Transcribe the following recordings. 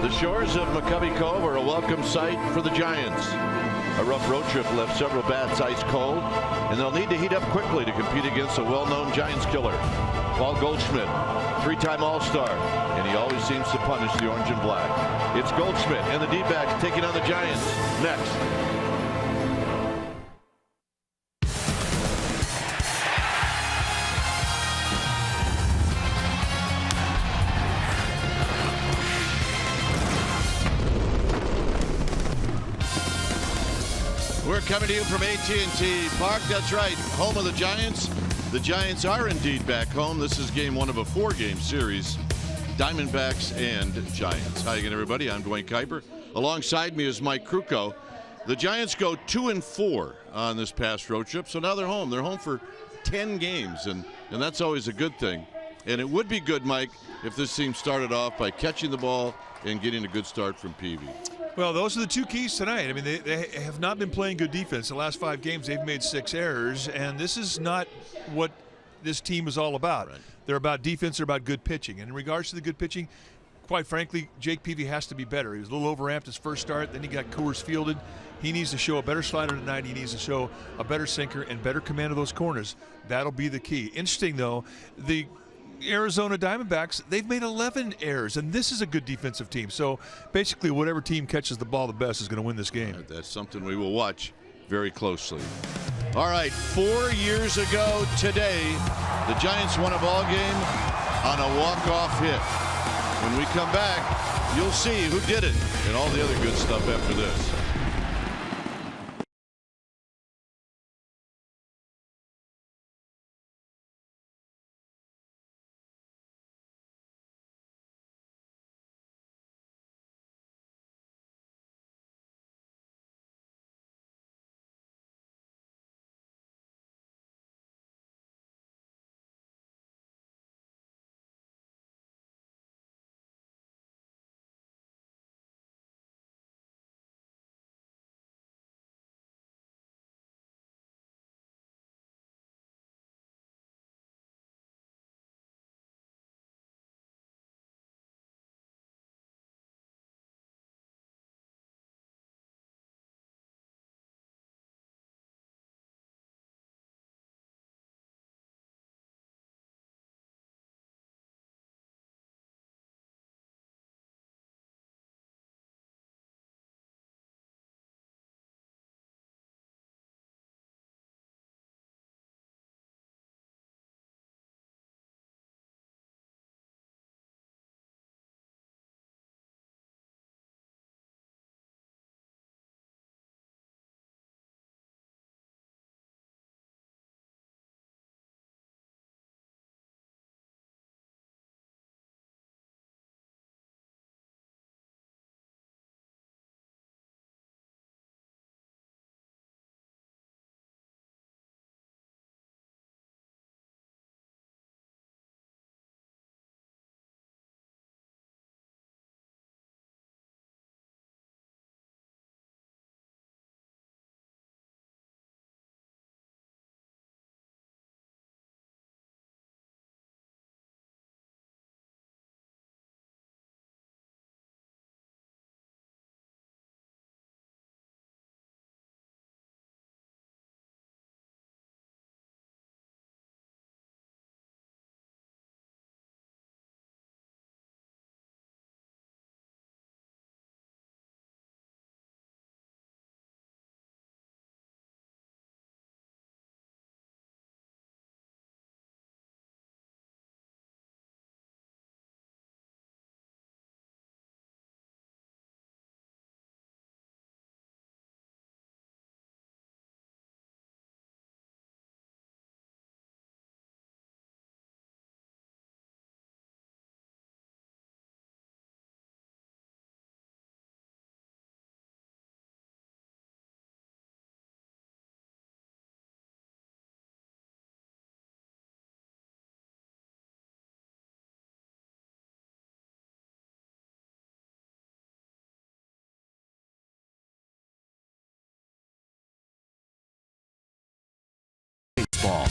The shores of McCovey Cove are a welcome sight for the Giants. A rough road trip left several bats ice cold, and they'll need to heat up quickly to compete against a well-known Giants killer. Paul Goldschmidt, three-time All-Star, and he always seems to punish the orange and black. It's Goldschmidt and the D-backs taking on the Giants next. We're coming to you from AT&T Park. That's right, home of the Giants. The Giants are indeed back home. This is game one of a four-game series. Diamondbacks and Giants. Hi again, everybody. I'm Dwayne Kuiper. Alongside me is Mike Krukow. The Giants go 2-4 on this past road trip, so now they're home. They're home for 10 games, and that's always a good thing. And it would be good, Mike, if this team started off by catching the ball and getting a good start from Peavy. Well, those are the two keys tonight. I mean, they have not been playing good defense. The last 5 games, they've made 6 errors, and this is not what this team is all about. Right. They're about defense. They're about good pitching. And in regards to the good pitching, quite frankly, Jake Peavy has to be better. He was a little overamped his first start. Then he got Coors fielded. He needs to show a better slider tonight. He needs to show a better sinker and better command of those corners. That'll be the key. Interesting, though, the Arizona Diamondbacks, they've made 11 errors, and this is a good defensive team. So basically, whatever team catches the ball the best is going to win this game. That's something we will watch very closely. All right, 4 years ago today, the Giants won a ball game on a walk-off hit. When we come back, you'll see who did it and all the other good stuff after this.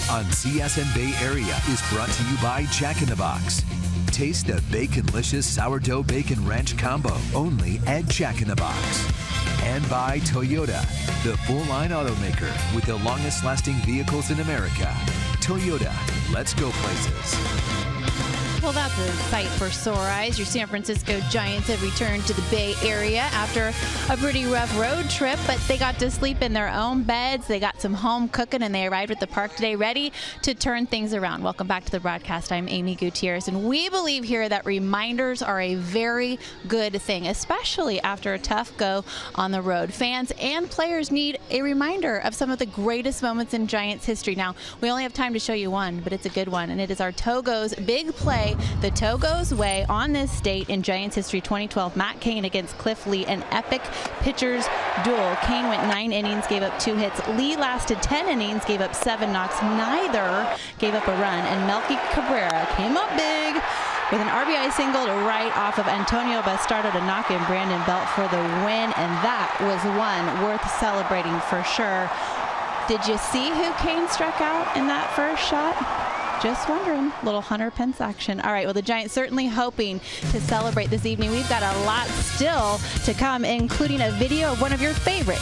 On CSN Bay Area is brought to you by Jack in the Box. Taste the Baconlicious Sourdough Bacon Ranch Combo, only at Jack in the Box. And by Toyota, the full-line automaker with the longest-lasting vehicles in America. Toyota, let's go places. Well, that's a sight for sore eyes. Your San Francisco Giants have returned to the Bay Area after a pretty rough road trip, but they got to sleep in their own beds. They got some home cooking, and they arrived at the park today ready to turn things around. Welcome back to the broadcast. I'm Amy Gutierrez, and we believe here that reminders are a very good thing, especially after a tough go on the road. Fans and players need a reminder of some of the greatest moments in Giants history. Now, we only have time to show you one, but it's a good one, and it is our Togo's big play, the Togo's Way, on this date in Giants history 2012. Matt Cain against Cliff Lee, an epic pitcher's duel. Cain went 9 innings, gave up 2 hits. Lee lasted 10 innings, gave up 7 knocks. Neither gave up a run, and Melky Cabrera came up big with an RBI single to right off of Antonio Bastardo to knock in Brandon Belt for the win, and that was one worth celebrating for sure. Did you see who Cain struck out in that first shot? Just wondering. Little Hunter Pence action. All right, well, the Giants certainly hoping to celebrate this evening. We've got a lot still to come, including a video of one of your favorite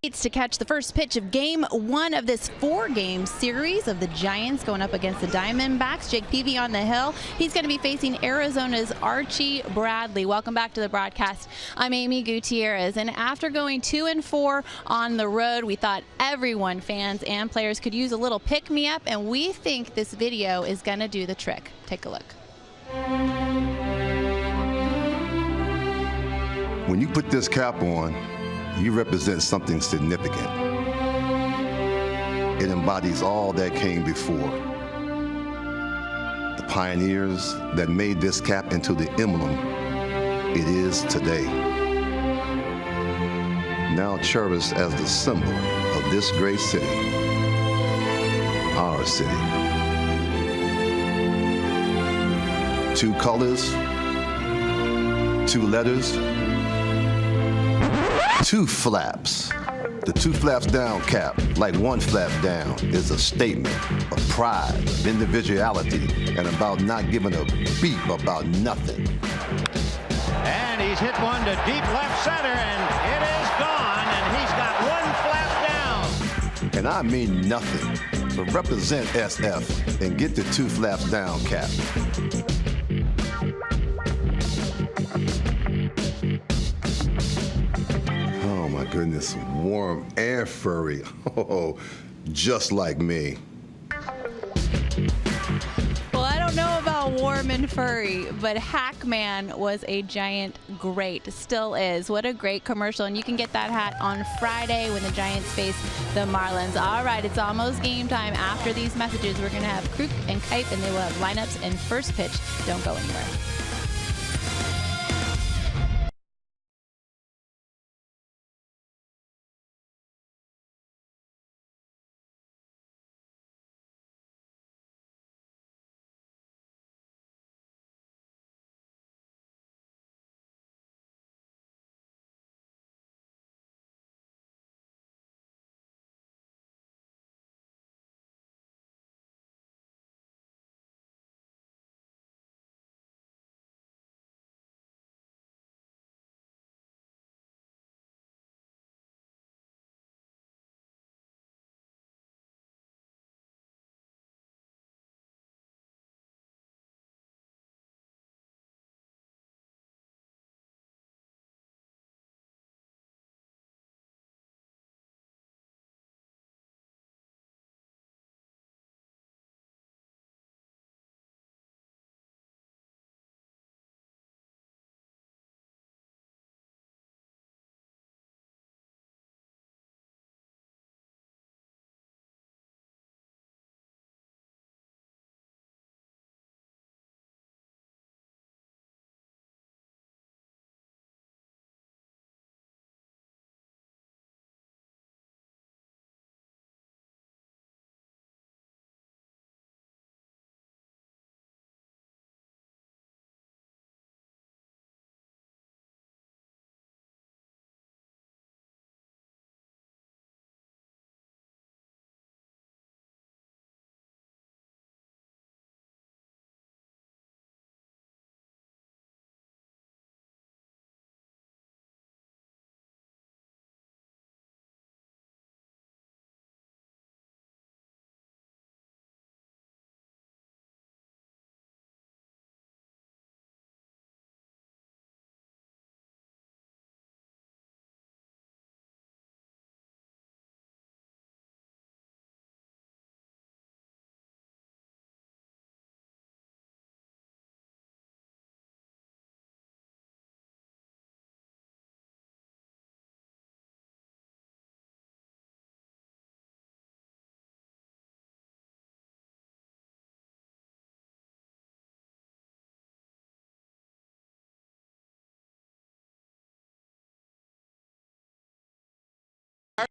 leads to catch the first pitch of game 1 of this 4-game series of the Giants going up against the Diamondbacks. Jake Peavy on the hill. He's going to be facing Arizona's Archie Bradley. Welcome back to the broadcast. I'm Amy Gutierrez, and after going 2-4 on the road, we thought everyone, fans and players, could use a little pick-me-up, and we think this video is going to do the trick. Take a look. When you put this cap on, you represent something significant. It embodies all that came before. The pioneers that made this cap into the emblem it is today. Now cherished as the symbol of this great city, our city. 2 colors, 2 letters, 2 flaps. The 2 flaps down cap, like 1 flap down, is a statement of pride, of individuality, and about not giving a beep about nothing. And he's hit one to deep left center, and it is gone, and he's got 1 flap down. And I mean nothing. So represent SF and get the 2 flaps down cap. Oh my goodness, warm and furry. Oh, just like me. Well, I don't know about warm and furry, but Hackman was a Giant great. Still is. What a great commercial. And you can get that hat on Friday when the Giants face the Marlins. All right, it's almost game time. After these messages, we're going to have Kruk and Kipe, and they will have lineups and first pitch. Don't go anywhere.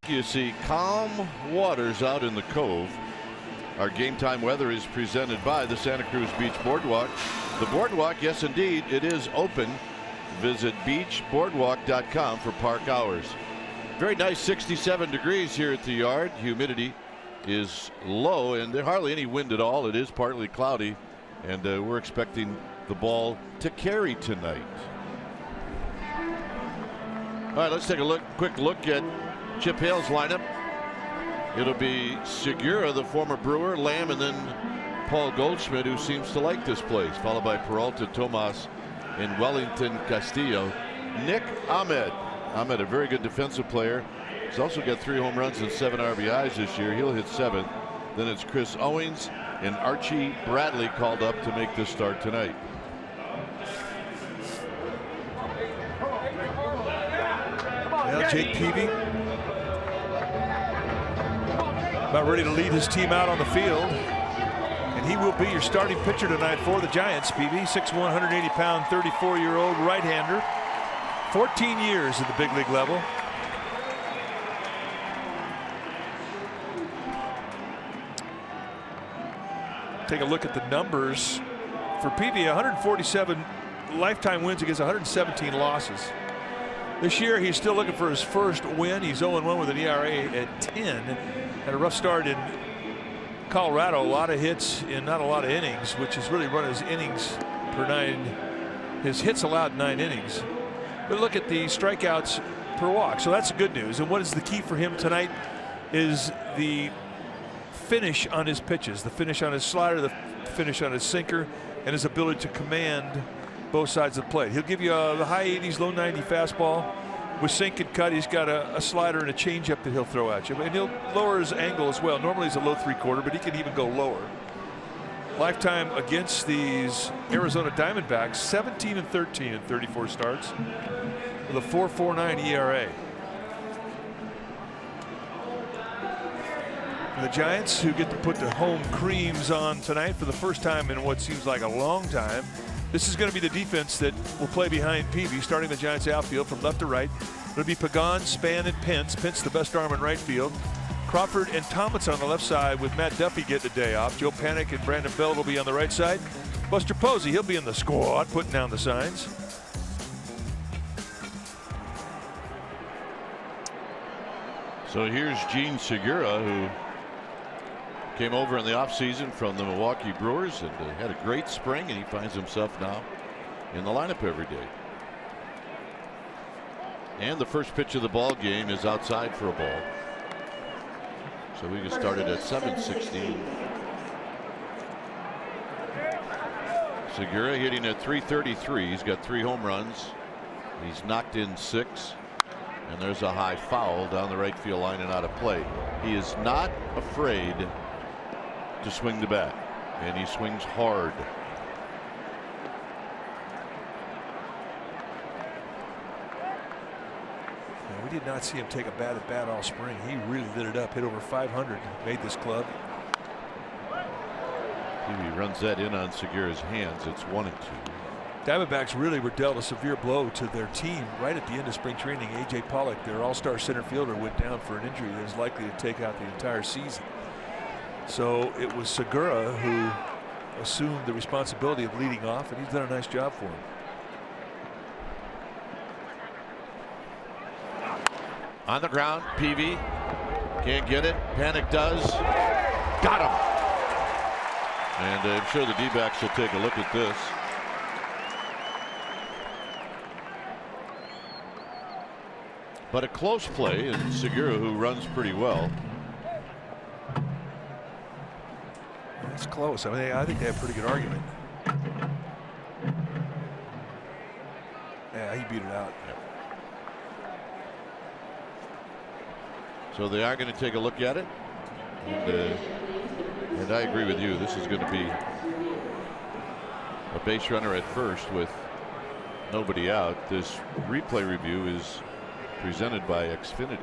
You see calm waters out in the cove. Our game time weather is presented by the Santa Cruz Beach Boardwalk. The boardwalk, yes indeed, it is open. Visit beachboardwalk.com for park hours. Very nice 67 degrees here at the yard. Humidity is low and there's hardly any wind at all. It is partly cloudy, and we're expecting the ball to carry tonight. All right, let's take a quick look at Chip Hale's lineup. It'll be Segura, the former Brewer, Lamb, and then Paul Goldschmidt, who seems to like this place, followed by Peralta, Tomas, and Wellington Castillo. Nick Ahmed. Ahmed, a very good defensive player. He's also got 3 home runs and 7 RBIs this year. He'll hit 7th. Then it's Chris Owings and Archie Bradley called up to make this start tonight. Well, Jake Peavy about ready to lead his team out on the field, and he will be your starting pitcher tonight for the Giants. Peavy, 6'1", 180-pound, 34-year-old right-hander, 14 years at the big league level. Take a look at the numbers for Peavy. 147 lifetime wins against 117 losses. This year, he's still looking for his first win. He's 0-1 with an ERA at 10. Had a rough start in Colorado. A lot of hits in not a lot of innings, which has really run his innings per 9. His hits allowed 9 innings. But look at the strikeouts per walk. So that's good news. And what is the key for him tonight is the finish on his pitches, the finish on his slider, the finish on his sinker, and his ability to command both sides of the plate. He'll give you the high 80s, low 90 fastball with sink and cut. He's got a slider and a changeup that he'll throw at you, and he'll lower his angle as well. Normally he's a low 3/4, but he can even go lower. Lifetime against these Arizona Diamondbacks, 17-13 in 34 starts with a 4.49 ERA. The Giants, who get to put the home creams on tonight for the first time in what seems like a long time. This is going to be the defense that will play behind Peavy, starting the Giants outfield from left to right. It'll be Pagan, Span, and Pence. Pence, the best arm in right field. Crawford and Tomlinson on the left side, with Matt Duffy getting a day off. Joe Panik and Brandon Bell will be on the right side. Buster Posey, he'll be in the squad, putting down the signs. So here's Gene Segura, who came over in the offseason from the Milwaukee Brewers and had a great spring, and he finds himself now in the lineup every day. And the first pitch of the ball game is outside for a ball. So we get started at 7:16. Segura hitting at .333. He's got 3 home runs. He's knocked in 6. And there's a high foul down the right field line and out of play. He is not afraid to swing the bat, and he swings hard. We did not see him take a bat at bat all spring. He really lit it up, hit over 500, made this club. He runs that in on Segura's hands. It's 1-2. Diamondbacks really were dealt a severe blow to their team right at the end of spring training. A.J. Pollock, their all-star center fielder, went down for an injury that is likely to take out the entire season. So it was Segura who assumed the responsibility of leading off, and he's done a nice job for him. On the ground, Peavy can't get it. Panik does. Got him. And I'm sure the D-backs will take a look at this. But a close play, and Segura, who runs pretty well. It's close. I mean, I think they have a pretty good argument. Yeah, he beat it out. Yep. So they are going to take a look at it. And I agree with you. This is going to be a base runner at first with nobody out. This replay review is presented by Xfinity.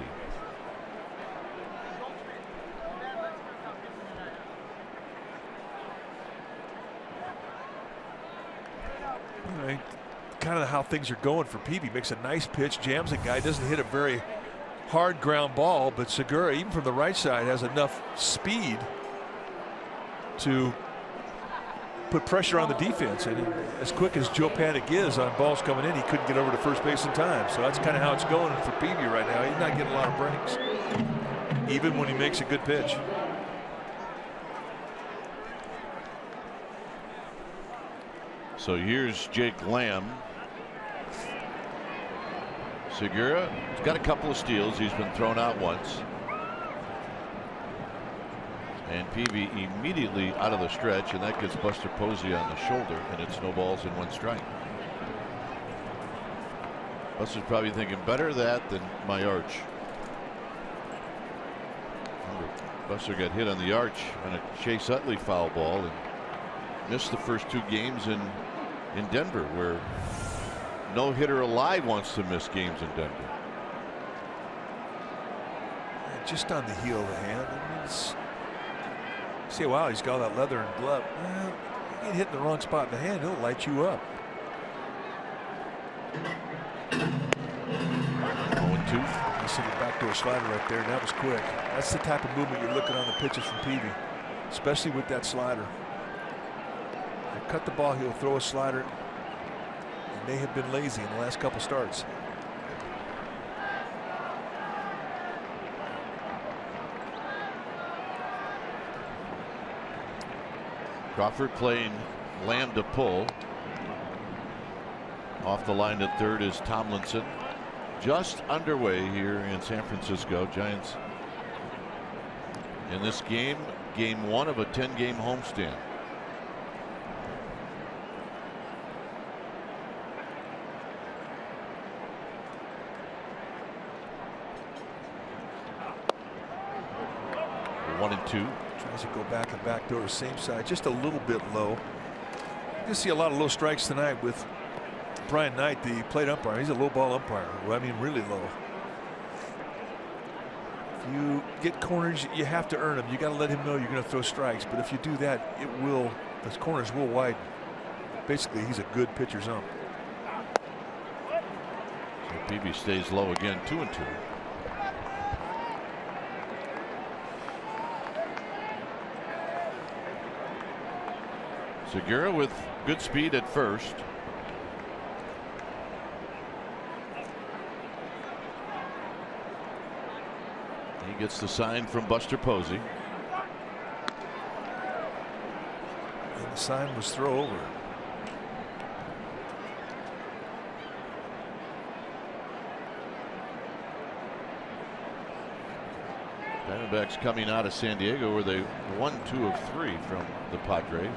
Right. Kind of how things are going for Peavy. Makes a nice pitch, jams a guy, doesn't hit a very hard ground ball, but Segura, even from the right side, has enough speed to put pressure on the defense. And as quick as Joe Panik is on balls coming in, he couldn't get over to first base in time. So that's kind of how it's going for Peavy right now. He's not getting a lot of breaks, even when he makes a good pitch. So here's Jake Lamb. Segura has got a couple of steals. He's been thrown out once. And Peavy immediately out of the stretch, and that gets Buster Posey on the shoulder, and it's no balls and 1 strike. Buster's probably thinking better that than my arch. Buster got hit on the arch on a Chase Utley foul ball and missed the first 2 games in Denver, where no hitter alive wants to miss games in Denver. Just on the heel of the hand. I mean, it's, say, wow, he's got all that leather and glove. Well, you get hit in the wrong spot in the hand, it'll light you up. 0-2. You see the backdoor slider right there. That was quick. That's the type of movement you're looking on the pitches from Peavy, especially with that slider. He'll cut the ball, he'll throw a slider. He may have been lazy in the last couple starts. Crawford playing Lamb to pull. Off the line at third is Tomlinson. Just underway here in San Francisco. Giants in this game, game 1 of a 10-game homestand. One and two. Tries to go back and backdoor, same side, just a little bit low. You see a lot of low strikes tonight with Brian Knight, the plate umpire. He's a low ball umpire. I mean, really low. If you get corners, you have to earn them. You got to let him know you're going to throw strikes. But if you do that, those corners will widen. Basically, he's a good pitcher's ump. So Peavy stays low again, 2 and 2. Segura with good speed at first. He gets the sign from Buster Posey. And the sign was throw over. Diamondbacks coming out of San Diego where they won 2 of 3 from the Padres.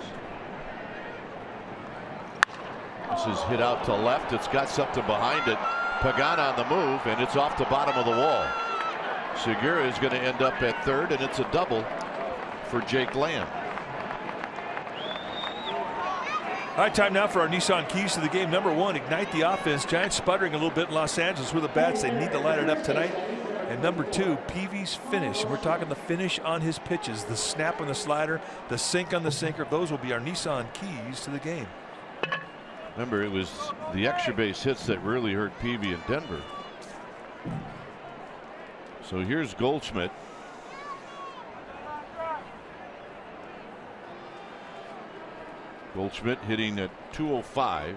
This is hit out to left. It's got something behind it. Pagan on the move, and it's off the bottom of the wall. Segura is going to end up at third, and it's a double for Jake Lamb. All right, time now for our Nissan keys to the game. Number 1, ignite the offense. Giants sputtering a little bit in Los Angeles with the bats. They need to light it up tonight. And number 2, Peavy's finish. And we're talking the finish on his pitches, the snap on the slider, the sink on the sinker. Those will be our Nissan keys to the game. Remember, it was the extra base hits that really hurt Peavy in Denver. So here's Goldschmidt. Goldschmidt hitting at 205.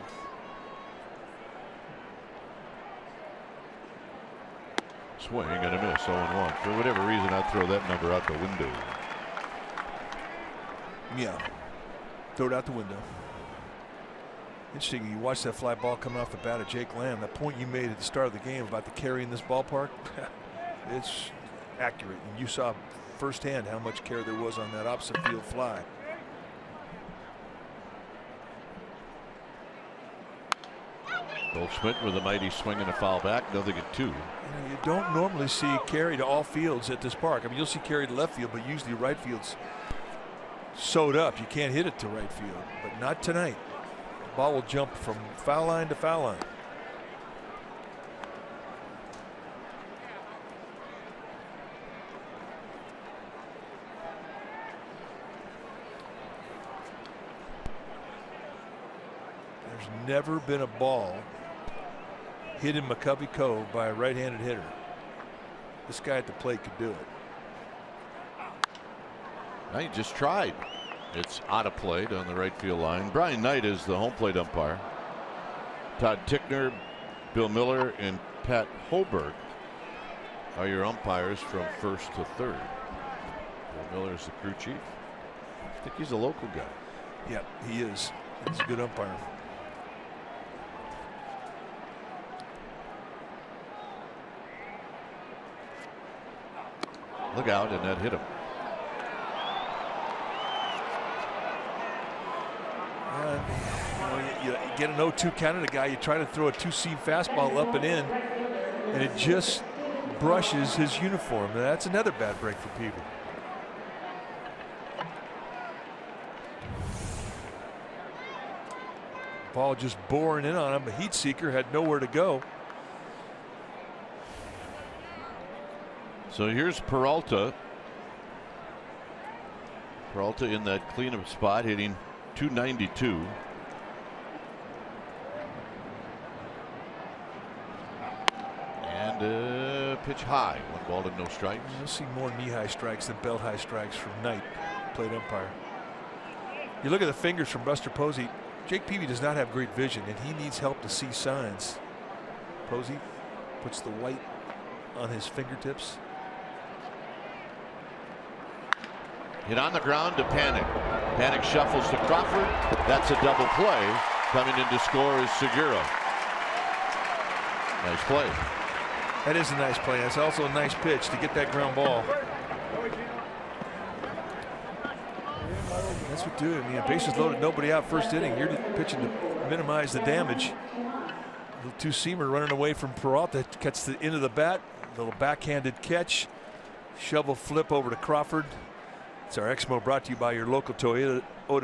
Swing and a miss, 0-1. For whatever reason, I'd throw that number out the window. Yeah, throw it out the window. Interesting, you watch that fly ball coming off the bat of Jake Lamb. That point you made at the start of the game about the carry in this ballpark, it's accurate. And you saw firsthand how much care there was on that opposite field fly. Goldschmidt with a mighty swing and a foul back. Nothing at 2. You don't normally see carry to all fields at this park. I mean, you'll see carry to left field, but usually right field's sewed up. You can't hit it to right field, but not tonight. The ball will jump from foul line to foul line. There's never been a ball hit in McCovey Cove by a right-handed hitter. This guy at the plate could do it. Now he just tried. It's out of play on the right field line. Brian Knight is the home plate umpire. Todd Tickner, Bill Miller, and Pat Hoberg are your umpires from first to third. Bill Miller is the crew chief. I think he's a local guy. Yeah, he is. He's a good umpire. Look out, and that hit him. You get an 0-2 count at a guy, you try to throw a 2-seam fastball up and in, and it just brushes his uniform. That's another bad break for Peavy. Ball just boring in on him. The heat seeker had nowhere to go. So here's Peralta. Peralta in that cleanup spot, hitting .292. And pitch high. 1 ball and no strikes. You'll see more knee-high strikes than belt-high strikes from Knight, plate umpire. You look at the fingers from Buster Posey. Jake Peavy does not have great vision, and he needs help to see signs. Posey puts the white on his fingertips. Hit on the ground to Panik. Panik shuffles to Crawford. That's a double play. Coming in to score is Segura. Nice play. That is a nice play. That's also a nice pitch to get that ground ball. That's what do it. I mean, bases loaded, nobody out first inning. You're pitching to minimize the damage. Little two-seamer running away from Peralta. Cuts the end of the bat. Little backhanded catch. Shovel flip over to Crawford. It's our Exmo brought to you by your local Toyota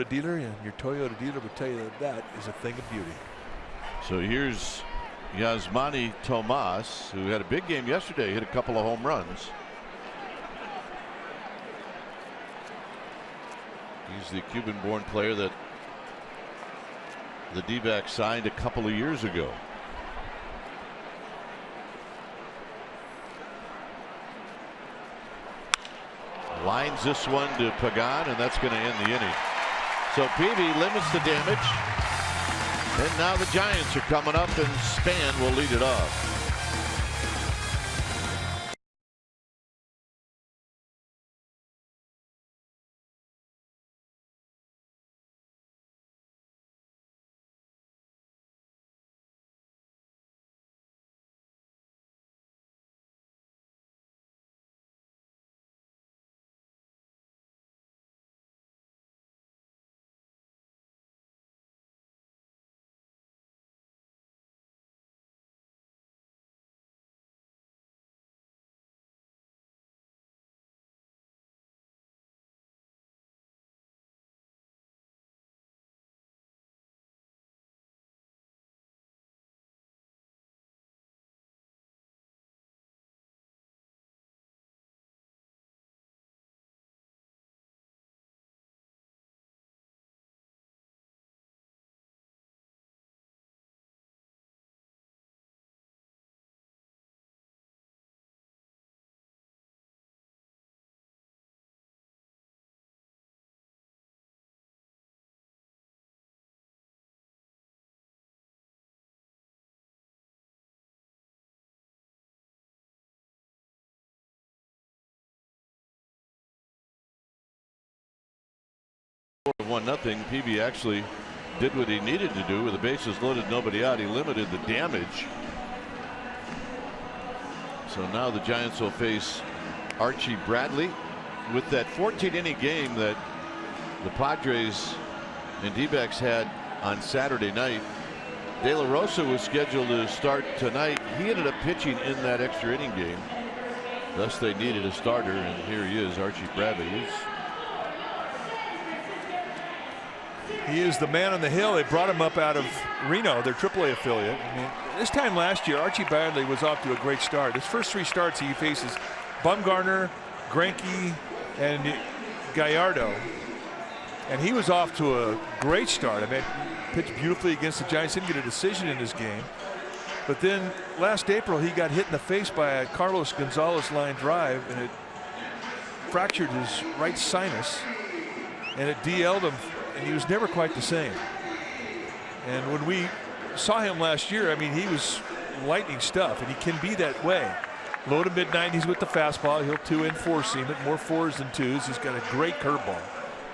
dealer, and your Toyota dealer will tell you that that is a thing of beauty. So here's Yasmani Tomas, who had a big game yesterday, hit a couple of home runs. He's the Cuban-born player that the D-backs signed a couple of years ago. Lines this one to Pagan, and that's going to end the inning. So Peavy limits the damage. And now the Giants are coming up, and Span will lead it off. Of 1-0, Peavy actually did what he needed to do with the bases loaded, nobody out. He limited the damage. So now the Giants will face Archie Bradley with that 14-inning game that the Padres and D-backs had on Saturday night. De La Rosa was scheduled to start tonight. He ended up pitching in that extra inning game. Thus they needed a starter, and here he is, Archie Bradley. He is the man on the hill. They brought him up out of Reno, their AAA affiliate. I mean, this time last year, Archie Bradley was off to a great start. His first 3 starts, he faces Bumgarner, Greinke, and Gallardo. And he was off to a great start. I mean, pitched beautifully against the Giants. Didn't get a decision in this game. But then last April, he got hit in the face by a Carlos Gonzalez line drive, and it fractured his right sinus, and it DL'd him. And he was never quite the same. And when we saw him last year, I mean, he was lightning stuff, and he can be that way. Low to mid-90s with the fastball. He'll 2 and 4 seam it, more 4s than 2s. He's got a great curveball,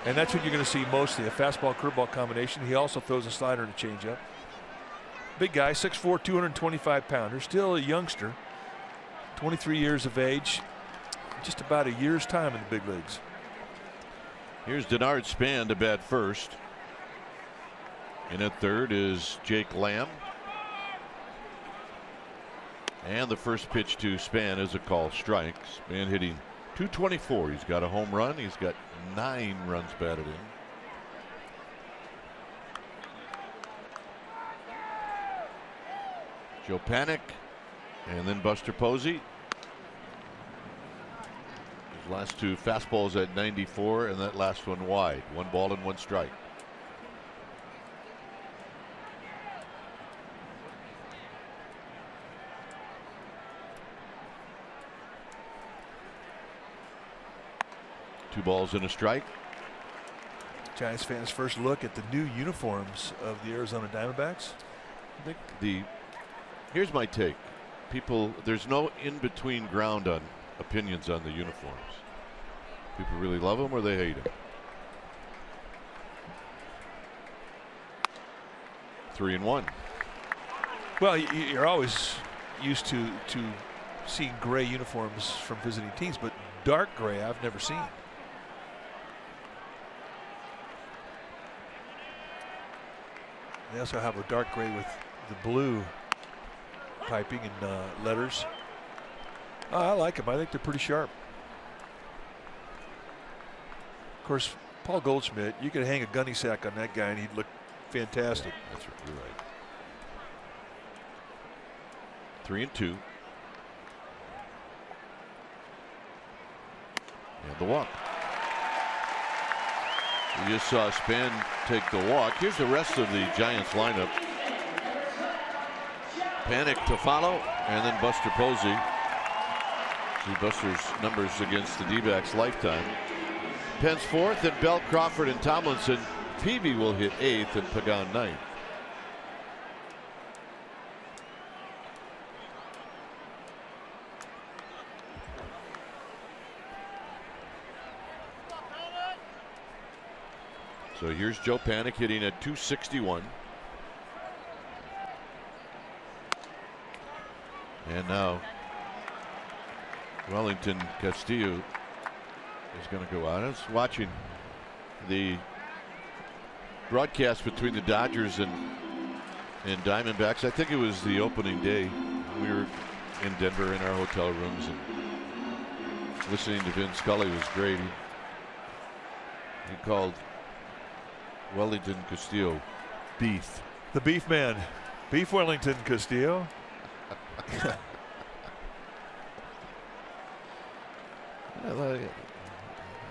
and that's what you're going to see mostly, a fastball curveball combination. He also throws a slider and a changeup. Big guy, 6'4", 225 pounder, still a youngster, 23 years of age, just about a year's time in the big leagues. Here's Denard Span to bat first. And at third is Jake Lamb. And the first pitch to Span is a call strike. Span hitting .224. He's got a home run. He's got 9 runs batted in. Joe Panik and then Buster Posey. Last 2 fastballs at 94, and that last one wide. 1 ball and 1 strike. Two balls and a strike. Giants fans' first look at the new uniforms of the Arizona Diamondbacks. I think here's my take. People, there's no in-between ground on opinions on the uniforms. People really love him or they hate him. 3-1. Well, you're always used to seeing gray uniforms from visiting teams, but dark gray I've never seen. They also have a dark gray with the blue piping and letters. I like them. I think they're pretty sharp. Of course, Paul Goldschmidt, you could hang a gunny sack on that guy and he'd look fantastic. Yeah, that's right. You're right. 3-2. And the walk. You just saw Span take the walk. Here's the rest of the Giants lineup. Panik to follow, and then Buster Posey. See Buster's numbers against the D-backs lifetime. Pence fourth, and Bell, Crawford, and Tomlinson. Peavy will hit eighth, and Pagan ninth. So here's Joe Panik hitting at .261. And now Wellington Castillo is going to go out. I was watching the broadcast between the Dodgers and Diamondbacks. I think it was the opening day. We were in Denver in our hotel rooms, and listening to Vin Scully was great. He called Wellington Castillo beef. The beef man. Beef Wellington Castillo.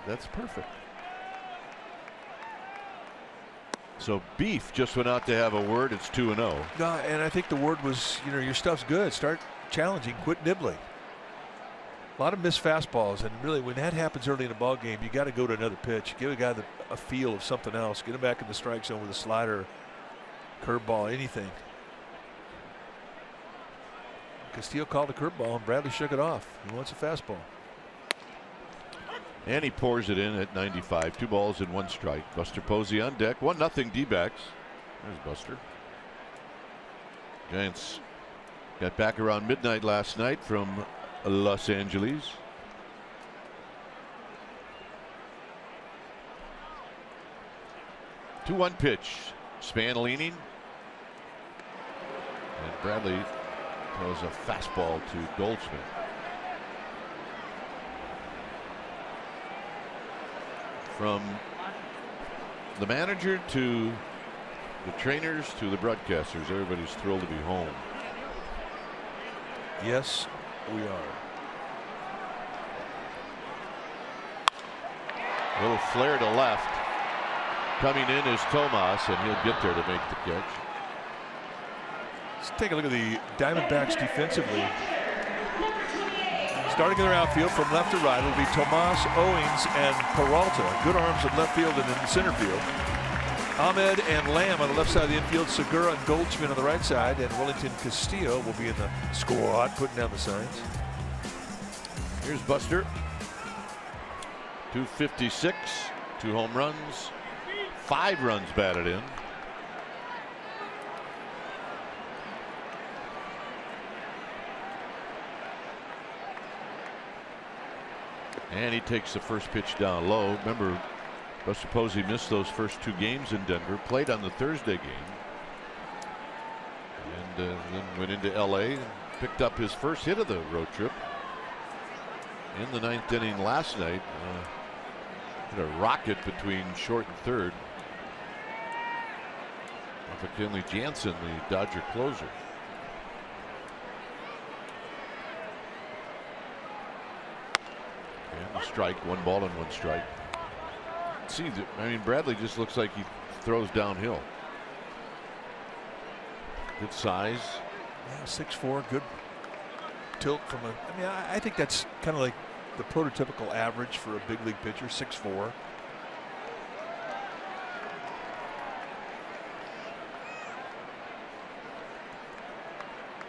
That's perfect. So beef just went out to have a word. It's 2-0. No, and I think the word was, your stuff's good. Start challenging. Quit nibbling. A lot of missed fastballs, and really, when that happens early in a ball game, you got to go to another pitch. Give a guy a feel of something else. Get him back in the strike zone with a slider, curveball, anything. Castillo called a curveball, and Bradley shook it off. He wants a fastball. And he pours it in at 95. 2 balls and 1 strike. Buster Posey on deck. 1-0 D-backs. There's Buster. Giants got back around midnight last night from Los Angeles. Two 1 pitch. Span leaning. And Bradley throws a fastball to Goldschmidt. From the manager to the trainers to the broadcasters, everybody's thrilled to be home. Yes, we are. A little flare to left. Coming in is Tomas, and he'll get there to make the catch. Let's take a look at the Diamondbacks defensively. Starting in their outfield from left to right, it'll be Tomas, Owings, and Peralta. Good arms at left field and in the center field. Ahmed and Lamb on the left side of the infield. Segura and Goldschmidt on the right side, and Wellington Castillo will be in the squad, putting down the signs. Here's Buster. 256, 2 home runs, 5 runs batted in. And he takes the first pitch down low. Remember, Buster Posey missed those first 2 games in Denver, played on the Thursday game, and then went into LA and picked up his first hit of the road trip in the 9th inning last night. Hit a rocket between short and third off of Kenley Jansen, the Dodger closer. And a strike, 1 ball and 1 strike. See, I mean, Bradley just looks like he throws downhill. Good size. Yeah, 6'4", good tilt from a. I mean, I think that's kind of like the prototypical average for a big league pitcher, 6'4".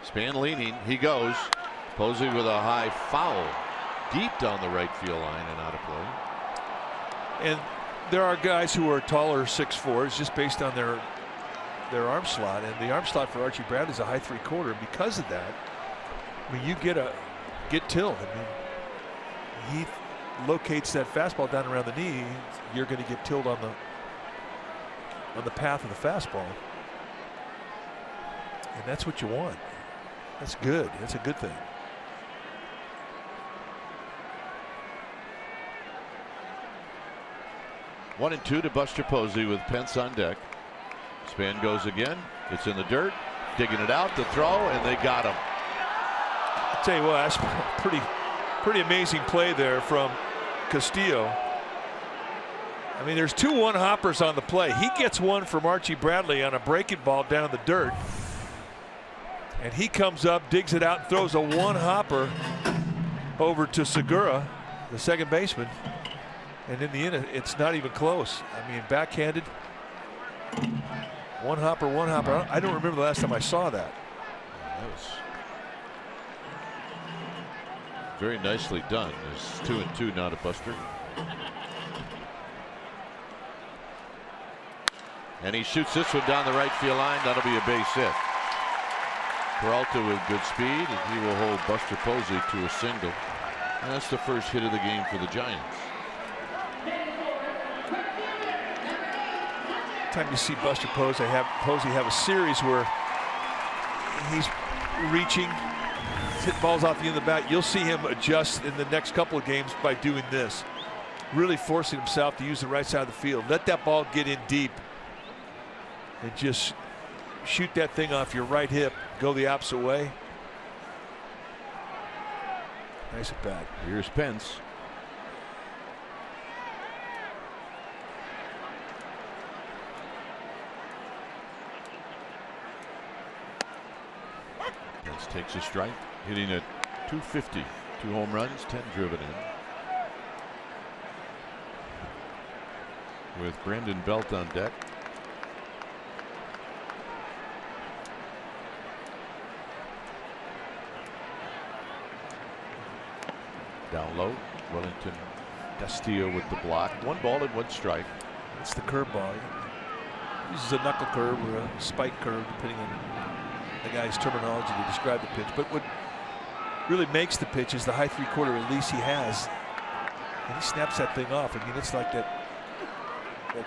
Span leaning, he goes. Posey with a high foul, deep down the right field line and out of play. And there are guys who are taller 6'4", just based on their arm slot, and the arm slot for Archie Bradley is a high 3/4. Because of that, I mean, you get tilled. I mean, he locates that fastball down around the knee. You're going to get tilled on the path of the fastball, and that's what you want. That's good. That's a good thing. One and two to Buster Posey with Pence on deck. Span goes again. It's in the dirt. Digging it out. The throw, and they got him. I'll tell you what, that's pretty amazing play there from Castillo. I mean, there's 2 one-hoppers on the play. He gets one from Archie Bradley on a breaking ball down in the dirt. And he comes up, digs it out, and throws a one-hopper over to Segura, the second baseman. And in the end, it's not even close. I mean, backhanded. One hopper. I don't remember the last time I saw that. That was very nicely done. It's 2 and 2 now to Buster. And he shoots this one down the right field line. That'll be a base hit. Peralta with good speed, and he will hold Buster Posey to a single. And that's the first hit of the game for the Giants. Time you see Buster Posey have a series where he's reaching, hit balls off the end of the bat, you'll see him adjust in the next couple of games by doing this, really forcing himself to use the right side of the field. Let that ball get in deep and just shoot that thing off your right hip, go the opposite way. Nice at bat. Here's Pence. Pence takes a strike, hitting at .250, 2 home runs, 10 driven in. With Brandon Belt on deck. Down low, Wellington Castillo with the block. 1 ball and 1 strike. That's the curveball. This is a knuckle curve or a spike curve, depending on the guy's terminology to describe the pitch. But what really makes the pitch is the high 3/4 release he has. And he snaps that thing off. I mean, it's like that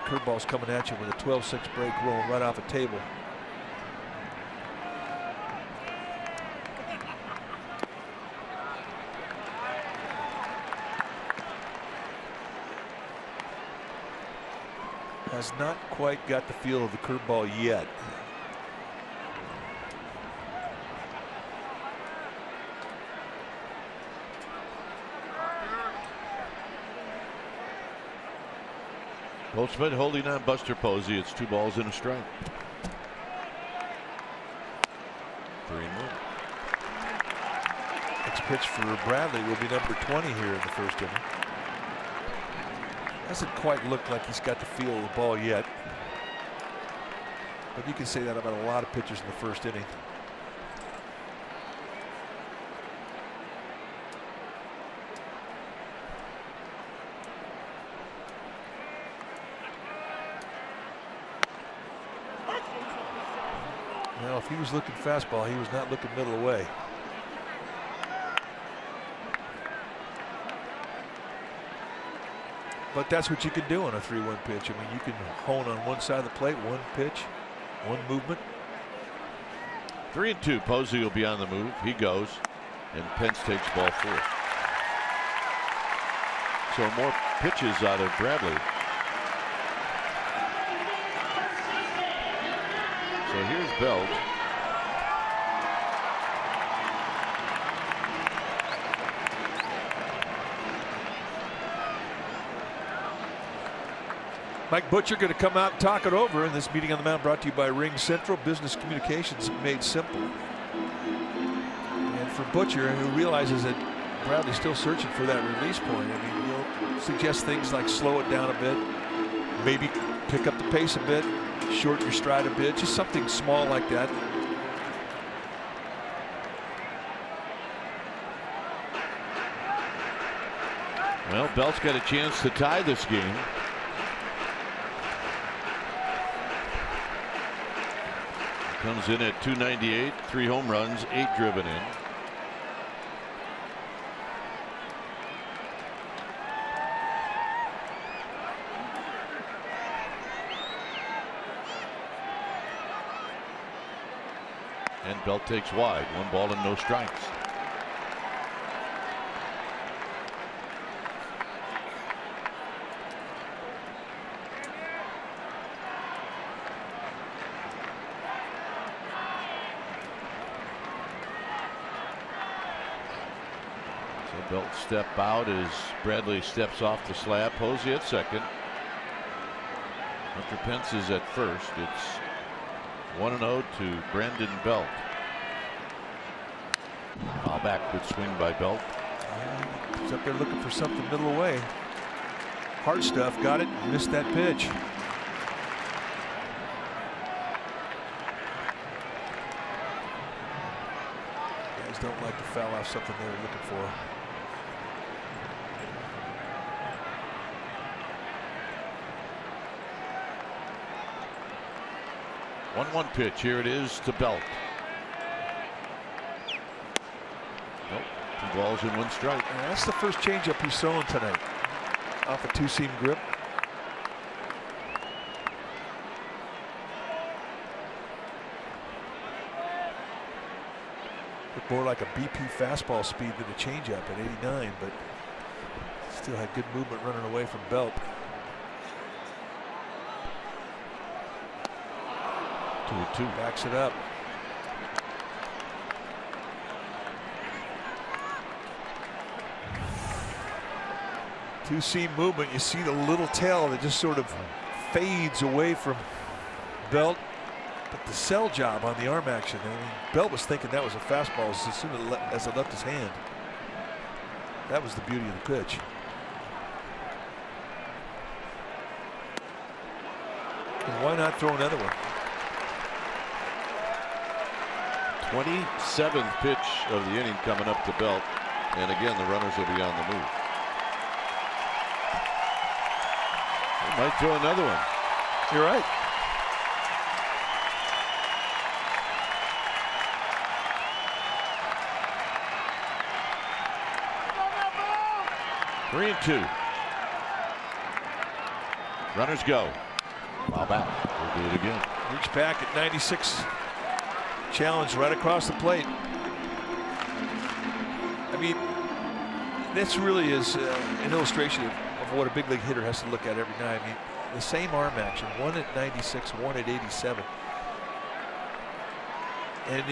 curveball's coming at you with a 12-6 break rolling right off a table. Has not quite got the feel of the curveball yet. Goldschmidt holding on Buster Posey. It's 2 balls and a strike. 3-1. Next pitch for Bradley will be number 20 here in the first inning. Doesn't quite look like he's got the feel of the ball yet. But you can say that about a lot of pitchers in the first inning. Well, if he was looking fastball, he was not looking middle away. But that's what you can do on a 3-1 pitch. I mean, you can hone on one side of the plate, one pitch, one movement. 3-2. Posey will be on the move. He goes, and Pence takes ball 4. So more pitches out of Bradley. So here's Belt. Mike Butcher going to come out and talk it over in this meeting on the mound, brought to you by Ring Central Business Communications made simple. And for Butcher, who realizes that Bradley's still searching for that release point, I mean, he'll suggest things like slow it down a bit, maybe pick up the pace a bit, shorten your stride a bit, just something small like that. Well, Belt's got a chance to tie this game. Comes in at 298, 3 home runs, 8 driven in. And Belt takes wide, 1 ball and no strikes. So Belt step out as Bradley steps off the slab. Posey at second. Hunter Pence is at first. It's 1-0 to Brandon Belt. Foul back, good swing by Belt. He's up there looking for something middle away. Hard stuff, got it, missed that pitch. Guys don't like to foul off something they were looking for. One pitch. Here it is to Belt. Nope. 2 balls and 1 strike. And that's the first changeup he's throwing tonight. Off a 2-seam grip. Looked more like a BP fastball speed than a changeup at 89, but still had good movement running away from Belt. 2-2. Backs it up. Two-seam movement. You see the little tail that just sort of fades away from Belt. But the sell job on the arm action. I mean, Belt was thinking that was a fastball as soon as it left his hand. That was the beauty of the pitch. And why not throw another one? 27th pitch of the inning coming up to Belt, and again the runners will be on the move. They might throw another one. You're right. Three and 2. Runners go. Foul back. We'll do it again. Reach back at 96. Challenge right across the plate. I mean, this really is an illustration of what a big league hitter has to look at every night. I mean, the same arm action, 1 at 96, 1 at 87. And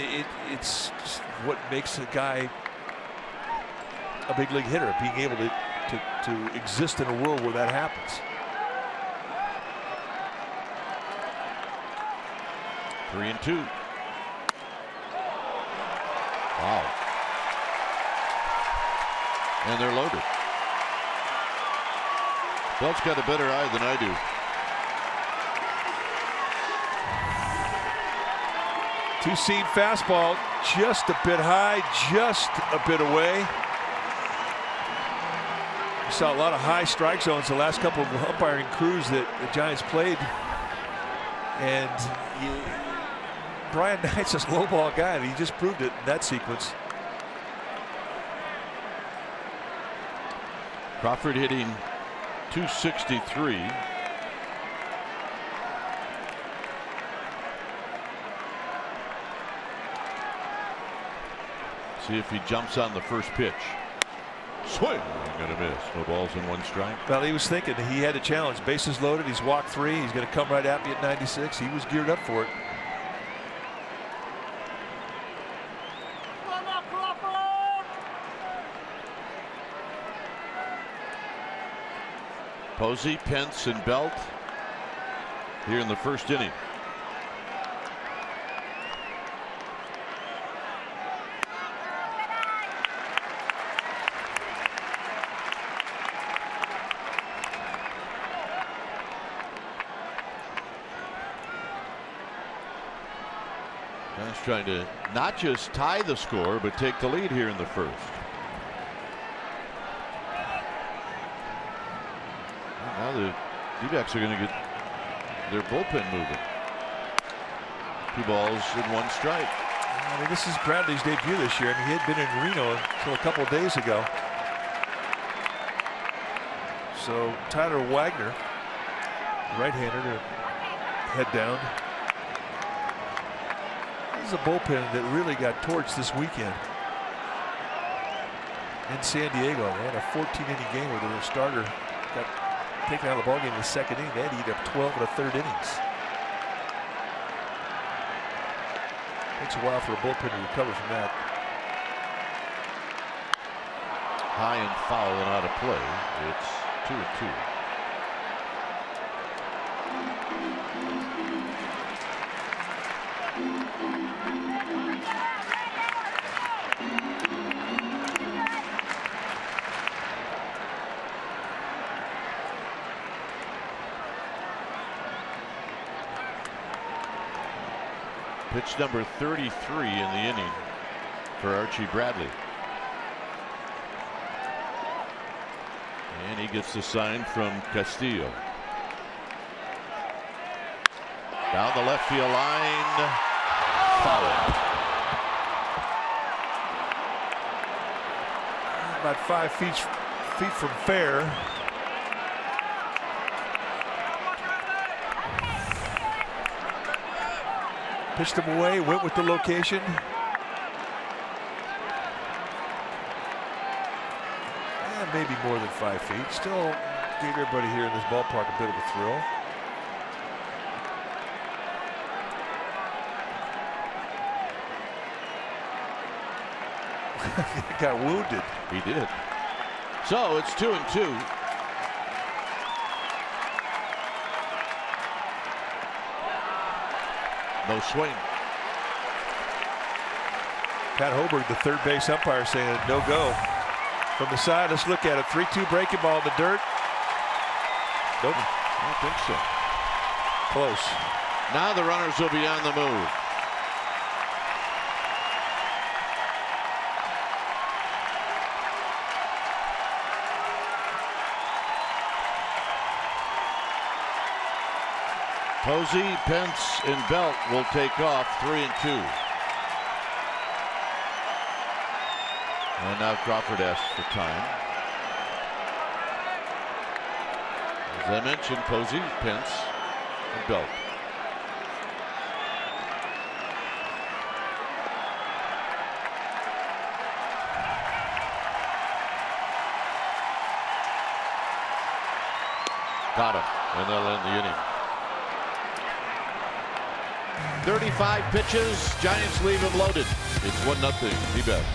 it's what makes a guy a big league hitter, being able to exist in a world where that happens. 3 and 2. Wow. And they're loaded. Belt's got a better eye than I do. Two-seam fastball, just a bit high, just a bit away. We saw a lot of high strike zones the last couple of umpiring crews that the Giants played. And Brian Knight's a low ball guy, and he just proved it in that sequence. Crawford hitting .263. See if he jumps on the first pitch. Swing. Gonna miss. No balls and 1 strike. Well, he was thinking he had a challenge. Bases loaded. He's walked 3. He's going to come right at me at 96. He was geared up for it. Posey, Pence, and Belt here in the first inning. Giants trying to not just tie the score, but take the lead here in the first. Now the D-backs are going to get their bullpen moving. 2 balls and 1 strike. I mean, this is Bradley's debut this year. I mean, he had been in Reno until a couple of days ago. So Tyler Wagner, right-hander, to head down. This is a bullpen that really got torched this weekend in San Diego. They had a 14-inning game where their starter got taken out of the ballgame in the 2nd inning. They had to eat up 12 1/3 innings. Takes a while for a bullpen to recover from that. High and foul and out of play. It's 2-2. Pitch number 33 in the inning for Archie Bradley. And he gets the sign from Castillo. Down the left field line. Foul. About 5 feet from fair. Pitched him away, went with the location. And maybe more than 5 feet. Still gave everybody here in this ballpark a bit of a thrill. He got wounded. He did. So it's 2-2. No swing. Pat Hoberg, the third base umpire, saying no go. From the side, let's look at it. 3-2 breaking ball in the dirt. Nope. I don't think so. Close. Now the runners will be on the move. Posey, Pence, and Belt will take off 3-2. And now Crawford asks for time. As I mentioned, Posey, Pence, and Belt. Got him, and they'll end the inning. 35 pitches. Giants leave him loaded. It's 1-0. T-Bets.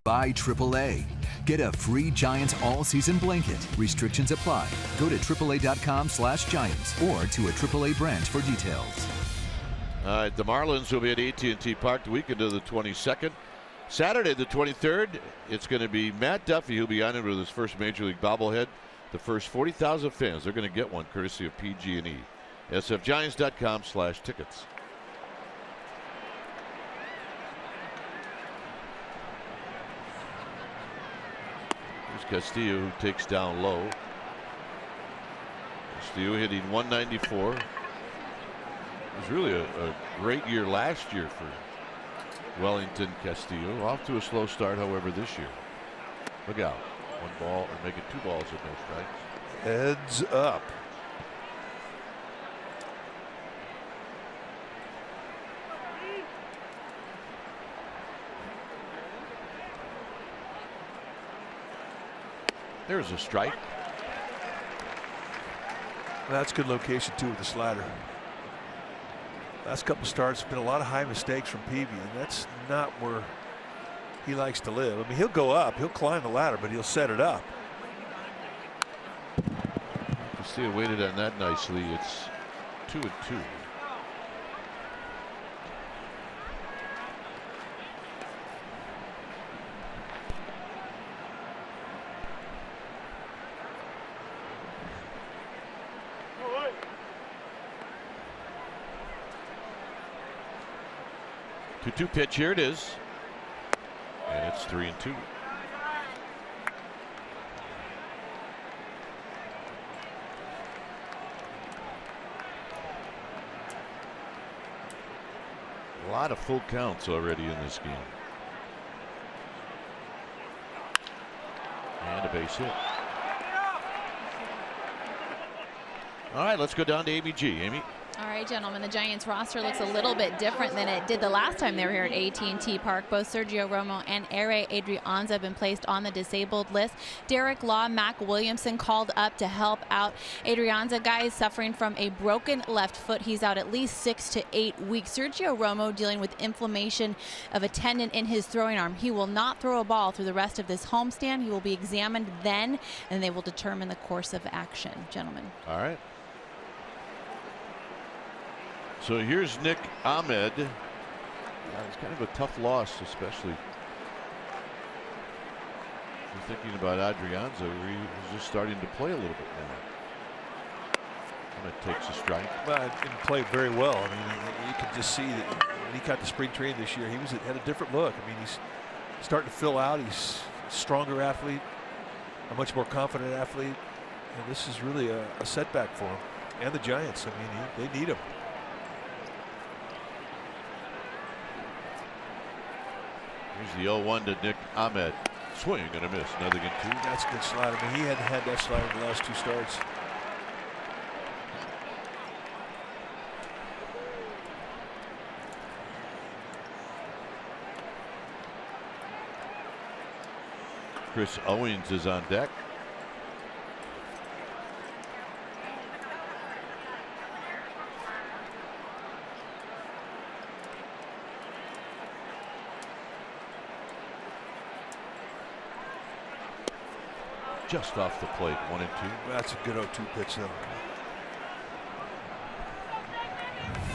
By AAA. Get a free Giants all-season blanket. Restrictions apply. Go to AAA.com/Giants or to a AAA branch for details. All right, the Marlins will be at AT&T Park the weekend of the 22nd. Saturday the 23rd, it's going to be Matt Duffy who'll be honored with his first Major League bobblehead. The first 40,000 fans, they're going to get one courtesy of PG&E. sfgiants.com/tickets. Castillo, who takes down low. Castillo hitting 194. It was really a great year last year for Wellington Castillo. Off to a slow start, however, this year. Look out. One ball, or make it 2 balls with no strikes. Heads up. There's a strike. That's good location too with the slider. Last couple starts, been a lot of high mistakes from Peavy, and that's not where he likes to live. I mean, he'll go up, he'll climb the ladder, but he'll set it up. Castillo waited on that nicely. It's 2-2. Two pitch, here it is, and it's 3-2. A lot of full counts already in this game, and a base hit. All right, let's go down to ABG. Amy. All right, gentlemen, the Giants roster looks a little bit different than it did the last time they were here at AT&T Park. Both Sergio Romo and Ehire Adrianza have been placed on the disabled list. Derek Law, Mac Williamson called up to help out. Adrianza, guy, is suffering from a broken left foot. He's out at least 6 to 8 weeks. Sergio Romo dealing with inflammation of a tendon in his throwing arm. He will not throw a ball through the rest of this homestand. He will be examined then, and they will determine the course of action, gentlemen. All right. So here's Nick Ahmed. It's kind of a tough loss, especially thinking about Adrianza, where he was just starting to play a little bit more. Ahmed takes a strike. Well, he played very well. I mean, you can just see that when he got to spring training this year, he had a different look. I mean, he's starting to fill out. He's a stronger athlete, a much more confident athlete. And this is really a setback for him and the Giants. I mean, they need him. Here's the 0-1 to Nick Ahmed. Swing and a miss. Another good 2. That's a good slide. I mean, he hadn't had that slide in the last 2 starts. Chris Owings is on deck. Just off the plate, 1-2. That's a good 0-2 pitch, though.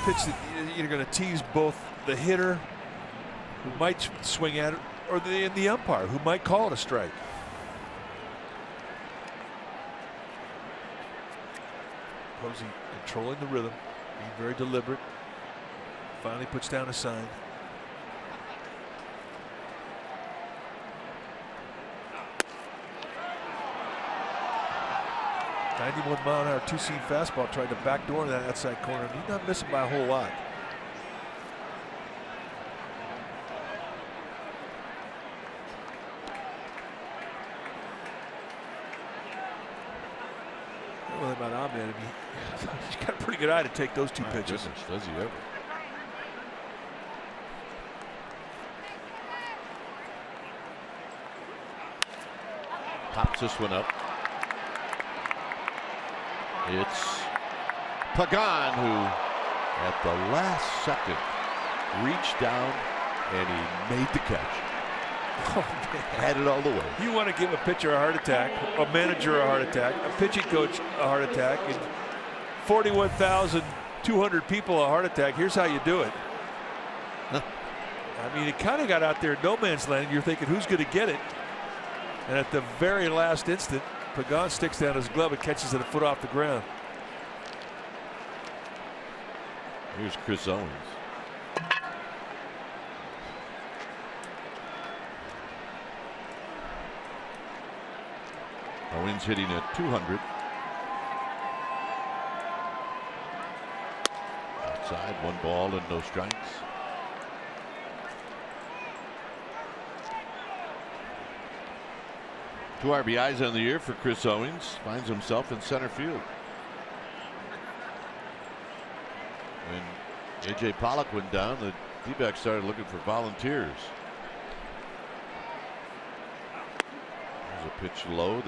Pitch that you're going to tease both the hitter, who might swing at it, or the umpire, who might call it a strike. Posey controlling the rhythm, being very deliberate. Finally puts down a sign. 91-mile-an-hour two-seam fastball tried to backdoor that outside corner. He's not missing by a whole lot. Well, about Ahmed, I mean, he's got a pretty good eye to take those 2 pitches. Goodness, does he ever? Pops this one up. It's Pagan who, at the last second, reached down and he made the catch. Had it all the way. You want to give a pitcher a heart attack, a manager a heart attack, a pitching coach a heart attack, and 41,200 people a heart attack. Here's how you do it. I mean, it kind of got out there in no man's land. You're thinking, who's going to get it? And at the very last instant, Pagan sticks down his glove and catches it a foot off the ground. Here's Chris Owens. Owens hitting at 200. Outside, 1 ball and no strikes. Two RBIs on the year for Chris Owens. Finds himself in center field. When A.J. Pollock went down, the D-backs started looking for volunteers. There's a pitch low.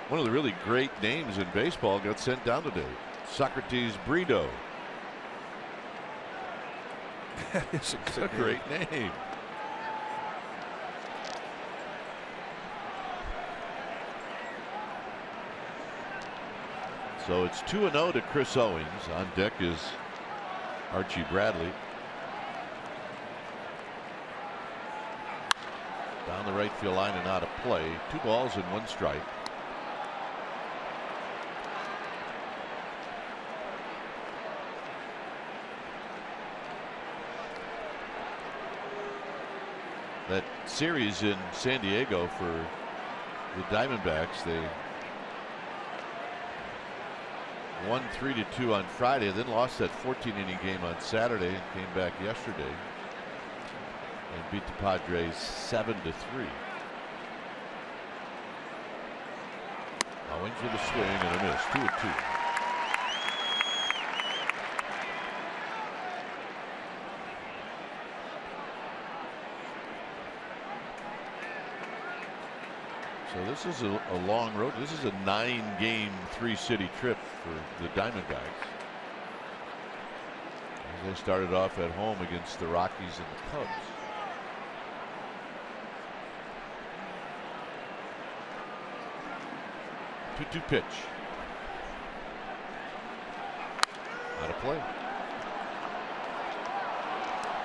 One of the really great names in baseball got sent down today. Socrates Brito. It's a great name. So it's 2-0 to Chris Owens. On deck is Archie Bradley. Down the right field line and out of play. 2 balls and 1 strike. That series in San Diego for the Diamondbacks, they won 3-2 on Friday, then lost that 14-inning game on Saturday and came back yesterday and beat the Padres 7-3. Owens with a swing and a miss. 2-2. So this is a long road. This is a 9-game 3-city trip for the Diamondbacks. As they started off at home against the Rockies and the Cubs. 2-2 pitch. Out of play.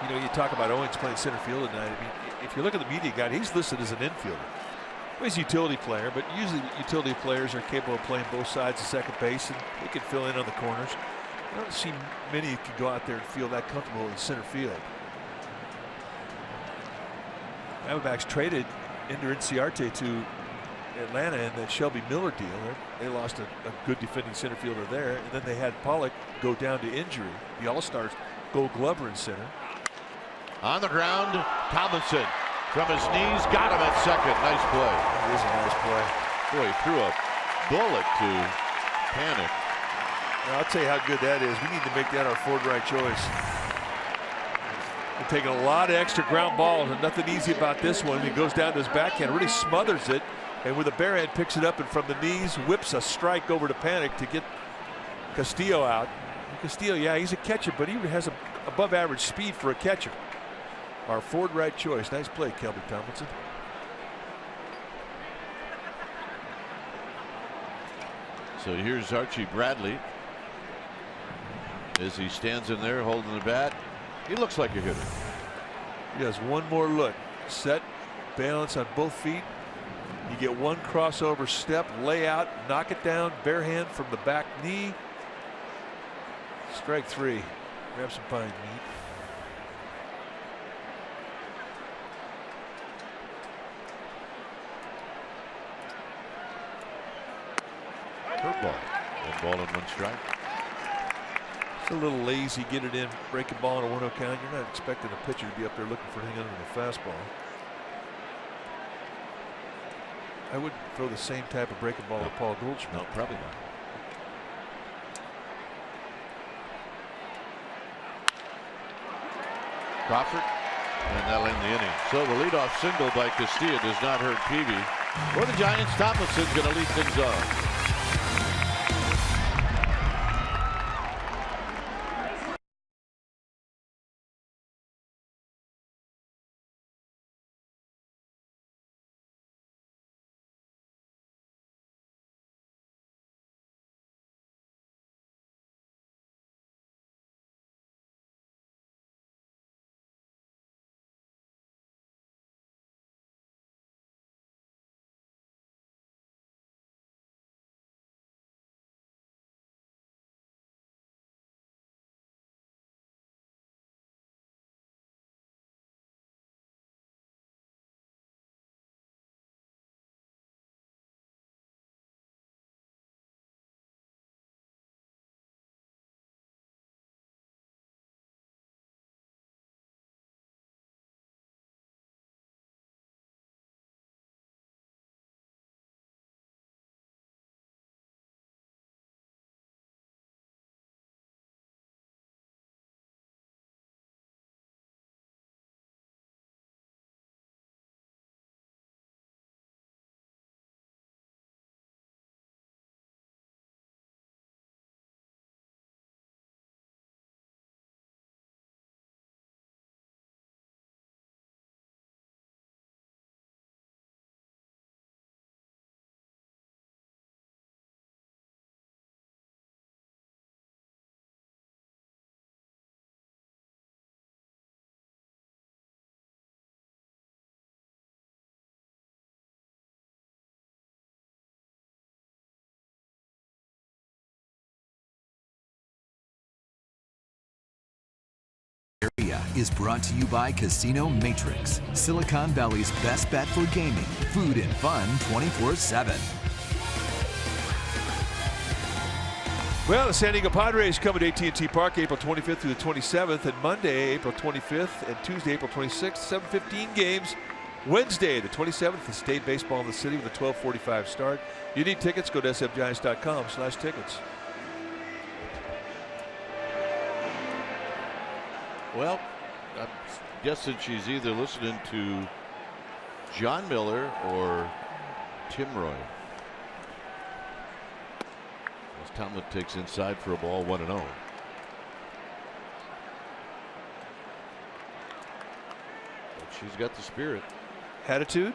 You know, you talk about Owens playing center field tonight. I mean, if you look at the media guide, he's listed as an infielder. He's a utility player, but usually utility players are capable of playing both sides of second base, and they can fill in on the corners. I don't see many who can go out there and feel that comfortable in center field. Diamondbacks traded Ender Inciarte to Atlanta in that Shelby Miller deal. They lost a good defending center fielder there, and then they had Pollock go down to injury. The All-Stars Gold Glover in center. On the ground, Tomlinson. From his knees, got him at second. Nice play. It is a nice play. Boy, he threw a bullet to Panic. Now, I'll tell you how good that is. We need to make that our Ford Wright choice. We're taking a lot of extra ground balls, and nothing easy about this one. He goes down to his backhand, really smothers it, and with a bare hand picks it up, and from the knees whips a strike over to Panic to get Castillo out. And Castillo, yeah, he's a catcher, but he has above average speed for a catcher. Our Ford Wright choice. Nice play, Kelby Tomlinson. So here's Archie Bradley as he stands in there holding the bat. He looks like a hitter. He has one more look. Set, balance on both feet. You get one crossover step, lay out, knock it down, bare hand from the back knee. Strike 3. Grab some pine meat. Curveball. 1 ball and 1 strike. It's a little lazy, get it in, break a ball on a 1-0 count. You're not expecting a pitcher to be up there looking for anything other than a fastball. I wouldn't throw the same type of breaking ball at Paul Goldschmidt. No, probably not. Crawford, and that'll end the inning. So the leadoff single by Castillo does not hurt Peavy. For the Giants, Tomlinson's going to lead things off. Is brought to you by Casino Matrix, Silicon Valley's best bet for gaming, food, and fun 24/7. Well, the San Diego Padres come to AT&T Park April 25th through the 27th, and Monday, April 25th, and Tuesday, April 26th, 7:15 games. Wednesday, the 27th, the State Baseball in the City with a 12:45 start. You need tickets, go to sfgiants.com/tickets. Well, I'm guessing she's either listening to John Miller or Tim Roy. As Tomlin takes inside for a ball, 1-0. But she's got the spirit. Attitude.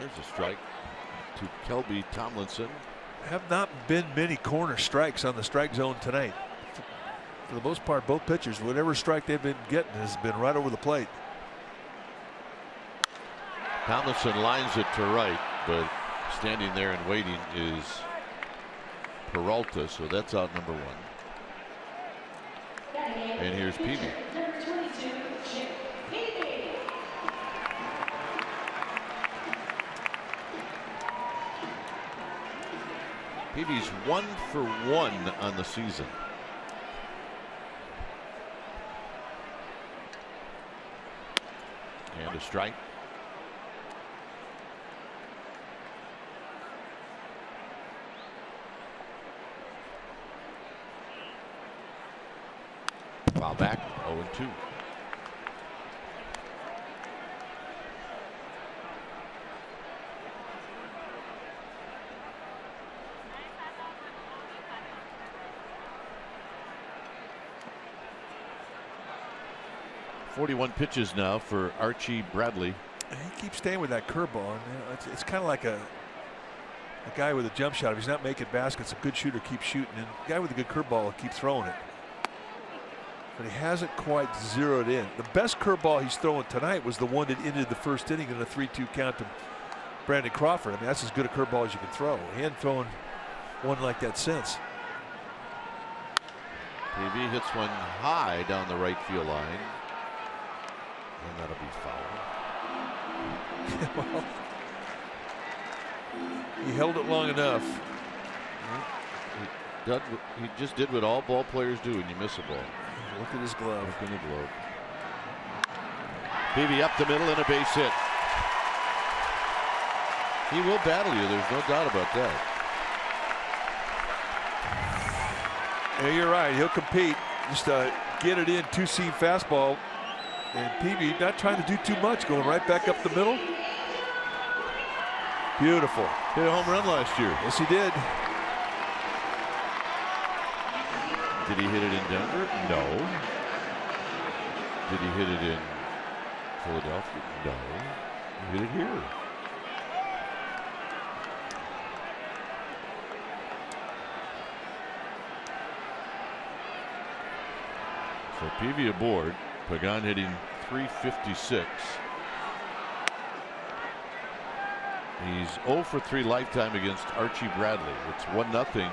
There's a strike to Kelby Tomlinson. Have not been many corner strikes on the strike zone tonight. For the most part, both pitchers, whatever strike they've been getting has been right over the plate. Tomlinson lines it to right, but standing there and waiting is Peralta, so that's out number 1. And here's Peavy. Peavy's 1 for 1 on the season. And a strike. Foul back, 0-2. .41 pitches now for Archie Bradley. He keeps staying with that curveball. It's kind of like a guy with a jump shot. If he's not making baskets, a good shooter keeps shooting, and a guy with a good curveball will keep throwing it. But he hasn't quite zeroed in. The best curveball he's throwing tonight was the one that ended the first inning in a 3-2 count to Brandon Crawford. I mean, that's as good a curveball as you can throw. He hadn't thrown one like that since. Peavy hits one high down the right field line. And that'll be foul. Well, he held it long enough. He just did what all ball players do when you miss a ball. Look at his glove. Look at the glove. Peavy up the middle and a base hit. He will battle you. There's no doubt about that. Yeah, you're right. He'll compete. Just get it in, two-seam fastball. And Peavy not trying to do too much, going right back up the middle. Beautiful. Hit a home run last year. Yes, he did. Did he hit it in Denver? No. Did he hit it in Philadelphia? No. He hit it here. So Peavy aboard. Pagan hitting .356. He's 0 for 3 lifetime against Archie Bradley. It's 1-0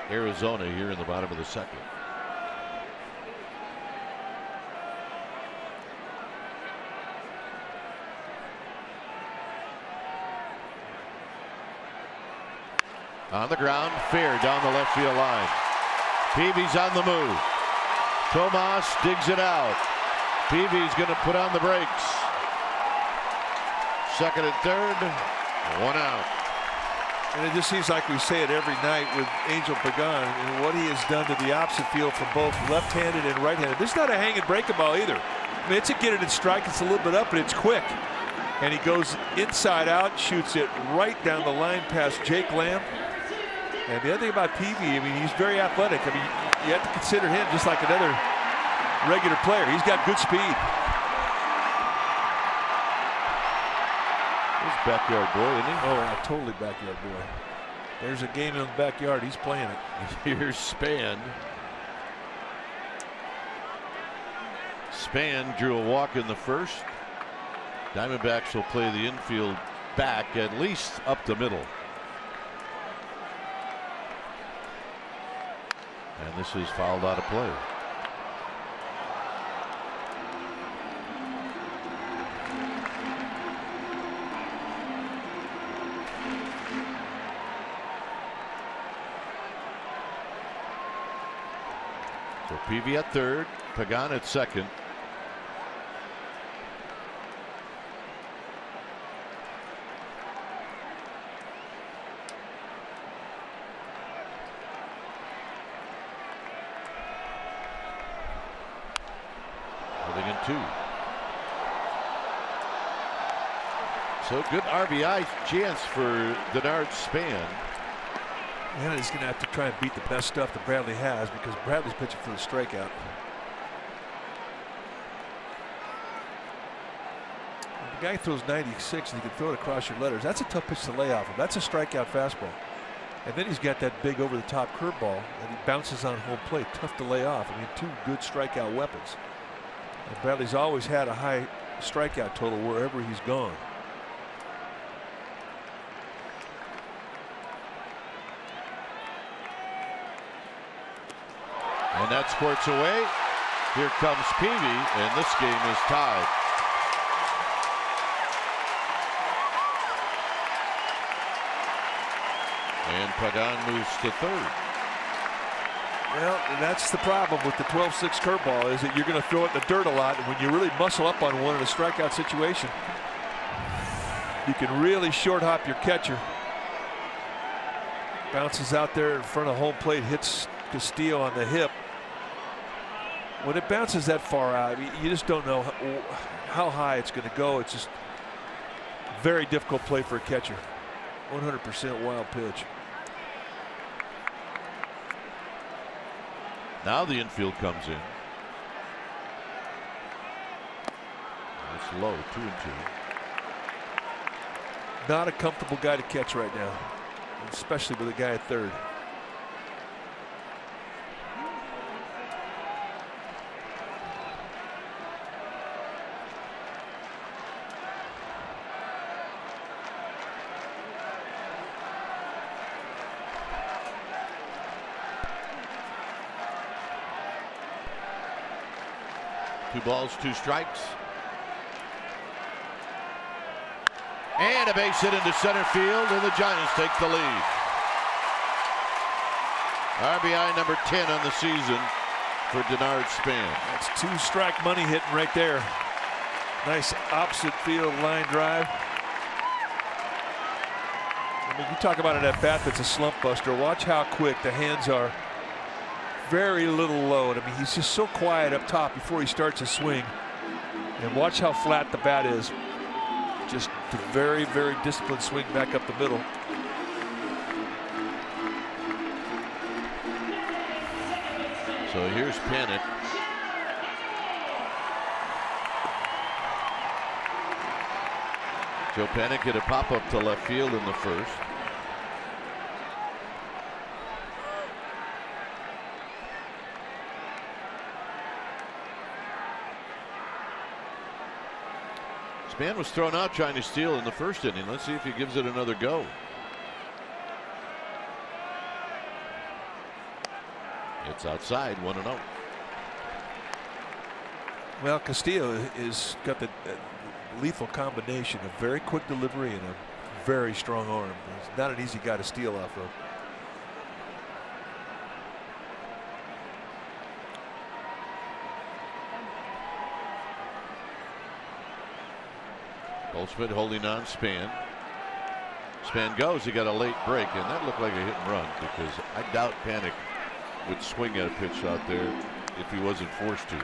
Arizona here in the bottom of the second. On the ground, fair down the left field line. Peavy's on the move. Tomas digs it out. Peavy's going to put on the brakes. Second and third, 1 out. And it just seems like we say it every night with Angel Pagan and what he has done to the opposite field for both left-handed and right-handed. This is not a hang and break ball either. I mean, it's a get it and strike. It's a little bit up, but it's quick. And he goes inside out, shoots it right down the line past Jake Lamb. And the other thing about Peavy, I mean, he's very athletic. I mean, you have to consider him just like another regular player. He's got good speed. He's backyard boy, isn't he? Oh, yeah, totally backyard boy. There's a game in the backyard. He's playing it. Here's Span. Span drew a walk in the first. Diamondbacks will play the infield back at least up the middle. And this is fouled out of play. Peavy at third, Pagan at second. Holding in 2. So good RBI chance for Denard Span. And he's going to have to try and beat the best stuff that Bradley has, because Bradley's pitching for the strikeout. The guy throws 96 and he can throw it across your letters. That's a tough pitch to lay off of. That's a strikeout fastball. And then he's got that big over the top curveball and he bounces on home plate. Tough to lay off. I mean, 2 good strikeout weapons. And Bradley's always had a high strikeout total wherever he's gone. And that squirts away. Here comes Peavy, and this game is tied. And Pagan moves to third. Well, that's the problem with the 12-6 curveball, is that you're going to throw it in the dirt a lot, and when you really muscle up on one in a strikeout situation, you can really short hop your catcher. Bounces out there in front of home plate, hits Castillo on the hip. When it bounces that far out, you just don't know how high it's going to go. It's just very difficult play for a catcher. 100% wild pitch. Now the infield comes in. It's low, 2-2. Not a comfortable guy to catch right now, especially with a guy at third. Two balls, 2 strikes. And a base hit into center field, and the Giants take the lead. RBI number 10 on the season for Denard Span. That's 2-strike money hitting right there. Nice opposite field line drive. I mean, you talk about an at-bat that's a slump buster. Watch how quick the hands are. Very little load. I mean, he's just so quiet up top before he starts a swing. And watch how flat the bat is. Just a very, very disciplined swing back up the middle. So here's Panik. Joe Panik hit a pop-up to left field in the first. Span was thrown out trying to steal in the first inning. Let's see if he gives it another go. It's outside, 1-0. Well, Castillo is got the lethal combination of very quick delivery and a very strong arm. He's not an easy guy to steal off of. Goldschmidt holding on Span. Span goes. He got a late break, and that looked like a hit and run, because I doubt Panik would swing at a pitch out there if he wasn't forced to.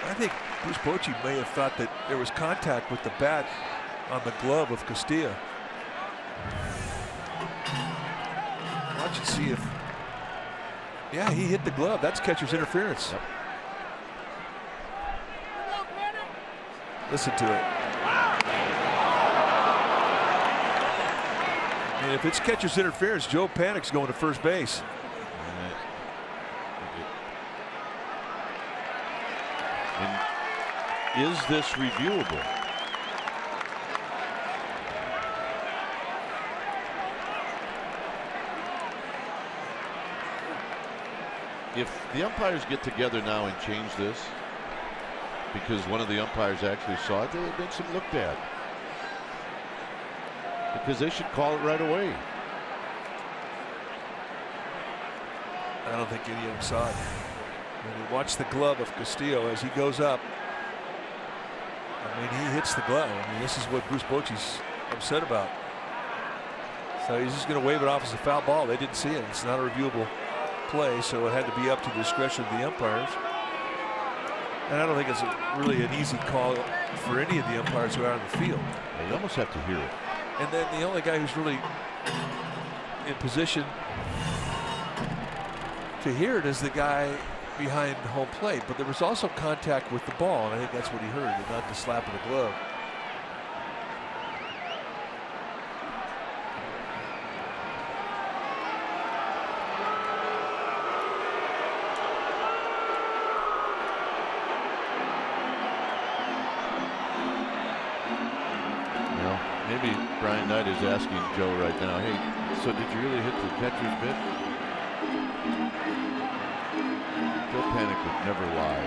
I think Bruce Bochy may have thought that there was contact with the bat on the glove of Castillo. Watch and see if. Yeah, he hit the glove. That's catcher's interference. Yep. Listen to it. And if it's catcher's interference, Joe Panik's going to first base. And is this reviewable? If the umpires get together now and change this, because one of the umpires actually saw it, it makes him look bad. Because they should call it right away. I don't think any of them saw it. And you watch the glove of Castillo as he goes up. I mean, he hits the glove. I mean, this is what Bruce Bochy's upset about. So he's just going to wave it off as a foul ball. They didn't see it. It's not a reviewable play, so it had to be up to the discretion of the umpires. And I don't think it's really an easy call for any of the umpires who are out in the field. They almost have to hear it. And then the only guy who's really in position to hear it is the guy behind home plate. But there was also contact with the ball, and I think that's what he heard, and not the slap of the glove. Maybe Brian Knight is asking Joe right now, hey, so did you really hit the catcher's mitt? Joe Panik would never lie.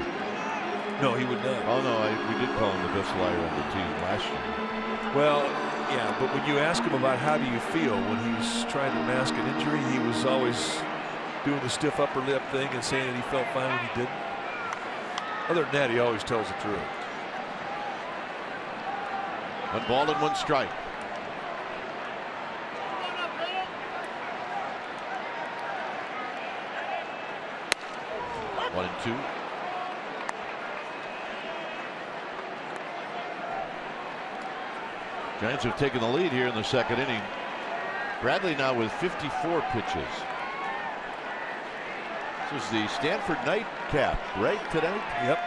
No, he would not. Oh, no, we did call him the best liar on the team last year. Well, yeah, but when you ask him about how do you feel when he's trying to mask an injury, he was always doing the stiff upper lip thing and saying that he felt fine when he didn't. Other than that, he always tells the truth. 1 ball and 1 strike. One and 2. Giants have taken the lead here in the 2nd inning. Bradley now with 54 pitches. This is the Stanford nightcap, right, tonight? Yep.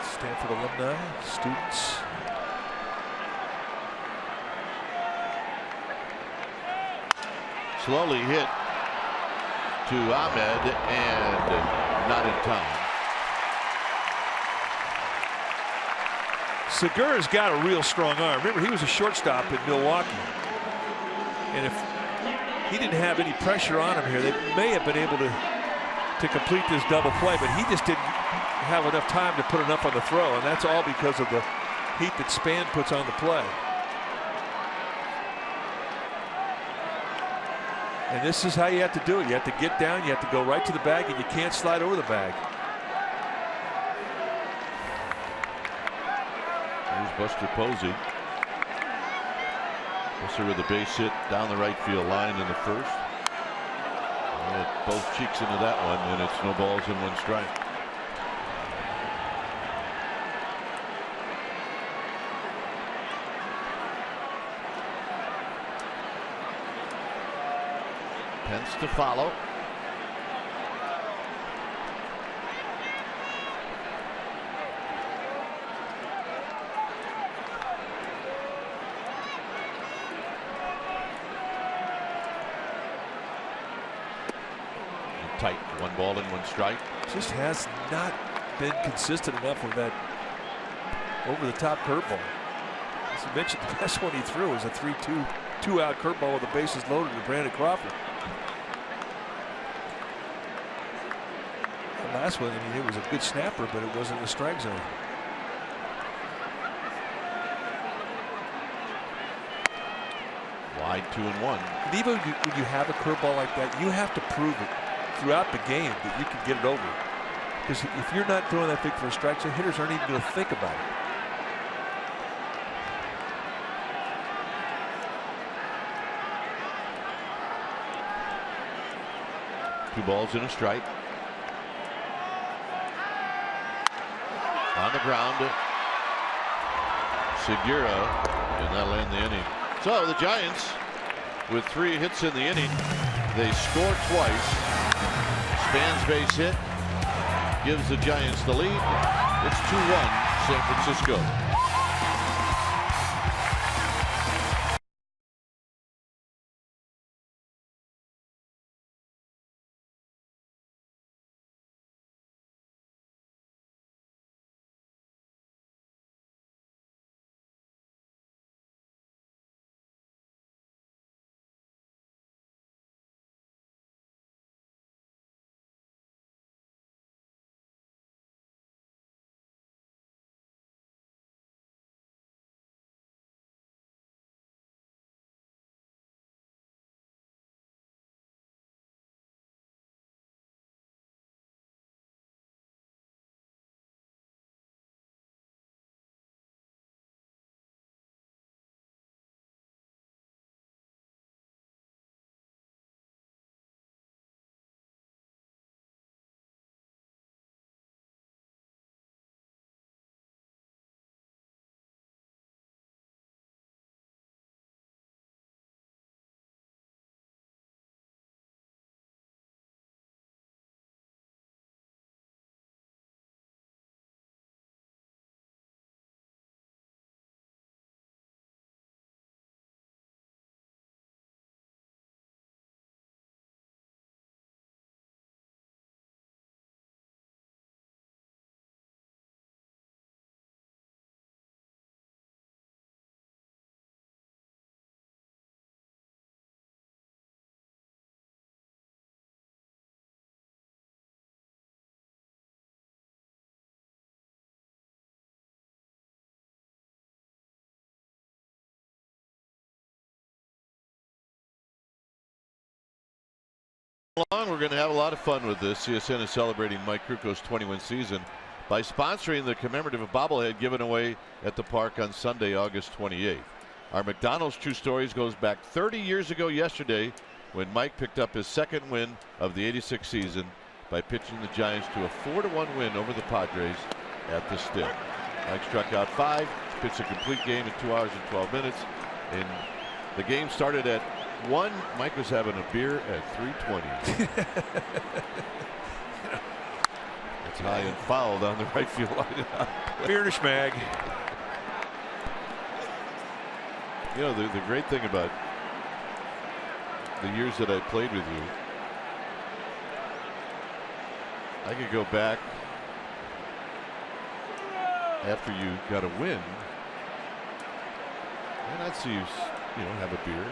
Stanford alumni, students. Slowly hit to Ahmed and not in time. Segura's got a real strong arm. Remember, he was a shortstop in Milwaukee. And if he didn't have any pressure on him here, they may have been able to complete this double play, but he just didn't have enough time to put enough on the throw, and that's all because of the heat that Span puts on the play. And this is how you have to do it. You have to get down, you have to go right to the bag, and you can't slide over the bag. Here's Buster Posey. Buster with a base hit down the right field line in the 1st. Both cheeks into that one, and it's no balls and 1 strike. Pence to follow. Tight, 1 ball and 1 strike. Just has not been consistent enough with that over-the-top curveball. As you mentioned, the best one he threw was a 3-2 2-out curveball with the bases loaded to Brandon Crawford. The last one, I mean, it was a good snapper, but it wasn't in the strike zone. Wide 2-1. And even when you have a curveball like that, you have to prove it throughout the game that you can get it over. Because if you're not throwing that big for a strike zone, hitters aren't even going to think about it. Two balls and a strike. On the ground, Segura, and that'll end the inning. So the Giants, with 3 hits in the inning, they score twice. Span's base hit gives the Giants the lead. It's 2-1 San Francisco. along. We're going to have a lot of fun with this. CSN is celebrating Mike Kruko's 20-win season by sponsoring the commemorative bobblehead given away at the park on Sunday, August 28th. Our McDonald's True Stories goes back 30 years ago yesterday when Mike picked up his second win of the '86 season by pitching the Giants to a 4-1 win over the Padres at the Stick. Mike struck out 5, pitched a complete game in 2 hours and 12 minutes, and the game started at 1. Mike was having a beer at 3:20. That's high and foul down the right field line. Beer to schmag. You know, the great thing about the years that I played with you, I could go back after you got a win, and I'd see you, have a beer.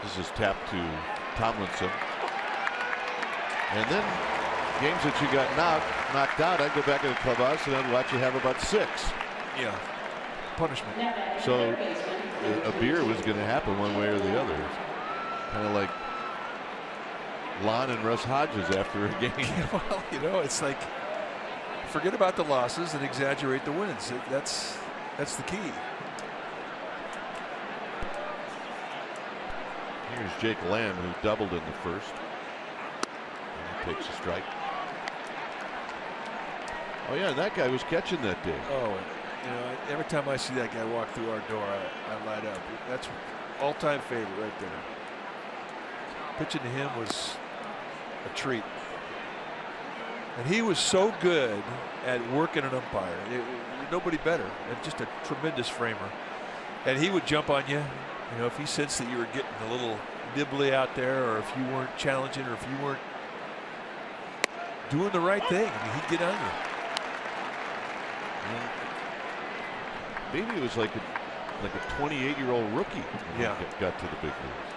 This is tapped to Tomlinson. And then games that you got knocked out, I'd go back in the clubhouse and I'd watch you have about 6. Yeah. Punishment. So a beer was going to happen one way or the other. Kind of like Lon and Russ Hodges after a game. Well, it's like forget about the losses and exaggerate the wins. That's the key. Here's Jake Lamb, who doubled in the first. And he takes a strike. Oh yeah, that guy was catching that day. Oh, every time I see that guy walk through our door, I light up. That's all-time favorite right there. Pitching to him was a treat. And he was so good at working an umpire. Nobody better. And just a tremendous framer. And he would jump on you. If he sensed that you were getting a little nibbly out there, or if you weren't challenging, or if you weren't doing the right thing, he'd get on you. Maybe it was like a 28-year-old rookie. Yeah, got to the big leagues.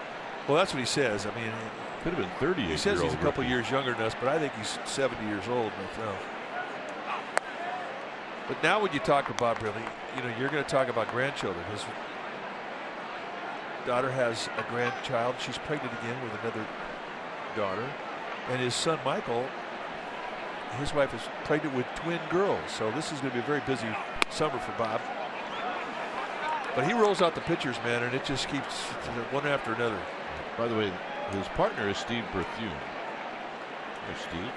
Well, that's what he says. Could have been 38. He says he's a couple years younger than us, but I think he's 70 years old myself. But now, when you talk about Bob Bradley, you're going to talk about grandchildren. His daughter has a grandchild. She's pregnant again with another daughter, and his son Michael, his wife is pregnant with twin girls. So this is going to be a very busy summer for Bob. But he rolls out the pitchers, man, and it just keeps one after another. By the way, his partner is Steve Berthune. There's Steve.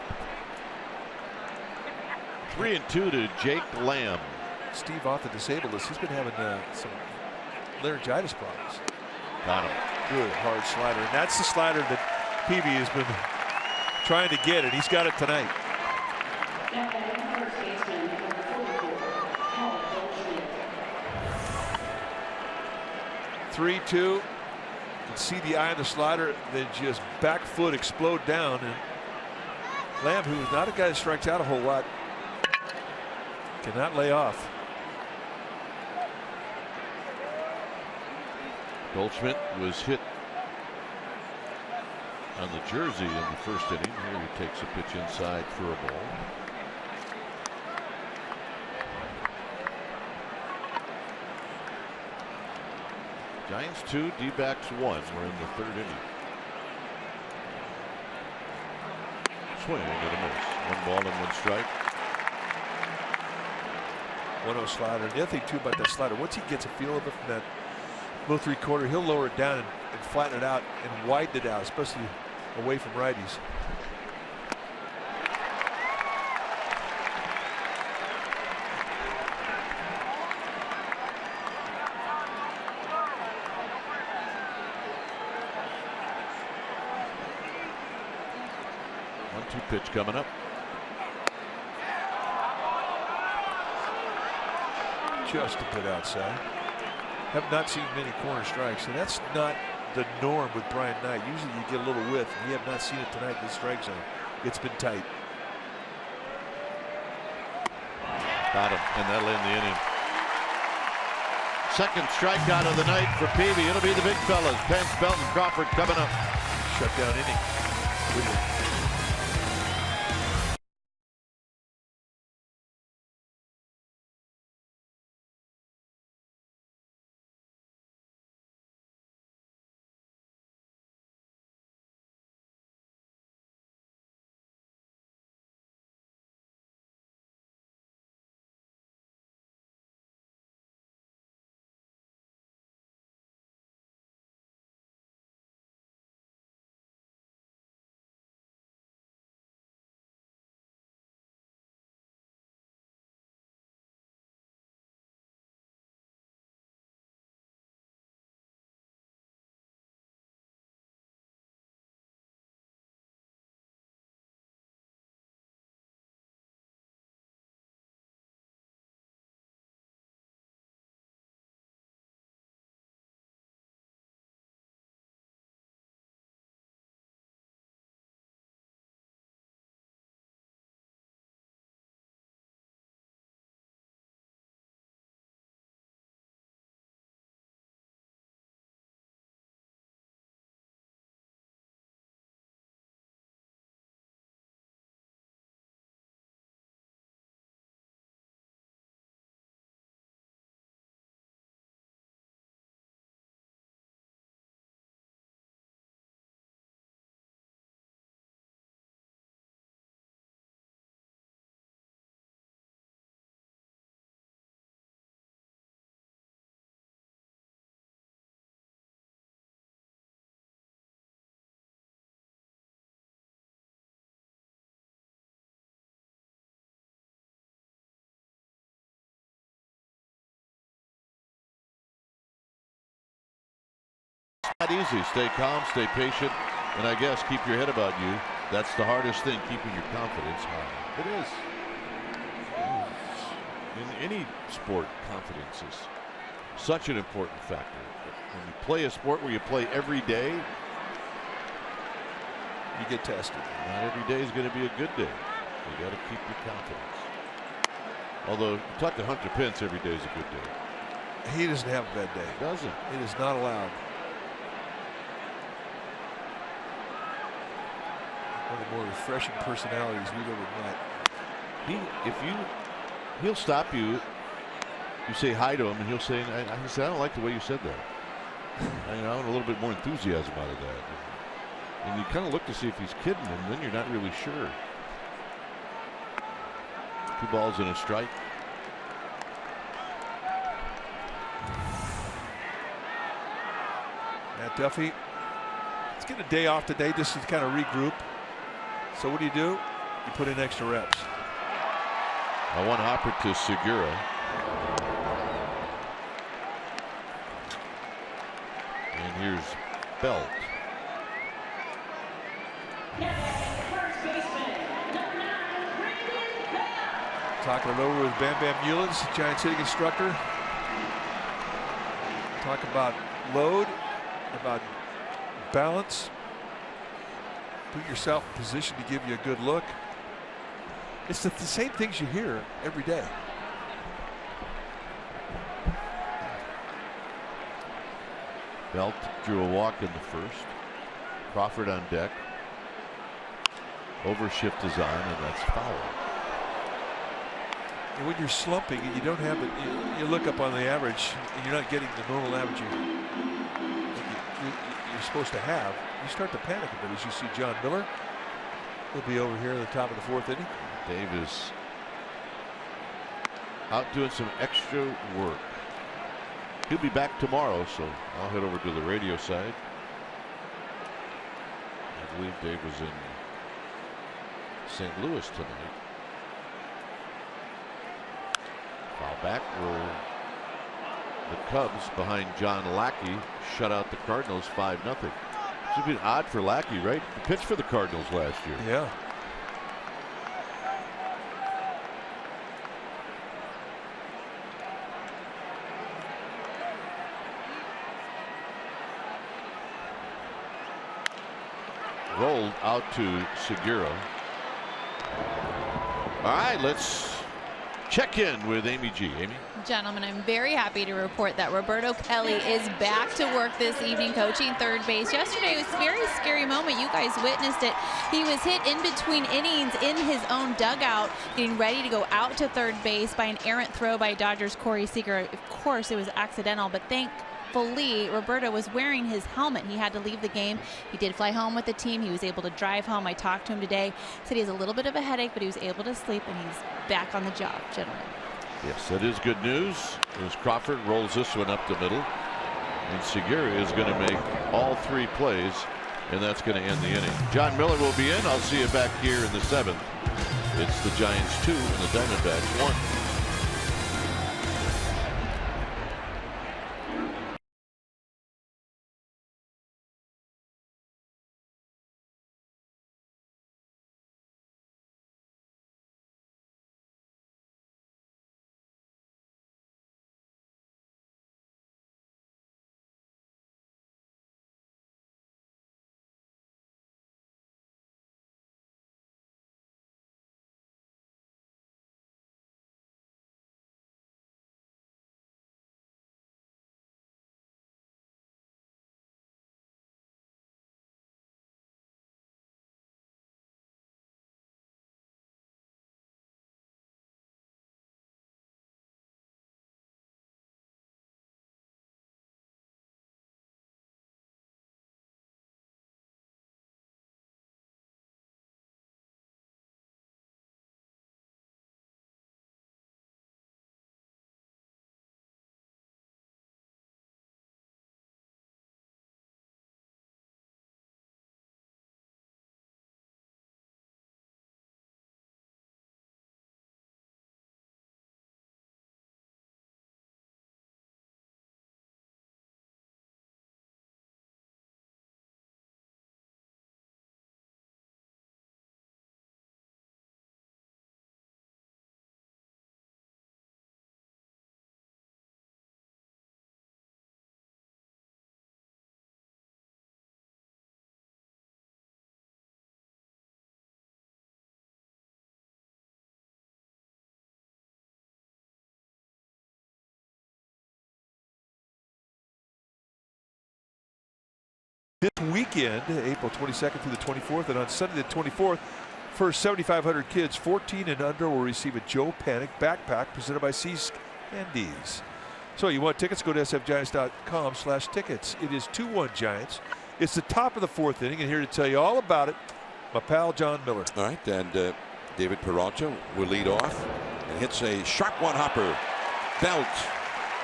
3-2 to Jake Lamb. Steve off the disabled list. He's been having some laryngitis problems. Got him. Good hard slider, and that's the slider that Peavy has been trying to get, and he's got it tonight. 3-2. You can see the eye of the slider, then just back foot explode down. And Lamb, who is not a guy that strikes out a whole lot, cannot lay off. Goldschmidt was hit on the jersey in the first inning. Here he takes a pitch inside for a ball. Giants 2, D-backs 1. We're in the 3rd inning. Swing and a miss. 1 ball and 1 strike. 1-0 slider. The other thing too about that slider, once he gets a feel of it from that low 3/4, he'll lower it down and flatten it out and widen it out, especially away from righties. Pitch coming up. Just a bit outside. Have not seen many corner strikes, and that's not the norm with Brian Knight. Usually you get a little width. We have not seen it tonight in the strike zone. It's been tight. Got him, and that'll end the inning. Second strikeout of the night for Peavy. It'll be the big fellas. Pence, Belton, Crawford coming up. Shutdown inning. not easy. Stay calm, stay patient, and I guess keep your head about you. That's the hardest thing, keeping your confidence high. It is. In any sport, confidence is such an important factor. But when you play a sport where you play every day, You get tested. not every day is going to be a good day. You got to keep your confidence. Although you talk to Hunter Pence, every day is a good day. He doesn't have a bad day. Doesn't. It is not allowed. One of the more refreshing personalities we've ever met. He'll stop you. You say hi to him, and he'll say, "I said I don't like the way you said that. I want a little bit more enthusiasm out of that." And you kind of look to see if he's kidding, and then you're not really sure. 2 balls and a strike. Matt Duffy, let's get a day off today just to kind of regroup. So what do? You put in extra reps. A 1-hopper to Segura. And here's Belt. Talking it over with Bam Bam Newlands, Giants hitting instructor. Talk about load, about balance. Put yourself in position to give you a good look. It's the same things you hear every day. Belt drew a walk in the first. Crawford on deck. Overshift is on, and that's foul. And when you're slumping and you don't have it, you look up on the average and you're not getting the normal average you're supposed to have. You start to panic a bit as you see John Miller. He'll be over here at the top of the 4th inning. Davis out doing some extra work. He'll be back tomorrow, so I'll head over to the radio side. I believe Dave was in St. Louis tonight. Foul back where the Cubs behind John Lackey shut out the Cardinals 5-0. It's been odd for Lackey, right? He pitched for the Cardinals last year. Yeah. Rolled out to Segura. All right, let's check in with Amy G. Amy? Gentlemen, I'm very happy to report that Roberto Kelly is back to work this evening coaching third base. Yesterday was a very scary moment. You guys witnessed it. He was hit in between innings in his own dugout, getting ready to go out to third base by an errant throw by Dodgers Corey Seager. Of course, it was accidental, but thankfully, Roberto was wearing his helmet. He had to leave the game. He did fly home with the team. He was able to drive home. I talked to him today. Said he has a little bit of a headache, but he was able to sleep, and he's back on the job, gentlemen. Yes, that is good news. As Crawford rolls this one up the middle, and Segura is going to make all 3 plays, and that's going to end the inning. John Miller will be in. I'll see you back here in the 7th. It's the Giants 2 and the Diamondbacks 1. this weekend, April 22nd through the 24th, and on Sunday the 24th, first 7,500 kids 14 and under will receive a Joe Panic backpack presented by See's Candies. So you want tickets? Go to sfgiants.com/tickets. It is 2-1 Giants. It's the top of the 4th inning, and here to tell you all about it, my pal John Miller. All right, and David Peralta will lead off and hits a sharp one-hopper. Belt,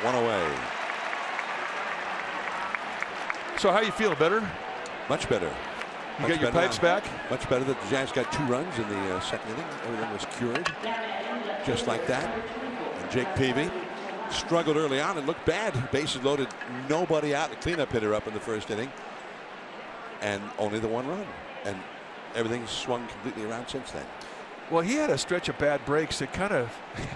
one away. So how you feeling? Better? Much better. You got your pipes back? Much better. That the Giants got 2 runs in the second inning. Everything was cured, just like that. And Jake Peavy struggled early on and looked bad. Bases loaded, nobody out. The cleanup hitter up in the first inning, and only the 1 run. And everything's swung completely around since then. Well, he had a stretch of bad breaks that kind of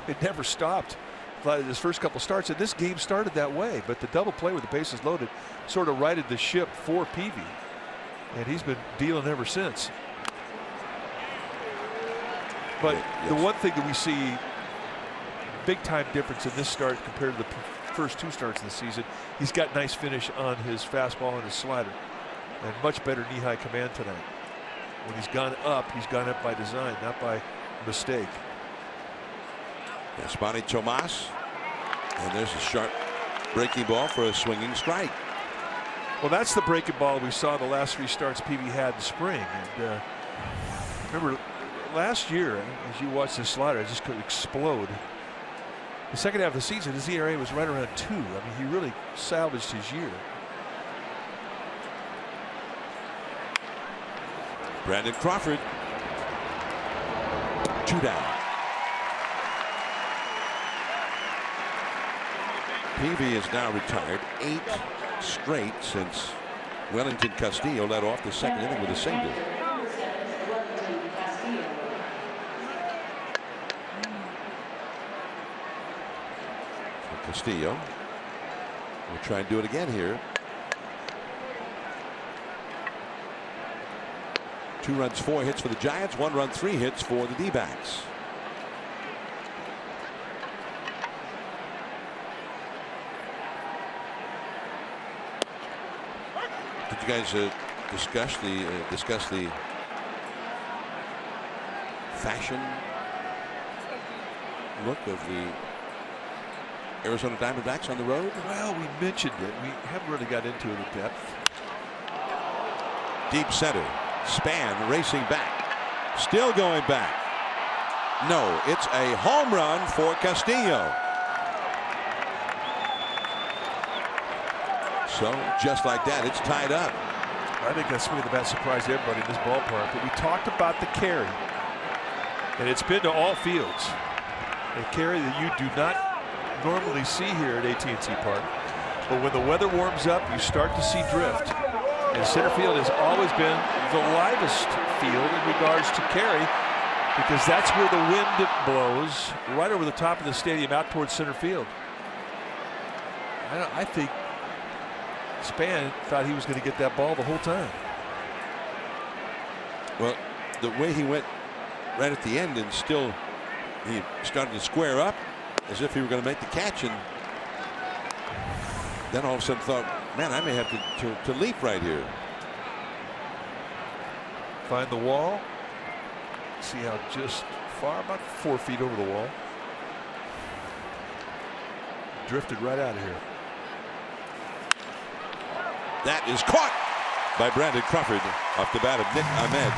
it never stopped. His first couple starts, and this game started that way. But the double play with the bases loaded sort of righted the ship for Peavy, and he's been dealing ever since. But yes, the one thing that we see big time difference in this start compared to the first 2 starts of the season, he's got nice finish on his fastball and his slider, and much better knee-high command tonight. When he's gone up by design, not by mistake. Yasmani Tomas, and there's a sharp breaking ball for a swinging strike. Well, that's the breaking ball we saw the last 3 starts Peavy had in spring. And remember last year, as you watch this slider, it just could explode. The second half of the season, his ERA was right around 2. I mean, he really salvaged his year. Brandon Crawford, 2 down. Peavy is now retired 8 straight since Wellington Castillo led off the second inning with a single. So Castillo will try and do it again here. 2 runs, 4 hits for the Giants, 1 run, 3 hits for the D-backs. Did you guys discuss the fashion look of the Arizona Diamondbacks on the road? Well, we mentioned it. We haven't really got into it in depth. Deep center. Span racing back. Still going back. No, it's a home run for Castillo. So just like that, it's tied up. I think that's really the best surprise to everybody in this ballpark. But we talked about the carry, and it's been to all fields. A carry that you do not normally see here at AT&T Park. But when the weather warms up, you start to see drift. And center field has always been the livest field in regards to carry, because that's where the wind blows right over the top of the stadium out towards center field. I think Span thought he was going to get that ball the whole time. Well, the way he went right at the end, and still he started to square up as if he were going to make the catch, and then all of a sudden thought, man, I may have to leap right here. Find the wall. See how just far, about 4 feet over the wall. Drifted right out of here. That is caught by Brandon Crawford off the bat of Nick Ahmed.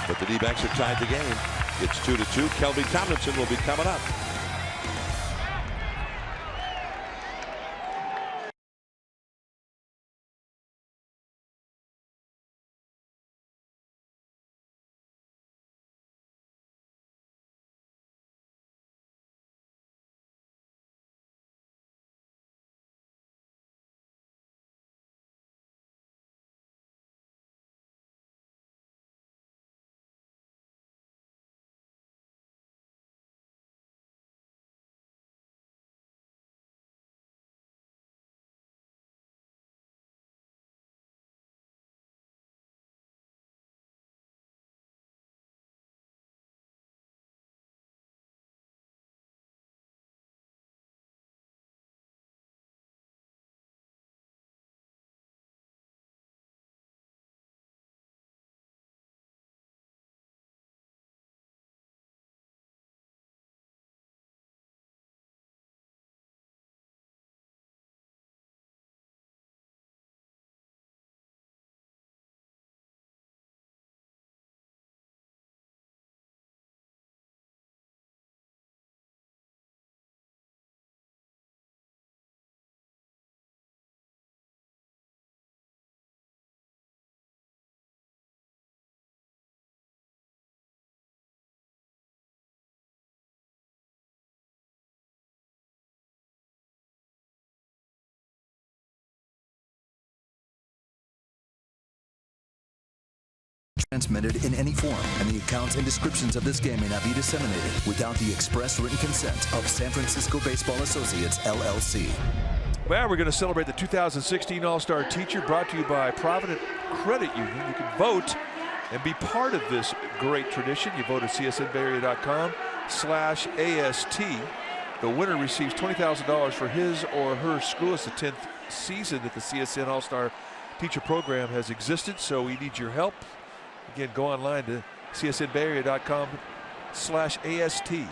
But the D-backs have tied the game. It's 2-2. Kelby Tomlinson will be coming up. transmitted in any form, and the accounts and descriptions of this game may not be disseminated without the express written consent of San Francisco Baseball Associates, LLC. Well, we're going to celebrate the 2016 All-Star Teacher, brought to you by Provident Credit Union. You can vote and be part of this great tradition. You vote at csnbayarea.com/AST. The winner receives $20,000 for his or her school. It's the 10th season that the CSN All-Star Teacher program has existed, so we need your help. Again, go online to csnbayarea.com/AST.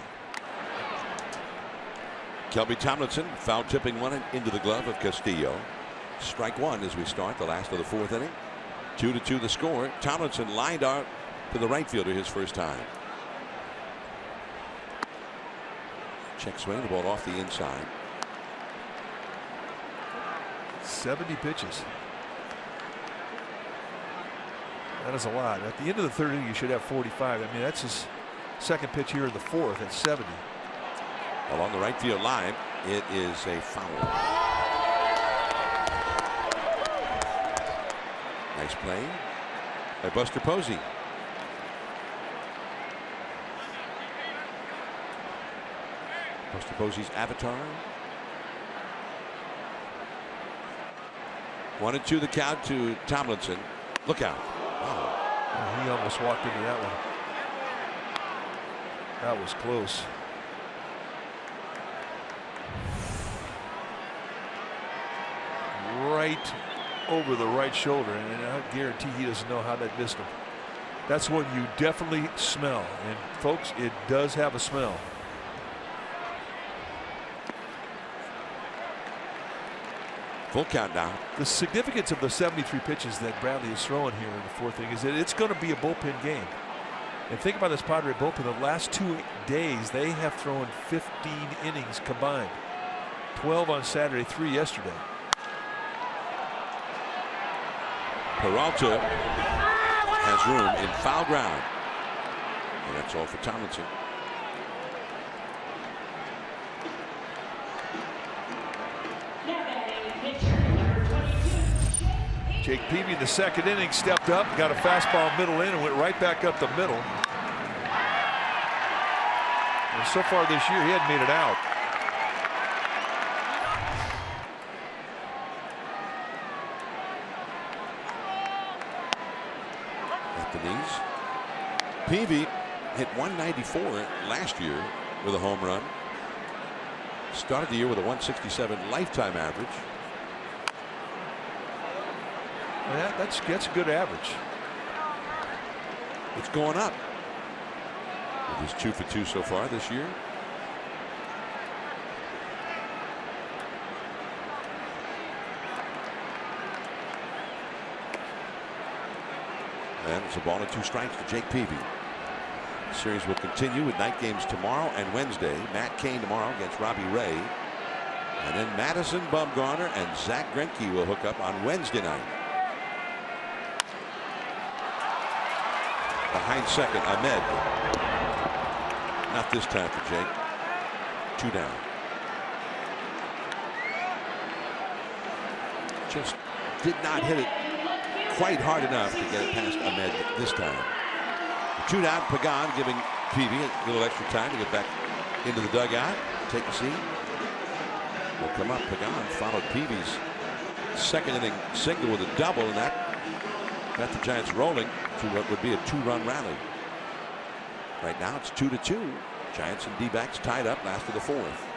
Kelby Tomlinson foul tipping one into the glove of Castillo. Strike one as we start the last of the fourth inning. 2-2 the score. Tomlinson lined out to the right fielder his first time. Check swing, the ball off the inside. 70 pitches. That is a lot. At the end of the third inning, you should have 45. I mean, that's his second pitch here in the fourth at 70. Along the right field line, it is a foul. Nice play by Buster Posey. Buster Posey's avatar. 1-2 the count to Tomlinson. Look out. Wow. Oh, he almost walked into that one. That was close. Right over the right shoulder, and I guarantee he doesn't know how that missed him. That's one you definitely smell, and folks, it does have a smell. Full count now. The significance of the 73 pitches that Bradley is throwing here in the fourth inning is that it's going to be a bullpen game. And think about this Padre bullpen. The last 2 days, they have thrown 15 innings combined. 12 on Saturday, 3 yesterday. Peralta has room in foul ground. And that's all for Tomlinson. Jake Peavy in the second inning stepped up, got a fastball middle in, and went right back up the middle. And so far this year, he hadn't made it out. At the knees. Peavy hit 194 last year with a home run. Started the year with a 167 lifetime average. Yeah, that's a good average. It's going up. With his 2 for 2 so far this year. And it's a ball and 2 strikes to Jake Peavy. The series will continue with night games tomorrow and Wednesday. Matt Cain tomorrow against Robbie Ray. And then Madison Bumgarner and Zach Greinke will hook up on Wednesday night. Behind second, Ahmed. Not this time for Jake. 2 down. Just did not hit it quite hard enough to get it past Ahmed this time. 2 down, Pagan giving Peavy a little extra time to get back into the dugout. Take a seat. Will come up. Pagan followed Peavy's second inning single with a double, and that got the Giants rolling to what would be a 2-run rally. Right now it's 2-2. Giants and D-backs tied up last of the fourth.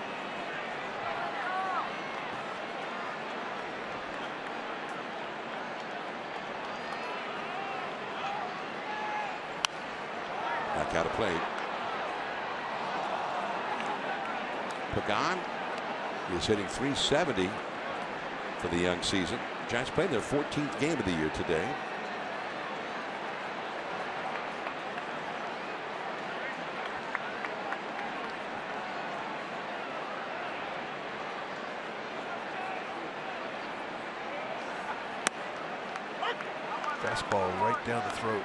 Back out of play. Pagan is hitting .370 for the young season. Giants played their 14th game of the year today. Fastball right down the throat.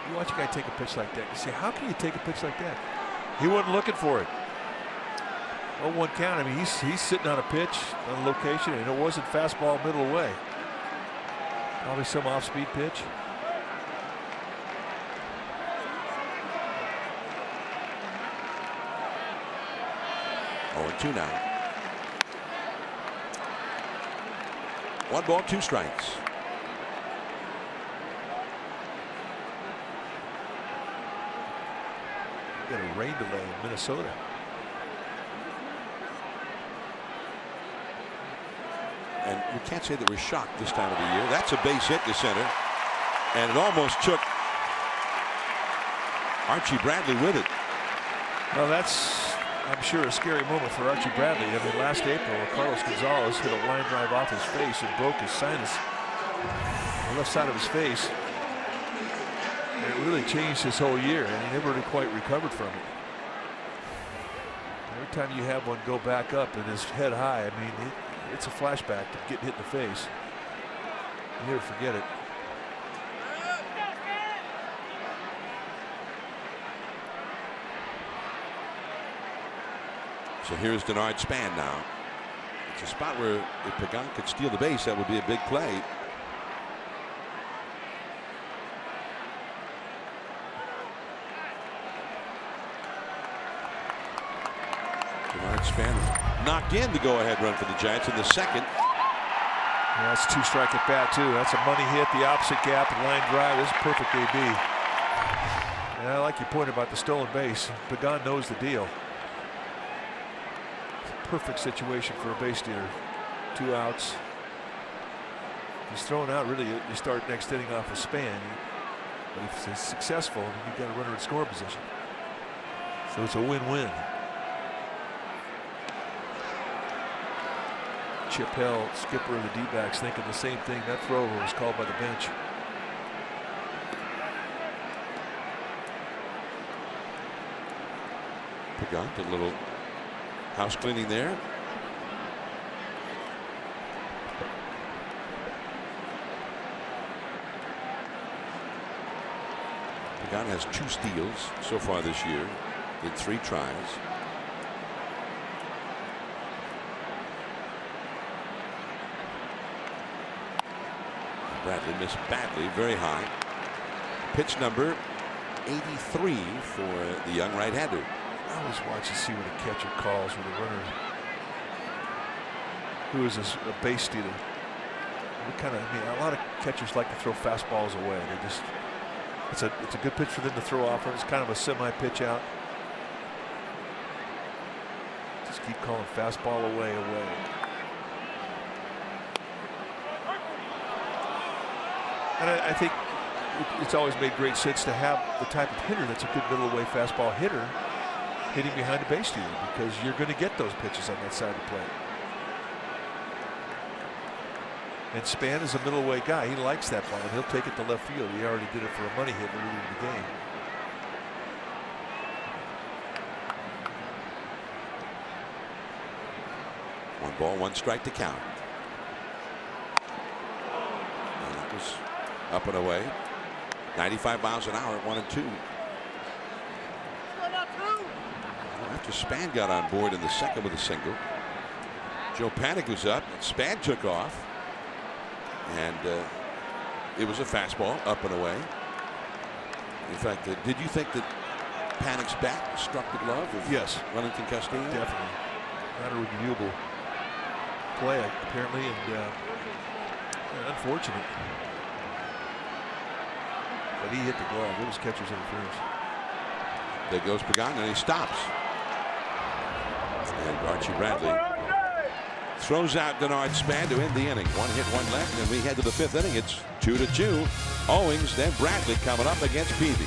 You watch a guy take a pitch like that. You say, how can you take a pitch like that? He wasn't looking for it. 0-1 count. I mean, he's sitting on a pitch on a location, and it wasn't fastball middle away. Probably some off-speed pitch. 0-2 now. 1 ball, 2 strikes. Got a rain delay in Minnesota. And we can't say that we're shocked this time of the year. That's a base hit to center. And it almost took Archie Bradley with it. Well, that's, I'm sure, a scary moment for Archie Bradley. I mean, last April, Carlos Gonzalez hit a line drive off his face and broke his sinus, the left side of his face. And it really changed his whole year, and he never really quite recovered from it. Every time you have one go back up and his head high, I mean, it's a flashback to getting hit in the face. You never forget it. So here's Denard Span now. It's a spot where if Pagan could steal the base, that would be a big play. Denard Span knocked in the go-ahead run for the Giants in the second. Yeah, that's a 2-strike at bat too. That's a money hit, the opposite gap, and line drive. This is perfect AB. And I like your point about the stolen base. Pagan knows the deal. Perfect situation for a base stealer. 2 outs. If he's thrown out, really, you start next inning off a Span. But if he's successful, you've got a runner in scoring position. So it's a win-win. Chip Hill, skipper of the D-backs, thinking the same thing. That throw was called by the bench. Pagan did a little house cleaning there. Pagan has 2 steals so far this year in 3 tries. Bradley missed badly, very high. Pitch number 83 for the young right-hander. I always watch to see what a catcher calls with a runner who is a base stealer. A lot of catchers like to throw fastballs away. They just, it's a good pitch for them to throw off. It's kind of a semi-pitch out. Just keep calling fastball away. And I think it's always made great sense to have the type of hitter that's a good middle-away fastball hitter hitting behind a base stealer, because you're going to get those pitches on that side of the plate. And Span is a middle-away guy. He likes that ball, and he'll take it to left field. He already did it for a money hit earlier in the game. One ball, 1 strike to count. And that was up and away. 95 miles an hour at 1-2. After Span got on board in the second with a single, Joe Panik was up, and Span took off. And it was a fastball up and away. In fact, did you think that Panik's bat struck the glove of yes, Wellington Castillo? Definitely. Not a reviewable play, apparently, and unfortunate. But he hit the glove. It was catcher's interference. There goes Pagan, and he stops. And Archie Bradley throws out Denard Span to end the inning. 1 hit, 1 left, and we head to the 5th inning. It's 2-2. Owings, then Bradley coming up against Peavy.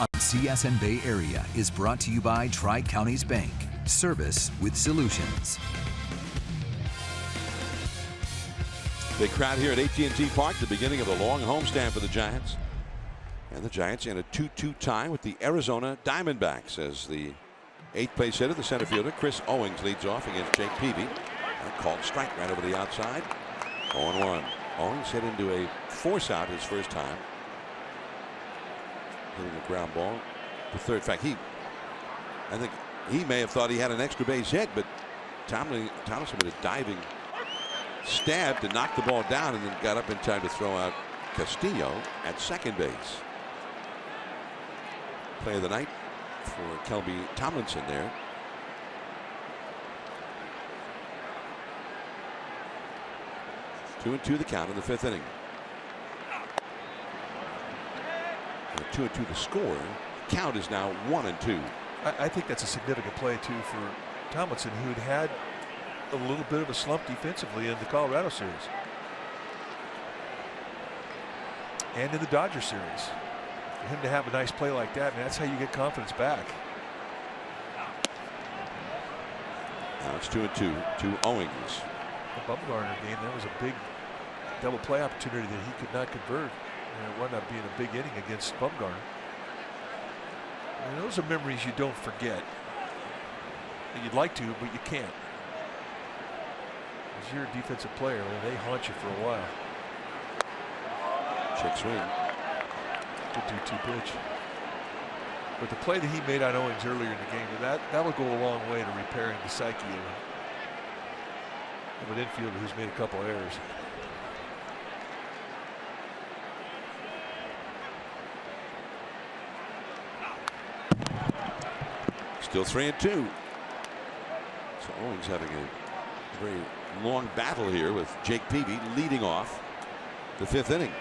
on CSN Bay Area is brought to you by Tri-Counties Bank. Service with solutions. Big crowd here at AT&T Park, the beginning of the long homestand for the Giants. And the Giants in a 2-2 tie with the Arizona Diamondbacks as the 8th place hitter, the center fielder, Chris Owings, leads off against Jake Peavy. And called strike right over the outside. 0-1. Owings hit into a force out his first time. Hitting a ground ball to third. In fact, I think he may have thought he had an extra base hit, but Tomlinson with a diving stab to knock the ball down and then got up in time to throw out Castillo at second base. Play of the night for Kelby Tomlinson there. Two and two the count in the 5th inning. And 2-2 the score. Count is now 1-2. I think that's a significant play too for Tomlinson, who'd had a little bit of a slump defensively in the Colorado series and in the Dodger series. For him to have a nice play like that, man, that's how you get confidence back. Now it's 2-2 to Owings. The Bumgarner game, that was a big double play opportunity that he could not convert, and it wound up being a big inning against Bumgarner. And those are memories you don't forget. You'd like to, but you can't. As you're a defensive player, and they haunt you for a while. Check swing. Good 2-2 pitch. But the play that he made on Owings earlier in the game, that will go a long way to repairing the psyche of an infielder who's made a couple errors. Still 3-2. So Owings having a very long battle here with Jake Peavy leading off the 5th inning.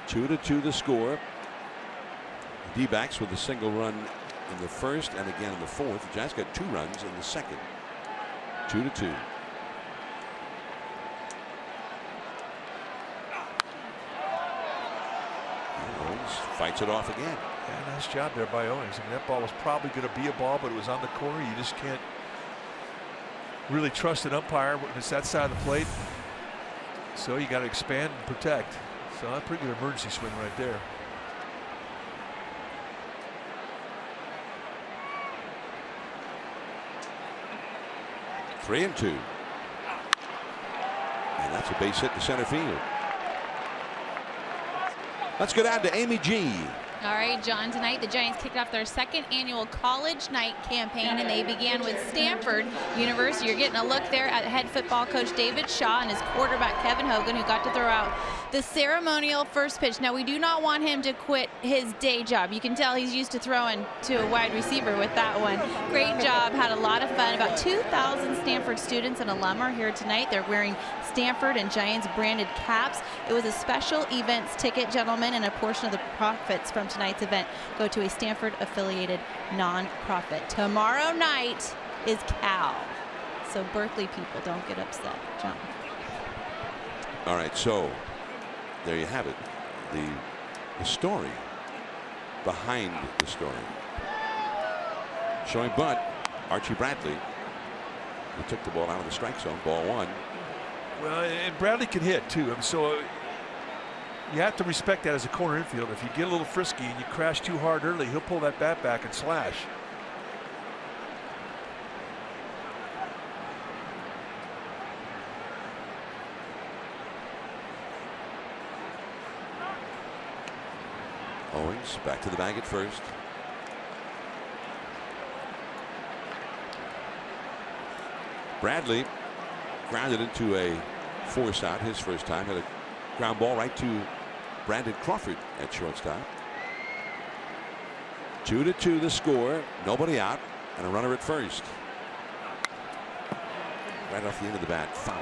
2-2 the score. D-backs with a single run in the 1st and again in the 4th. The Giants got 2 runs in the 2nd. 2-2. Owings fights it off again. Yeah, nice job there by Owings. I mean, that ball was probably going to be a ball, but it was on the corner. You just can't really trust an umpire when it's that side of the plate. So you got to expand and protect. So a pretty good emergency swing right there. Three and 2. And that's a base hit to center field. Let's go down to Amy G. All right, John, tonight the Giants kicked off their 2nd annual College Night campaign, and they began with Stanford University. You're getting a look there at head football coach David Shaw and his quarterback Kevin Hogan, who got to throw out the ceremonial first pitch. Now, we do not want him to quit his day job. You can tell he's used to throwing to a wide receiver with that one. Great job, had a lot of fun. About 2,000 Stanford students and alum are here tonight. They're wearing Stanford and Giants branded caps. It was a special events ticket, gentlemen, and a portion of the profits from tonight's event go to a Stanford affiliated nonprofit. Tomorrow night is Cal. So Berkeley people, don't get upset. John. All right, so there you have it. The story behind the story. Showing bunt, Archie Bradley. He took the ball out of the strike zone, ball 1. Well, and Bradley can hit too. So you have to respect that as a corner infielder. If you get a little frisky and you crash too hard early, he'll pull that bat back and slash. Owings back to the bag at first. Bradley grounded into a force out his first time. Had a ground ball right to Brandon Crawford at shortstop. 2-2 the score. Nobody out and a runner at first. Right off the end of the bat, foul.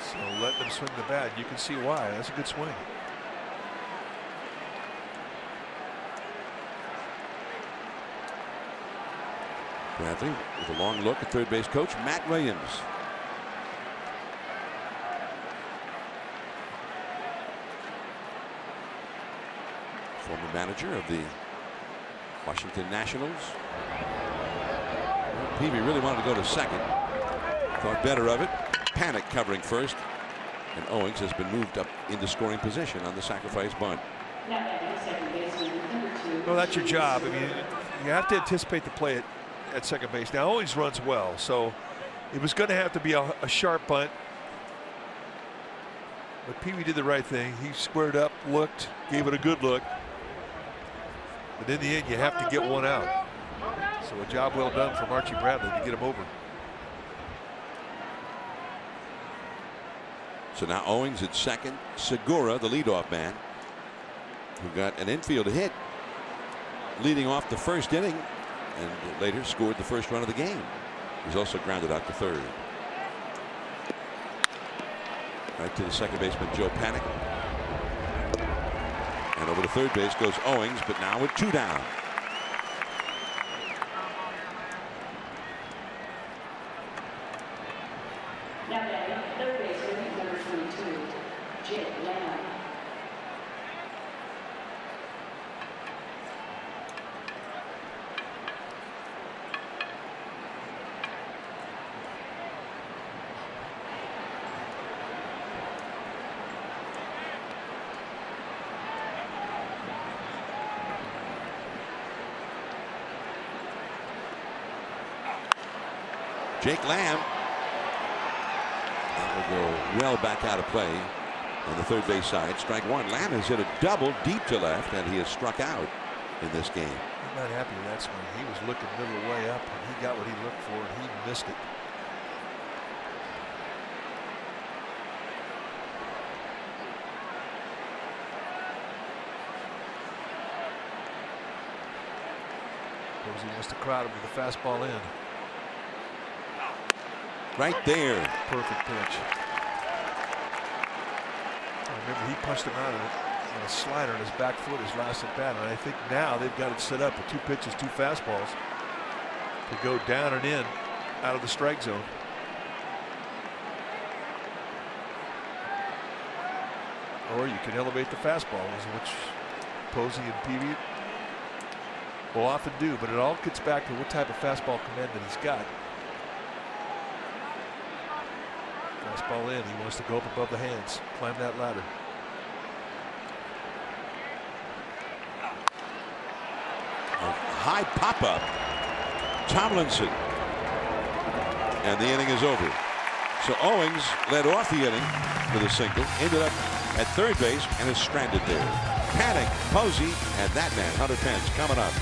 So let them swing the bat. You can see why. That's a good swing. Bradley with a long look at third base coach Matt Williams. former manager of the Washington Nationals. Peavy really wanted to go to second. Thought better of it. Panic covering first. And Owings has been moved up into scoring position on the sacrifice bunt. Well, that's your job. I mean, you have to anticipate the play at second base. Now, Owings runs well, so it was going to have to be a sharp bunt. But Peavy did the right thing. He squared up, looked, gave it a good look. But in the end, you have to get one out. So a job well done from Archie Bradley to get him over. So now Owings at second. Segura, the leadoff man, who got an infield hit leading off the first inning and later scored the first run of the game. He's also grounded out to third. Right to the second baseman, Joe Panic. And over to third base goes Owings, but now with 2 down. Jake Lamb. That will go well back out of play on the third base side. Strike one. Lamb has hit a double deep to left, and he has struck out in this game. I'm not happy with that swing. He was looking middle of the way up, and he got what he looked for, and he missed it. He wants to crowd him with the fastball in. Right there. Perfect pitch. I remember he punched him out of it on a slider on his back foot his last at bat, and I think now they've got it set up with 2 pitches, 2 fastballs to go down and in out of the strike zone. Or you can elevate the fastball, which Posey and Peavy will often do, but it all gets back to what type of fastball command that he's got. Fastball in. He wants to go up above the hands, climb that ladder. A high pop up. Tomlinson. And the inning is over. So Owings led off the inning with a single, ended up at third base and is stranded there. Panic, Posey, and that man, Hunter Pence, coming up.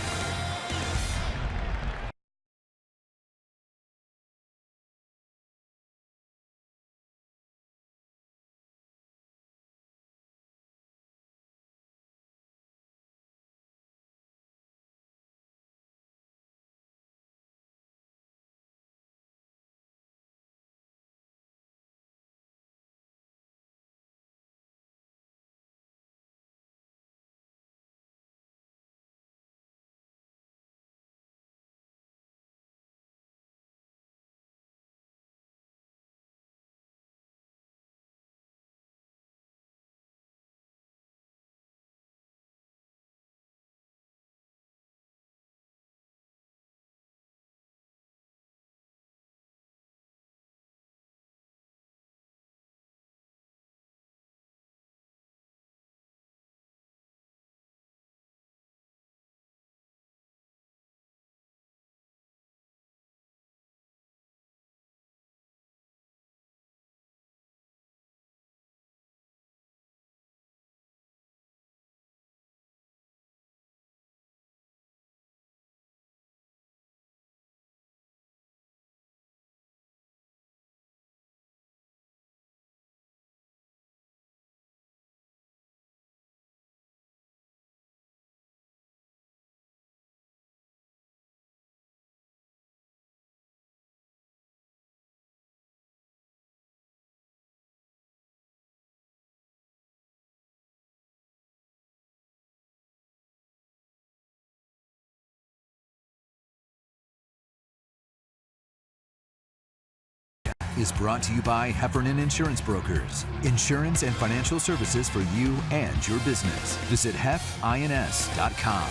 is brought to you by Heffernan Insurance Brokers. Insurance and financial services for you and your business. Visit hefins.com.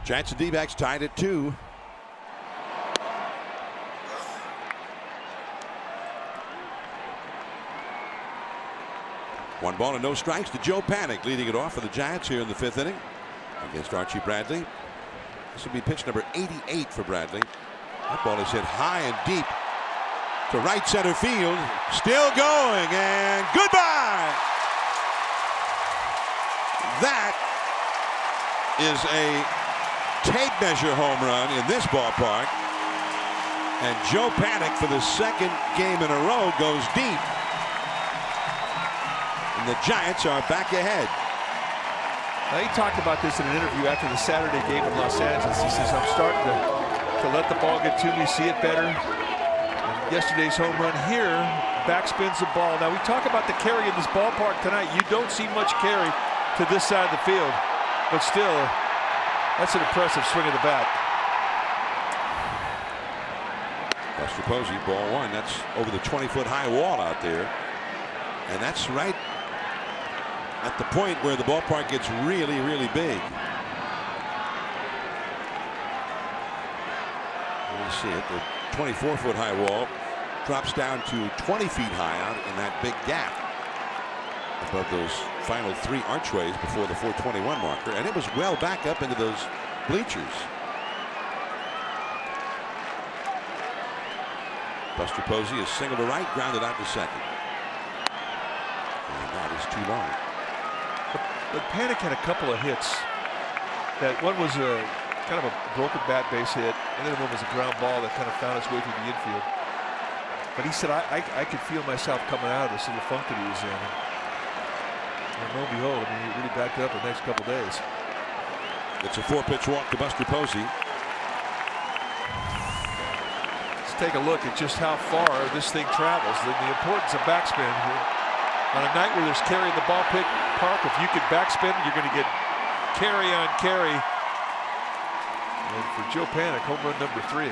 Giants and D-backs tied at 2. One ball and no strikes to Joe Panik, leading it off for the Giants here in the 5th inning against Archie Bradley. This will be pitch number 88 for Bradley. That ball is hit high and deep to right center field. Still going, and goodbye. That is a tape measure home run in this ballpark. And Joe Panik, for the 2nd game in a row, goes deep. And the Giants are back ahead. Now, he talked about this in an interview after the Saturday game in Los Angeles. He says, I'm starting to let the ball get to me, see it better. And yesterday's home run here backspins the ball. Now, we talk about the carry in this ballpark tonight. You don't see much carry to this side of the field. But still, that's an impressive swing of the bat. Buster Posey, ball 1. That's over the 20-foot high wall out there. And that's right at the point where the ballpark gets really, really big. You see it. The 24-foot high wall drops down to 20 feet high out in that big gap above those final 3 archways before the 421 marker. And it was well back up into those bleachers. Buster Posey is single to right, grounded out to second. And that is too long. But Panik had a couple of hits. That one was a kind of a broken bat base hit, and then one was a ground ball that kind of found its way through the infield. But he said, I could feel myself coming out of this little funk that he was in. And lo and behold, I mean, he really backed up the next couple days. It's a 4-pitch walk to Buster Posey. Let's take a look at just how far this thing travels, and the importance of backspin here. On a night where there's carry in the ballpark, if you can backspin, you're going to get carry on carry. And for Joe Panik, home run number 3.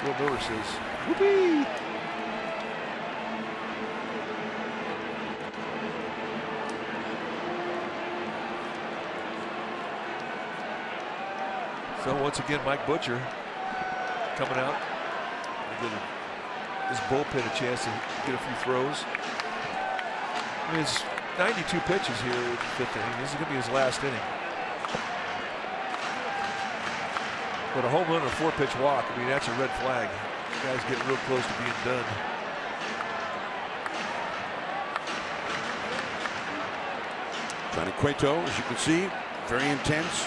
Bill Miller says, whoopee! So once again, Mike Butcher coming out. Give his bullpen a chance to get a few throws. I mean, it's 92 pitches here in the 5th inning. This is going to be his last inning. But a home run and a 4-pitch walk, I mean, that's a red flag. The guy's getting real close to being done. Johnny Cueto, as you can see, very intense.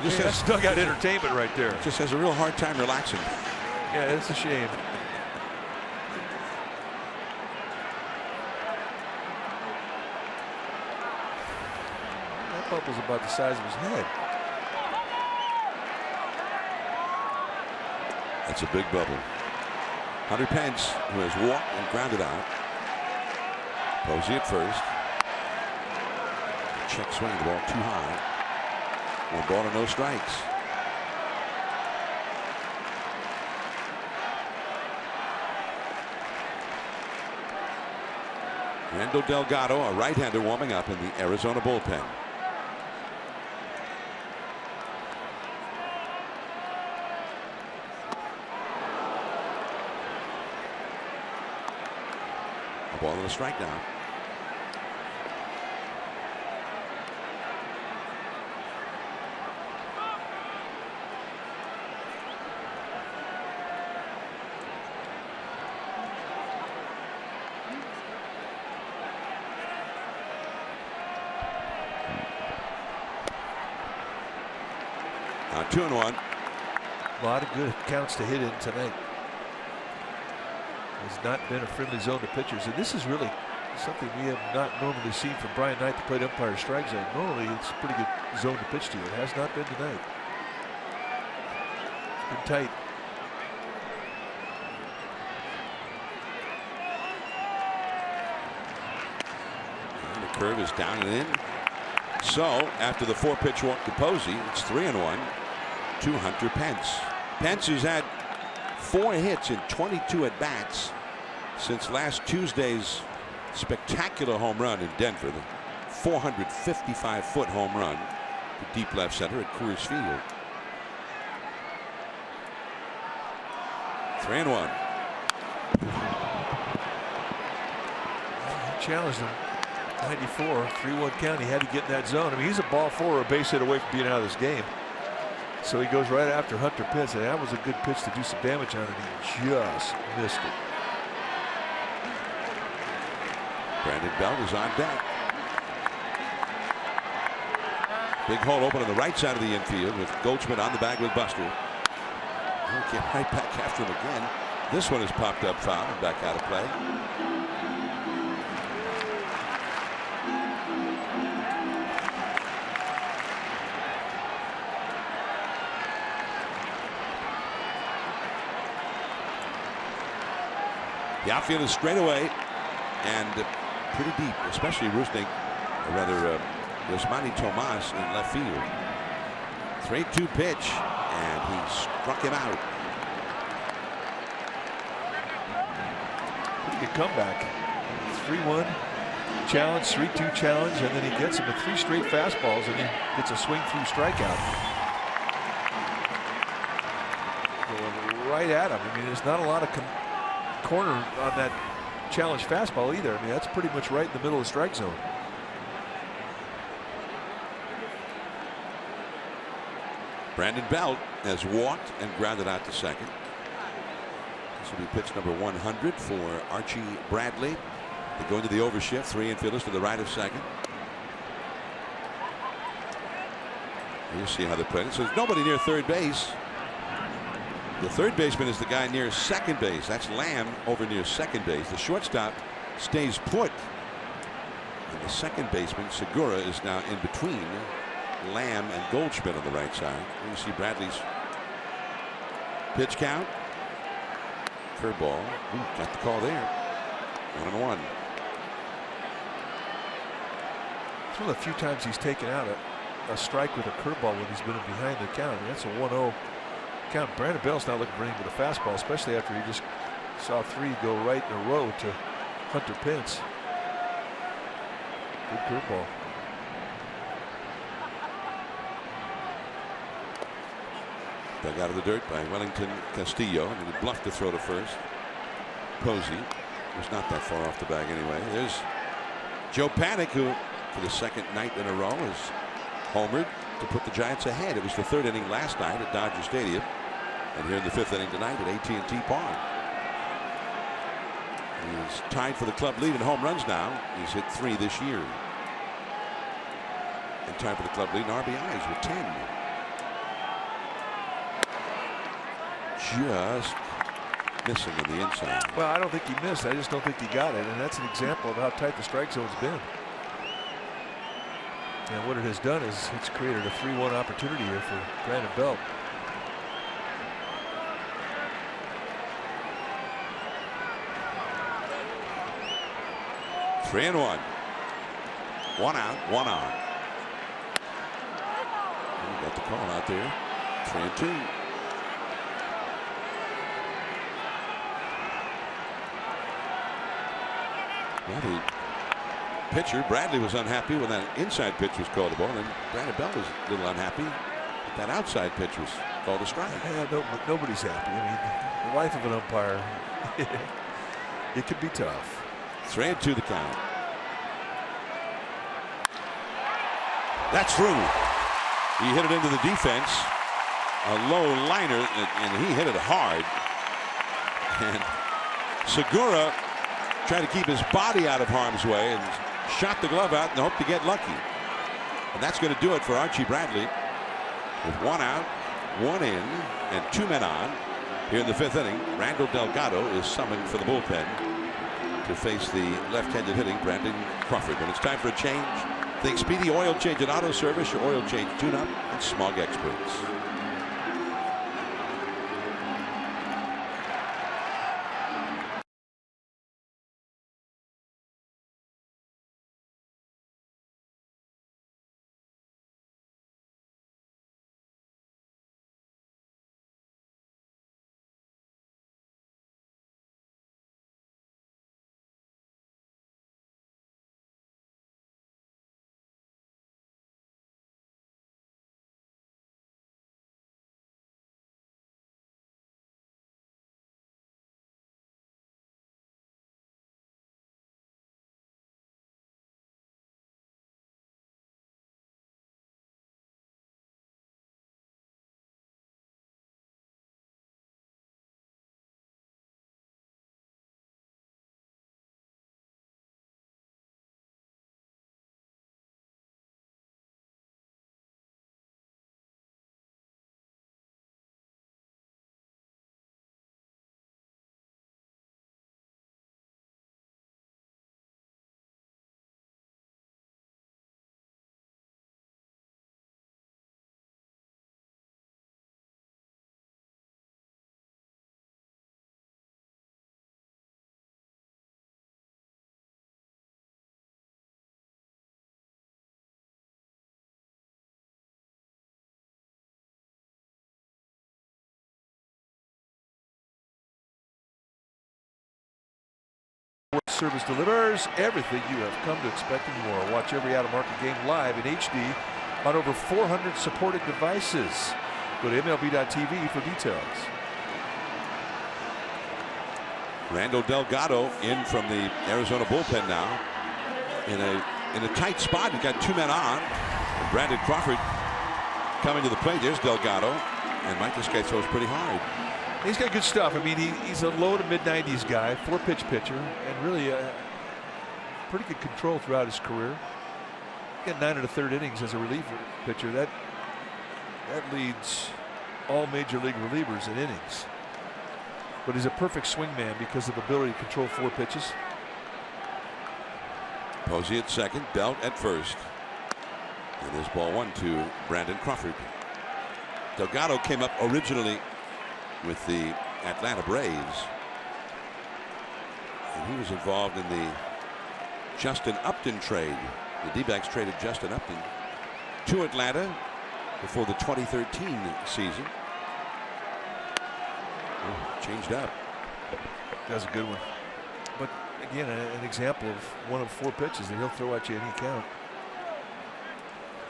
Just that's dugout entertainment right there. Just has a real hard time relaxing. Yeah, it's a shame. That bubble's about the size of his head. That's a big bubble. Hunter Pence, who has walked and grounded out. Posey at first. Check swing, the ball too high. 1 ball and no strikes. Randall Delgado, a right-hander, warming up in the Arizona bullpen. A ball and a strike now. Now 2-1. A lot of good counts to hit in tonight. Has not been a friendly zone to pitchers, and this is really something we have not normally seen from Brian Knight, the plate umpire, strike zone. Normally it's a pretty good zone to pitch to. It has not been tonight. It's been tight. And the curve is down and in. So after the 4-pitch walk to Posey, it's 3-1 to Hunter Pence. Pence has had 4 hits in 22 at bats since last Tuesday's spectacular home run in Denver, the 455-foot home run to deep left center at Coors Field. 3-1. He challenged him. 94, 3-1 count. He had to get in that zone. I mean, he's a ball 4 or a base hit away from being out of this game. So he goes right after Hunter Pence, and that was a good pitch to do some damage on it. He just missed it. Brandon Belt is on deck. Big hole open on the right side of the infield with Goldschmidt on the bag with Buster. He'll get right back after him again. This one is popped up foul and back out of play. The outfield is straight away and pretty deep, especially Rusney, or rather Yasmani Tomas in left field. 3-2 pitch, and he struck him out. Pretty good comeback. 3-1 challenge, 3-2 challenge, and then he gets him with 3 straight fastballs, and he gets a swing through strikeout. Going right at him. I mean, there's not a lot of corner on that challenge fastball either. I mean, that's pretty much right in the middle of the strike zone. Brandon Belt has walked and grounded out to second. This will be pitch number 100 for Archie Bradley. They go into the overshift. 3 infielders to the right of second. You'll see how they play it. So there's nobody near third base. The third baseman is the guy near second base. That's Lamb over near second base. The shortstop stays put. And the second baseman, Segura, is now in between Lamb and Goldschmidt on the right side. You see Bradley's pitch count. Curveball. Got the call there. 1-1. It's one of the few times he's taken out a strike with a curveball when he's been behind the count. That's a 1-0 count. Brandon Belt's not looking for anything with a fastball, especially after he just saw 3 go right in a row to Hunter Pence. Good curveball. Dug out of the dirt by Wellington Castillo, and he bluffed to throw to first. Posey was not that far off the bag anyway. There's Joe Panik, who for the second night in a row has homered to put the Giants ahead. It was the 3rd inning last night at Dodger Stadium, and here in the 5th inning tonight at AT&T Park. He's tied for the club lead in home runs now. He's hit 3 this year. And tied for the club lead in RBIs with 10. Just missing in the inside. Well, I don't think he missed. I just don't think he got it, and that's an example of how tight the strike zone's been. And what it has done is it's created a 3-1 opportunity here for Brandon Belt. Three and one. 1 out, 1 on. Got the call out there. 3-2. Well, the pitcher, Bradley, was unhappy when that inside pitch was called a ball, and Brandon Belt was a little unhappy that that outside pitch was called a strike. Yeah, nobody's happy. I mean, the life of an umpire, it could be tough. 3-2 the count. That's through. He hit it into the defense. A low liner, and he hit it hard. And Segura tried to keep his body out of harm's way and shot the glove out and hoped to get lucky. And that's going to do it for Archie Bradley. With 1 out, 1 in, and 2 men on. Here in the 5th inning, Randall Delgado is summoned for the bullpen to face the left-handed hitting Brandon Crawford. When it's time for a change, think Speedy Oil Change at Auto Service, your oil change tune-up and smog experts. Service delivers everything you have come to expect and more. Watch every out-of-market game live in HD on over 400 supported devices. Go to MLB.tv for details. Randall Delgado in from the Arizona bullpen now. In a tight spot. He's got 2 men on. And Brandon Crawford coming to the plate. There's Delgado. And Mike, this guy throws pretty hard. He's got good stuff. I mean, he's a low to mid-90s guy, 4-pitch pitcher, and really pretty good control throughout his career. He got 9 1/3 innings as a reliever pitcher. That leads all major league relievers in innings. But he's a perfect swingman because of ability to control 4 pitches. Posey at second, Belt at first. And there's ball 1 to Brandon Crawford. Delgado came up originally with the Atlanta Braves. And he was involved in the Justin Upton trade. The D-backs traded Justin Upton to Atlanta before the 2013 season. Oh, changed up. That's a good one. But again, an example of 1 of 4 pitches that he'll throw at you any count.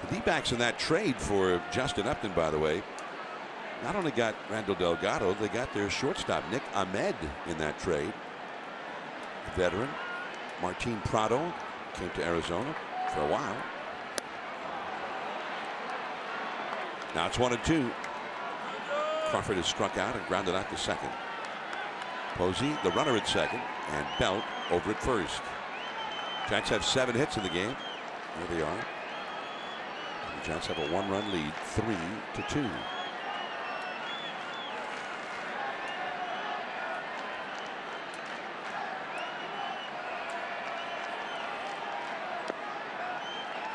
The D-backs in that trade for Justin Upton, by the way, not only got Randall Delgado, they got their shortstop Nick Ahmed in that trade. The veteran Martin Prado came to Arizona for a while. Now it's 1-2. Crawford is struck out and grounded out to second. Posey, the runner at second, and Belt over at first. Giants have 7 hits in the game. There they are. And the Giants have a 1-run lead, 3-2.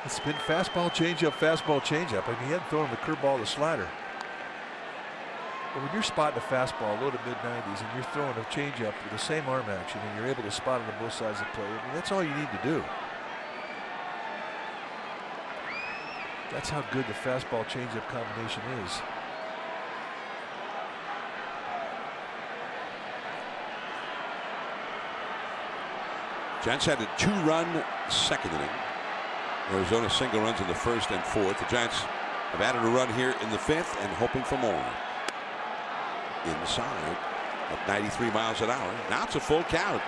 It's been fastball, changeup, fastball, changeup. I mean, he hadn't thrown the curveball, the slider. But when you're spotting a fastball low to mid-90s and you're throwing a changeup with the same arm action and you're able to spot it on both sides of the plate, I mean, that's all you need to do. That's how good the fastball changeup combination is. Giants had a 2-run second inning. Arizona single runs in the first and fourth. The Giants have added a run here in the fifth and hoping for more. Inside at 93 miles an hour. Now it's a full count.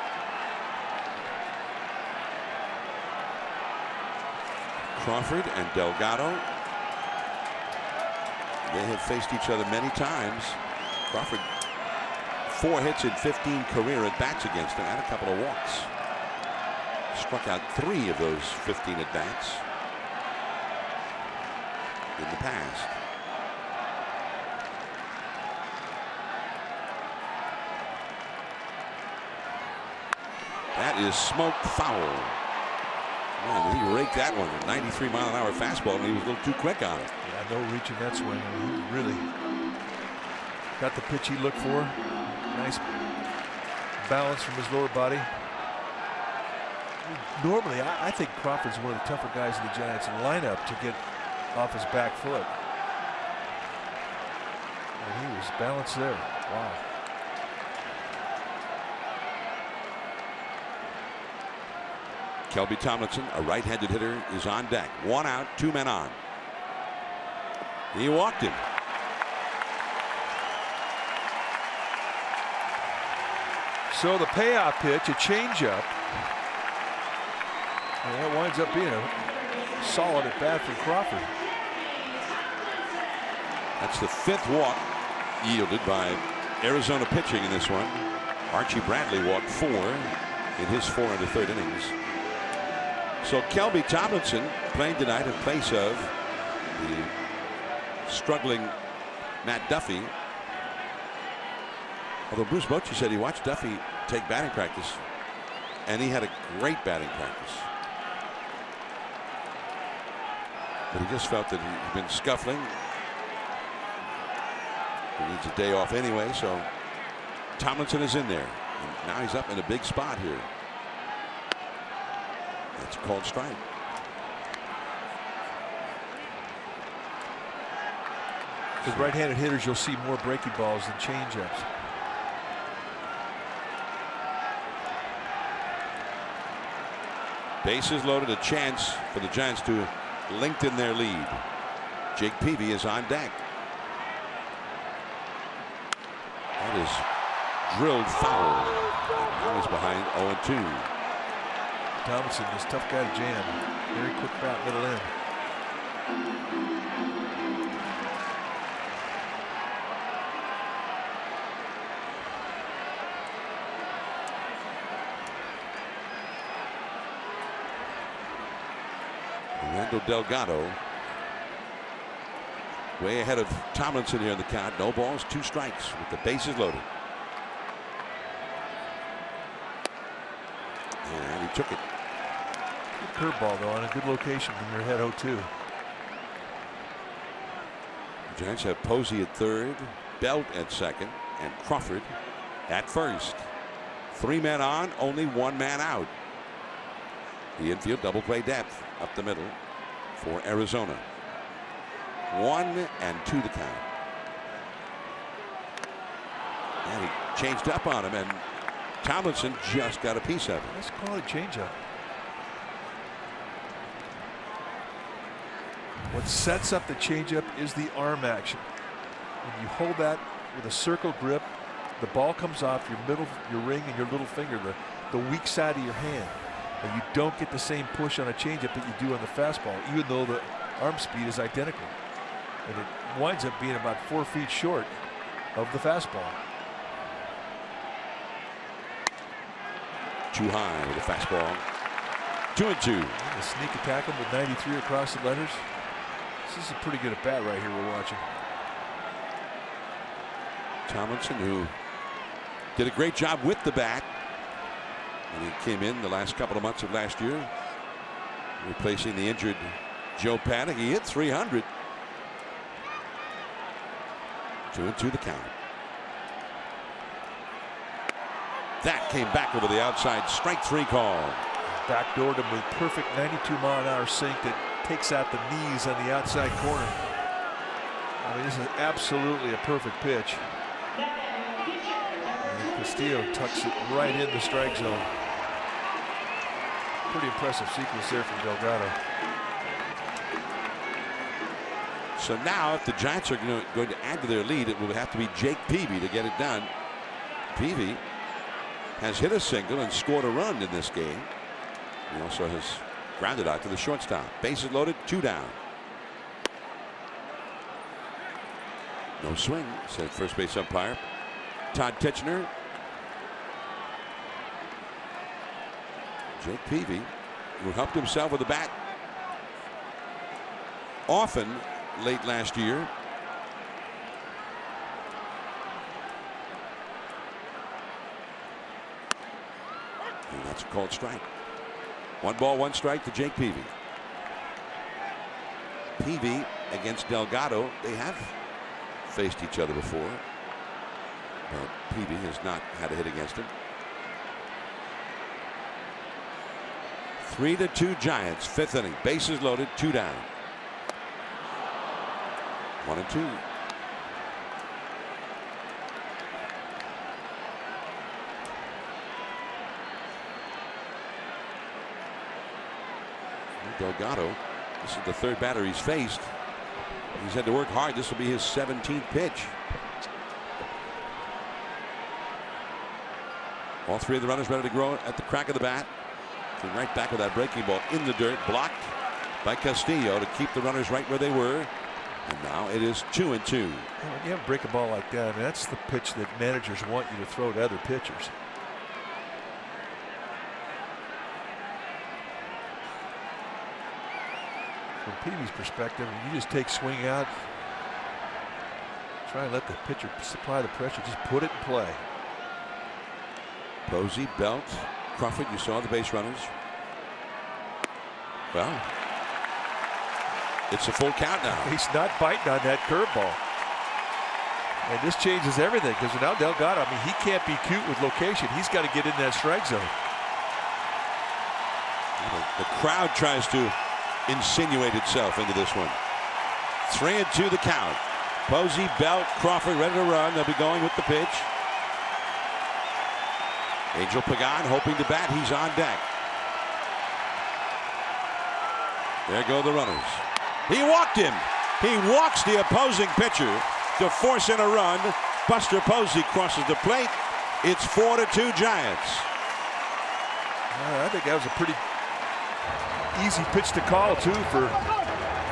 Crawford and Delgado. They have faced each other many times. Crawford 4 hits in 15 career at bats against him and a couple of walks. Struck out 3 of those 15 at bats in the past. That is smoked foul. Man, he raked that one. A 93-mile-an-hour fastball, and he was a little too quick on it. Yeah, no reaching that swing. He really got the pitch he looked for. Nice balance from his lower body. Normally, I think Crawford's one of the tougher guys in the Giants lineup to get off his back foot. And he was balanced there. Wow. Kelby Tomlinson, a right-handed hitter, is on deck. 1 out, 2 men on. He walked him. So the payoff pitch, a changeup. And that winds up being a solid at bat from Crawford. That's the 5th walk yielded by Arizona pitching in this one. Archie Bradley walked 4 in his 4 1/3 innings. So Kelby Tomlinson playing tonight in place of the struggling Matt Duffy. Although Bruce Bochy said he watched Duffy take batting practice, and he had a great batting practice. But he just felt that he'd been scuffling. He needs a day off anyway, so Tomlinson is in there. And now he's up in a big spot here. That's a called strike. With right-handed hitters, you'll see more breaking balls than changeups. Bases loaded, a chance for the Giants to lengthen their lead. Jake Peavy is on deck. That is drilled foul. Now he's behind 0-2. Tomlinson is a tough guy to jam. Very quick bat, middle in. Randall Delgado way ahead of Tomlinson here in the count. No balls, 2 strikes with the bases loaded. And he took it. Good curveball though, on a good location when you're ahead 0-2. The Giants have Posey at third, Belt at second, and Crawford at first. 3 men on, only 1 man out. The infield double play depth up the middle for Arizona. 1-2 the count. And he changed up on him, and Tomlinson just got a piece of it. Nice quality changeup. What sets up the changeup is the arm action. When you hold that with a circle grip, the ball comes off your middle, your ring, and your little finger, the weak side of your hand. And you don't get the same push on a changeup that you do on the fastball, even though the arm speed is identical. And it winds up being about 4 feet short of the fastball. Too high with the fastball. 2-2. A sneak attack him with 93 across the letters. This is a pretty good at bat right here we're watching. Tomlinson, who did a great job with the bat when he came in the last couple of months of last year, replacing the injured Joe Paddock. He hit 300. 2-2 the count. That came back over the outside. Strike 3 call. Backdoored him with perfect 92-mile-an-hour sink that takes out the knees on the outside corner. I mean, this is absolutely a perfect pitch. And Castillo tucks it right in the strike zone. Pretty impressive sequence there from Delgado. So now if the Giants are going to add to their lead, it will have to be Jake Peavy to get it done. Peavy has hit a single and scored a run in this game. He also has grounded out to the shortstop. Bases loaded, 2 down. No swing, said first base umpire Todd Tichenor. Jake Peavy, who helped himself with the bat often late last year. And that's a called strike. 1 ball, 1 strike to Jake Peavy. Peavy against Delgado. They have faced each other before, but Peavy has not had a hit against him. 3-2 Giants, 5th inning. Bases loaded, 2 down. 1-2. Delgado, this is the 3rd batter he's faced. He's had to work hard. This will be his 17th pitch. All 3 of the runners ready to go at the crack of the bat. Came right back with that breaking ball in the dirt, blocked by Castillo to keep the runners right where they were. And now it is 2-2. When you have a breaking ball like that, I mean, that's the pitch that managers want you to throw to other pitchers. From Peavy's perspective, you just take swing out, try and let the pitcher supply the pressure, just put it in play. Posey, Belt, Crawford, you saw the base runners. Well, it's a full count now. He's not biting on that curveball. And this changes everything because now Delgado, I mean, he can't be cute with location. He's got to get in that strike zone. The crowd tries to insinuate itself into this one. 3-2 the count. Posey, Belt, Crawford ready to run. They'll be going with the pitch. Angel Pagan hoping to bat. He's on deck. There go the runners. He walked him. He walks the opposing pitcher to force in a run. Buster Posey crosses the plate. It's 4-2 Giants. I think that was a pretty easy pitch to call, too, for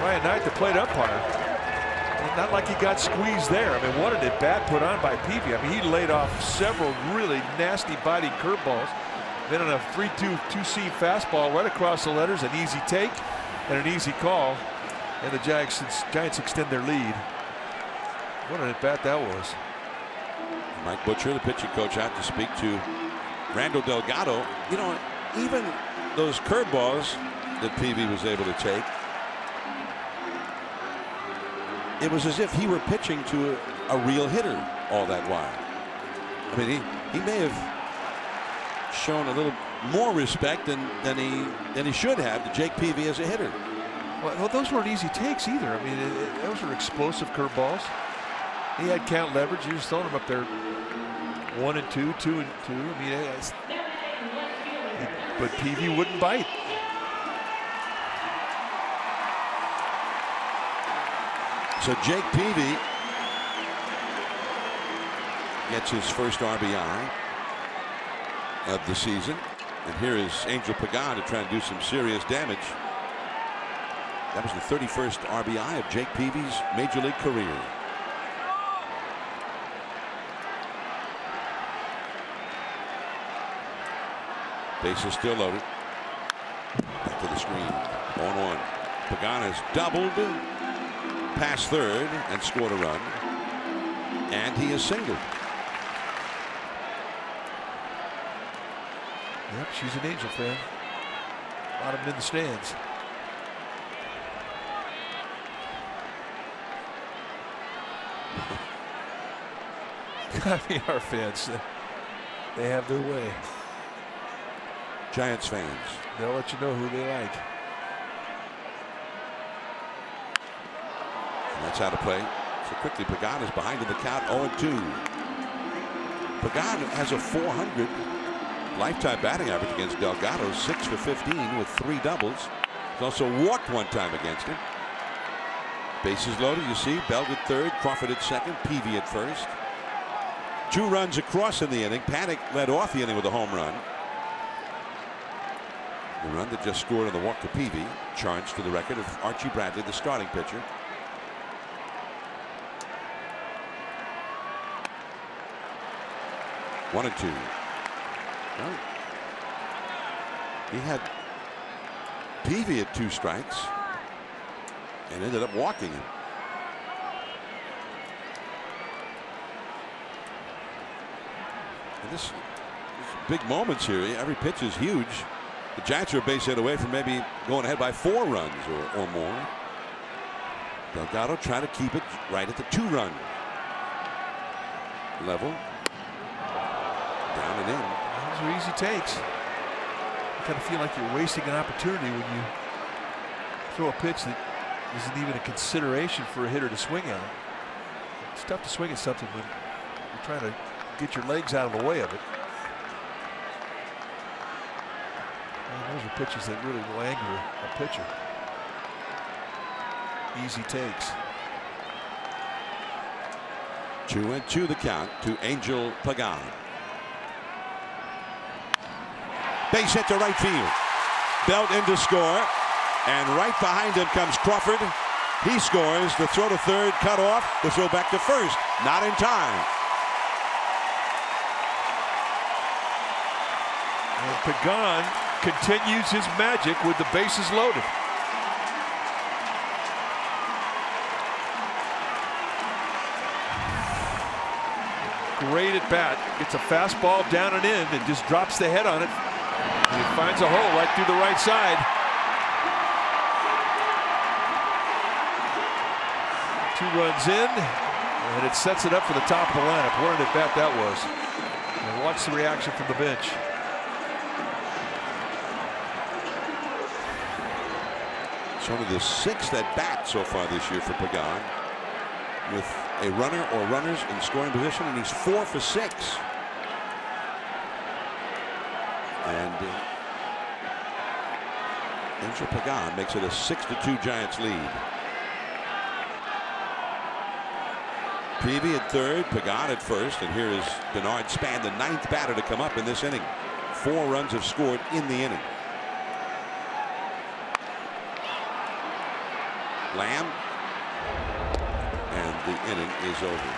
Ryan Knight, the plate umpire. And not like he got squeezed there. I mean, what an at-bat put on by Peavy. I mean, he laid off several really nasty-bodied curveballs. Then on a 3-2 two-seam fastball right across the letters, an easy take and an easy call. And the Giants extend their lead. What an at-bat that was. Mike Butcher, the pitching coach, out to speak to Randall Delgado. You know, even those curveballs that Peavy was able to take, it was as if he were pitching to a real hitter all that while. I mean, he may have shown a little more respect than he should have to Jake Peavy as a hitter. Well, those weren't easy takes either. I mean, those were explosive curveballs. He had count leverage. He was throwing them up there 1 and 2, 2 and 2. I mean, but Peavy wouldn't bite. So Jake Peavy gets his first RBI of the season. And here is Angel Pagan to try and do some serious damage. That was the 31st RBI of Jake Peavy's major league career. Bases still loaded. Back to the screen. 1-1. Pagan has doubled past third and scored a run. And he is singled. Yep, she's an Angel fan. A lot of them in the stands. I mean, our fans, they have their way. Giants fans. They'll let you know who they like. And that's out of play. So quickly, Pagan is behind in the count, 0-2. Pagan has a .400 lifetime batting average against Delgado, 6 for 15 with 3 doubles. He's also walked 1 time against him. Bases loaded, you see. Belt at third, Crawford at second, Peavy at first. 2 runs across in the inning. Panic led off the inning with a home run. The run that just scored on the walk to Peavy, charged to the record of Archie Bradley, the starting pitcher. One and 2. Well, he had Peavy at 2 strikes and ended up walking him. And this big moments here. Every pitch is huge. The Giants are a base hit away from maybe going ahead by 4 runs or more. Delgado trying to keep it right at the 2-run level. Down and in. Those are easy takes. You kind of feel like you're wasting an opportunity when you throw a pitch that isn't even a consideration for a hitter to swing at. It's tough to swing at something when you're trying to get your legs out of the way of it. And those are pitches that really will anger a pitcher. Easy takes. 2-2 the count to Angel Pagan. Base hit to right field. Belt in to score. And right behind him comes Crawford. He scores. The throw to third cut off. The throw back to first. Not in time. And Pagan continues his magic with the bases loaded. Great at bat. Gets a fastball down and in and just drops the head on it. And he finds a hole right through the right side. 2 runs in, and it sets it up for the top of the lineup. What an at bat that was. And watch the reaction from the bench. It's only the 6th at bat so far this year for Pagan, with a runner or runners in scoring position, and he's 4 for 6. And Angel Pagan makes it a 6-2 Giants lead. Peavy at third, Pagan at first, and here is Bernard Span, the 9th batter to come up in this inning. 4 runs have scored in the inning. Lamb, and the inning is over.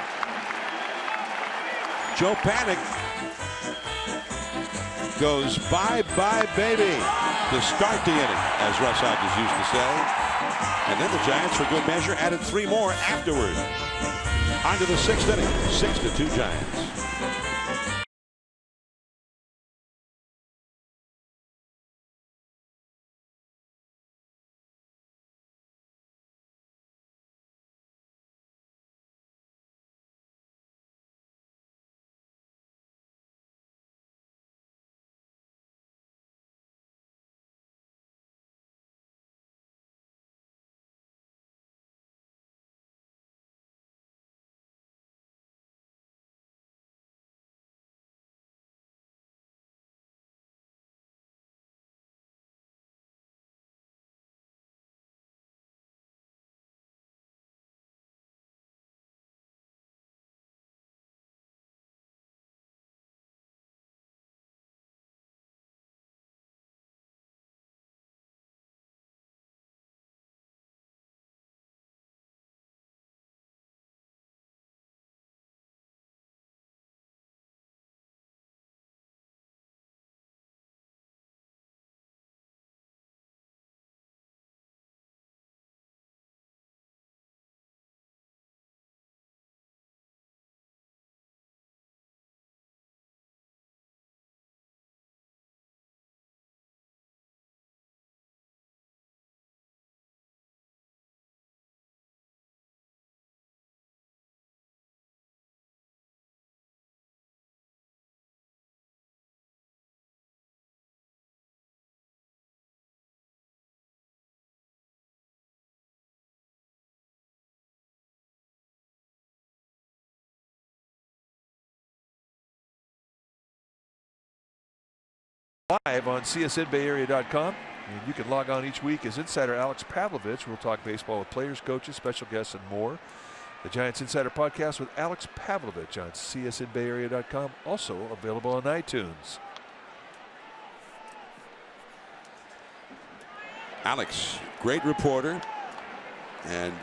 Joe Panik goes bye-bye baby to start the inning, as Russ Hodges used to say. And then the Giants, for good measure, added 3 more afterward. On to the 6th inning, 6-2 Giants. Live on CSNBayArea.com. And you can log on each week as insider Alex Pavlovich. We'll talk baseball with players, coaches, special guests, and more. The Giants Insider Podcast with Alex Pavlovich on CSNBayArea.com. Also available on iTunes. Alex, great reporter. And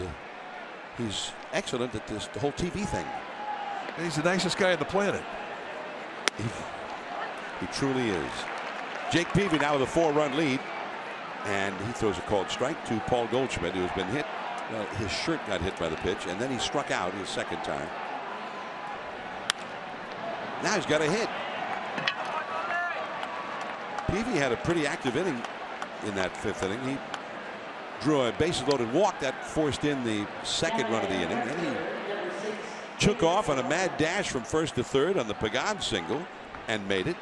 he's excellent at this, the whole TV thing. And he's the nicest guy on the planet. He truly is. Jake Peavy now with a 4-run lead, and he throws a called strike to Paul Goldschmidt, who has been hit. Well, his shirt got hit by the pitch, and then he struck out his 2nd time. Now he's got a hit. Peavy had a pretty active inning in that 5th inning. He drew a bases-loaded walk that forced in the 2nd run of the inning. Then he took off on a mad dash from 1st to 3rd on the Pagan single and made it.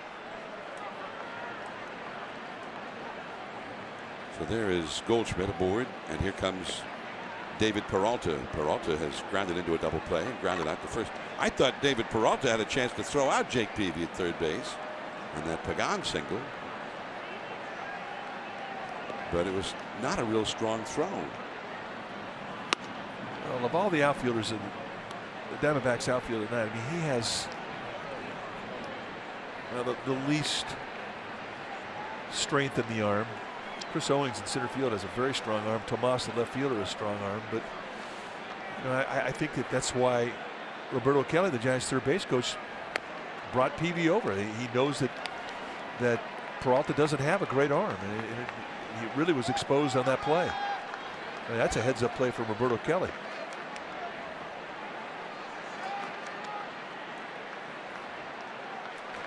So there is Goldschmidt aboard, and here comes David Peralta. Peralta has grounded into a double play and grounded out to first. I thought David Peralta had a chance to throw out Jake Peavy at 3rd base on that Pagan single, but it was not a real strong throw. Well, of all the outfielders in the Diamondbacks outfield tonight, I mean, he has the least strength in the arm. Chris Owings in center field has a very strong arm. Tomas, the left fielder, has a strong arm. But you know, I think that's why Roberto Kelly, the Giants' 3rd base coach, brought Peavy over. He knows that Peralta doesn't have a great arm, and he really was exposed on that play. I mean, that's a heads-up play from Roberto Kelly.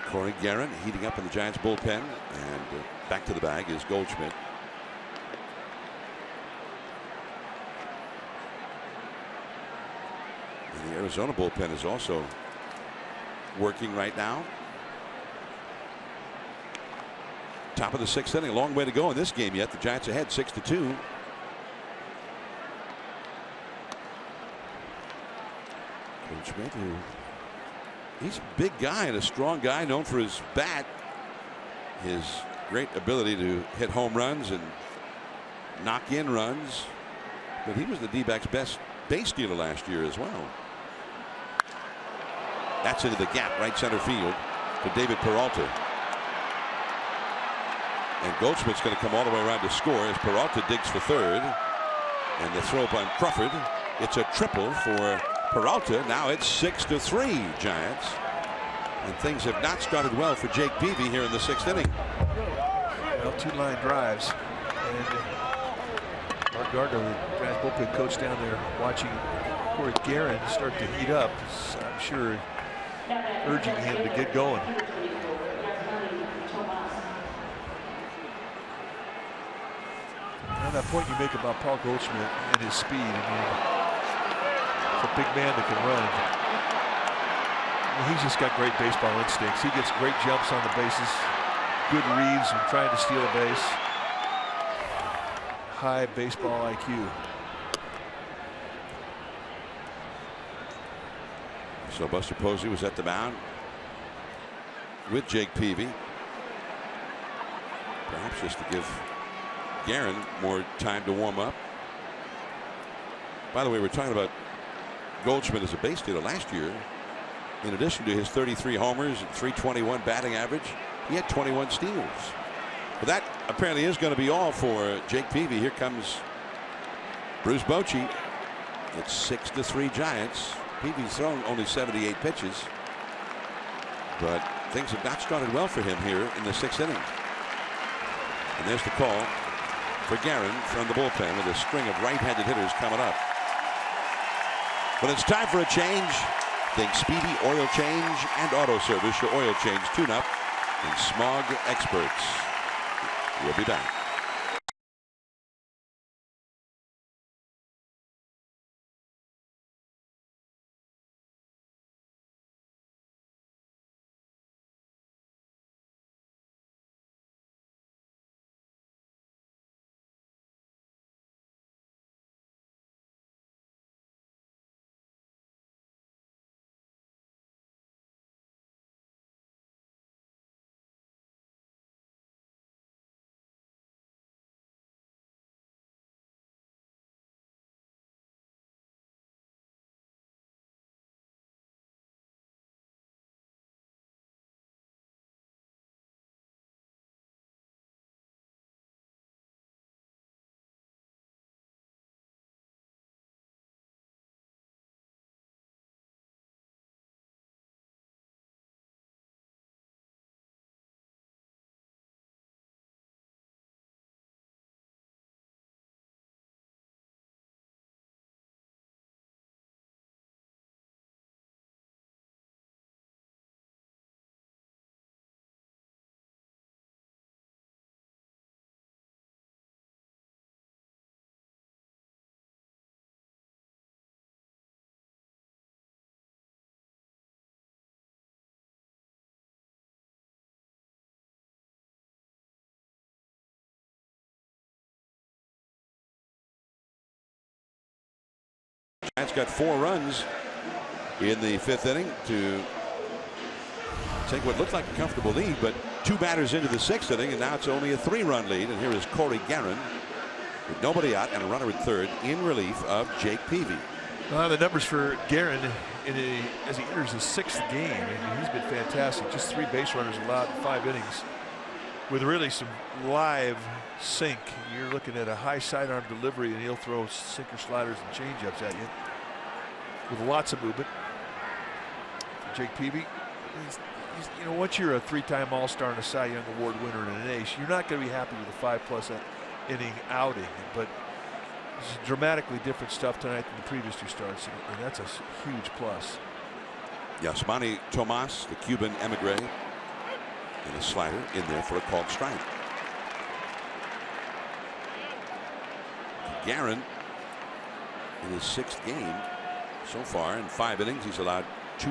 Corey Guerin heating up in the Giants bullpen, and back to the bag is Goldschmidt. And the Arizona bullpen is also working right now. Top of the 6th inning, a long way to go in this game yet. The Giants ahead 6-2. Goldschmidt, he's a big guy and a strong guy, known for his bat, his great ability to hit home runs and knock in runs, but he was the D-backs' best base stealer last year as well. That's into the gap, right center field to David Peralta. And Goldschmidt's going to come all the way around to score as Peralta digs for third. And the throw by Crawford. It's a triple for Peralta. Now it's 6-3 Giants. And things have not started well for Jake Peavy here in the 6th inning. Well, 2 line drives. And Mark Gardner, the Giants bullpen coach down there, watching Corey Guerin start to heat up. So I'm sure urging him to get going. Now that point you make about Paul Goldschmidt and his speed, I mean, it's a big man that can run. I mean, he's just got great baseball instincts. He gets great jumps on the bases, good reads when trying to steal a base. High baseball IQ. So Buster Posey was at the mound with Jake Peavy. Perhaps just to give Guerin more time to warm up. By the way, we're talking about Goldschmidt as a base stealer last year. In addition to his 33 homers and 321 batting average, he had 21 steals. But that apparently is going to be all for Jake Peavy. Here comes Bruce Bochy. It's 6-3 Giants. Peavy's thrown only 78 pitches, but things have not started well for him here in the 6th inning. And there's the call for Guerin from the bullpen with a string of right-handed hitters coming up. When it's time for a change, think Speedy Oil Change and Auto Service, your oil change tune-up and smog experts. We'll be back. Giants got 4 runs in the 5th inning to take what looked like a comfortable lead, but 2 batters into the 6th inning, and now it's only a 3-run lead. And here is Corey Guerin with nobody out and a runner at third in relief of Jake Peavy. The numbers for Guerin as he enters his 6th game. I mean, he's been fantastic. Just 3 base runners allowed in 5 innings with really some live sink. You're looking at a high sidearm delivery, and he'll throw sinker sliders and changeups at you with lots of movement. Jake Peavy, you know, once you're a 3-time All-Star and a Cy Young Award winner and an ace, you're not going to be happy with a 5+ inning outing. But it's dramatically different stuff tonight than the previous 2 starts, and that's a huge plus. Yasmani Tomas, the Cuban emigre, and a slider in there for a called strike. Guerin in his 6th game so far. In 5 innings, he's allowed 2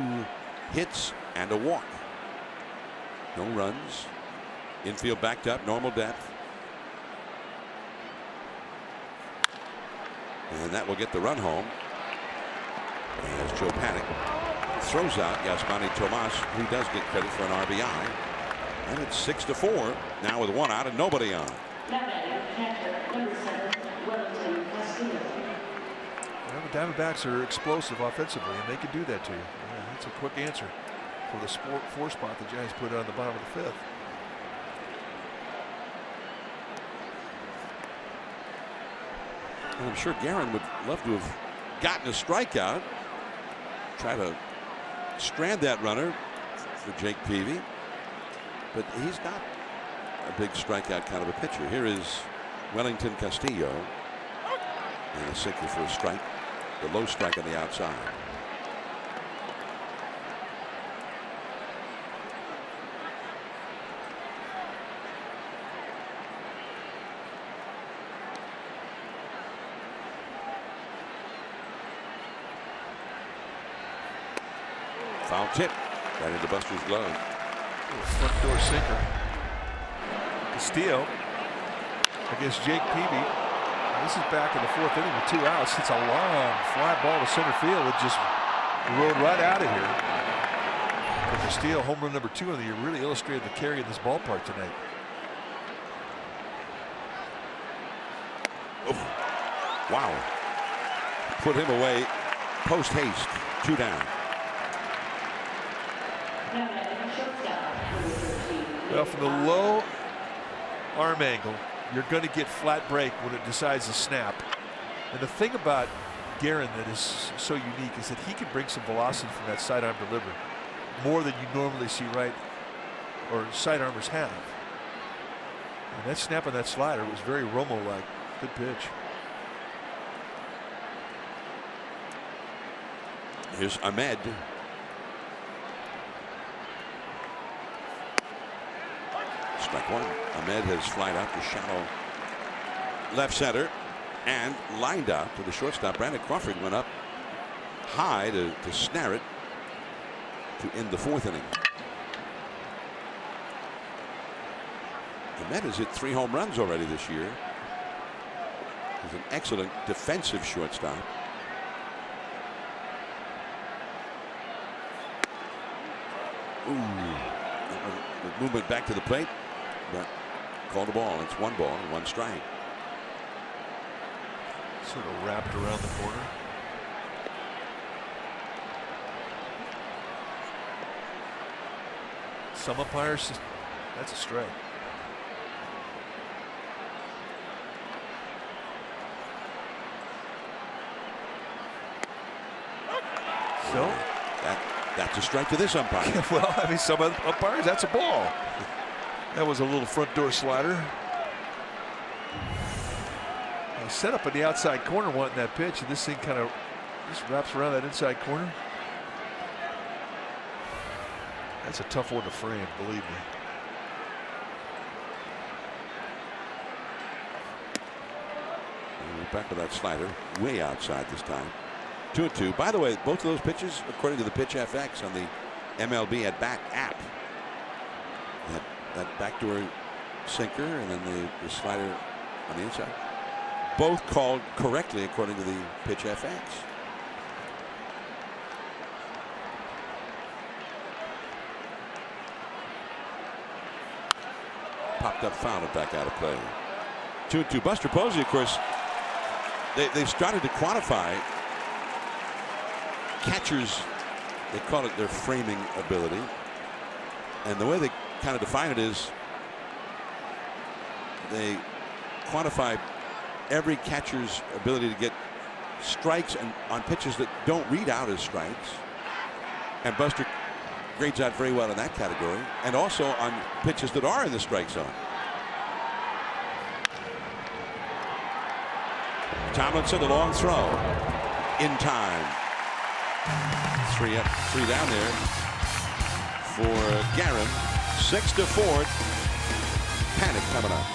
hits and a walk. No runs. Infield backed up, normal depth. And that will get the run home. As Joe Paddock throws out Yasmani Tomas, who does get credit for an RBI. And it's 6-4 now with 1 out and nobody on. Well, the Diamondbacks are explosive offensively, and they can do that to you. Yeah, that's a quick answer for the 4 spot the Giants put on the bottom of the 5th. And I'm sure Guerin would love to have gotten a strikeout. Try to strand that runner for Jake Peavy. But he's not a big strikeout kind of a pitcher. Here is Wellington Castillo. And a sinker for a strike. The low strike on the outside. Foul tip right into Buster's glove. Front door sinker. Castillo against Jake Peavy. This is back in the 4th inning with 2 outs. It's a long fly ball to center field. It just rolled right out of here. For Castillo, home run number 2 of the year, really illustrated the carry in this ballpark tonight. Oh, wow. Put him away post haste. 2 down. Well, from the low arm angle, you're going to get flat break when it decides to snap. And the thing about Guerin that is so unique is that he can bring some velocity from that sidearm delivery, more than you normally see or sidearmers have. And that snap on that slider was very Romo-like. Good pitch. Here's Ahmed. Strike 1. Ahmed has flied out to shallow left center and lined out to the shortstop. Brandon Crawford went up high to snare it to end the 4th inning. Ahmed has hit 3 home runs already this year. He's an excellent defensive shortstop. Ooh, the movement back to the plate. But called a ball. It's 1 ball and 1 strike. Sort of wrapped around the corner. Some umpires, that's a strike. So that's a strike to this umpire. Well, I mean, some umpires, that's a ball. That was a little front door slider. He set up in the outside corner wanting that pitch, and this thing kind of just wraps around that inside corner. That's a tough one to frame, believe me. We're back with that slider, way outside this time. 2-2. By the way, both of those pitches, according to the Pitch FX on the MLB at Bat app, that backdoor sinker and then the slider on the inside, both called correctly according to the Pitch FX. Popped up, found it back out of play. 2-2. Buster Posey, of course, they've started to quantify catchers. They call it their framing ability, and the way they kind of define it is they quantify every catcher's ability to get strikes and on pitches that don't read out as strikes, and Buster grades out very well in that category, and also on pitches that are in the strike zone. Tomlinson, the long throw in time. 3 up, 3 down there for Guerin. 6-4. Panic coming up.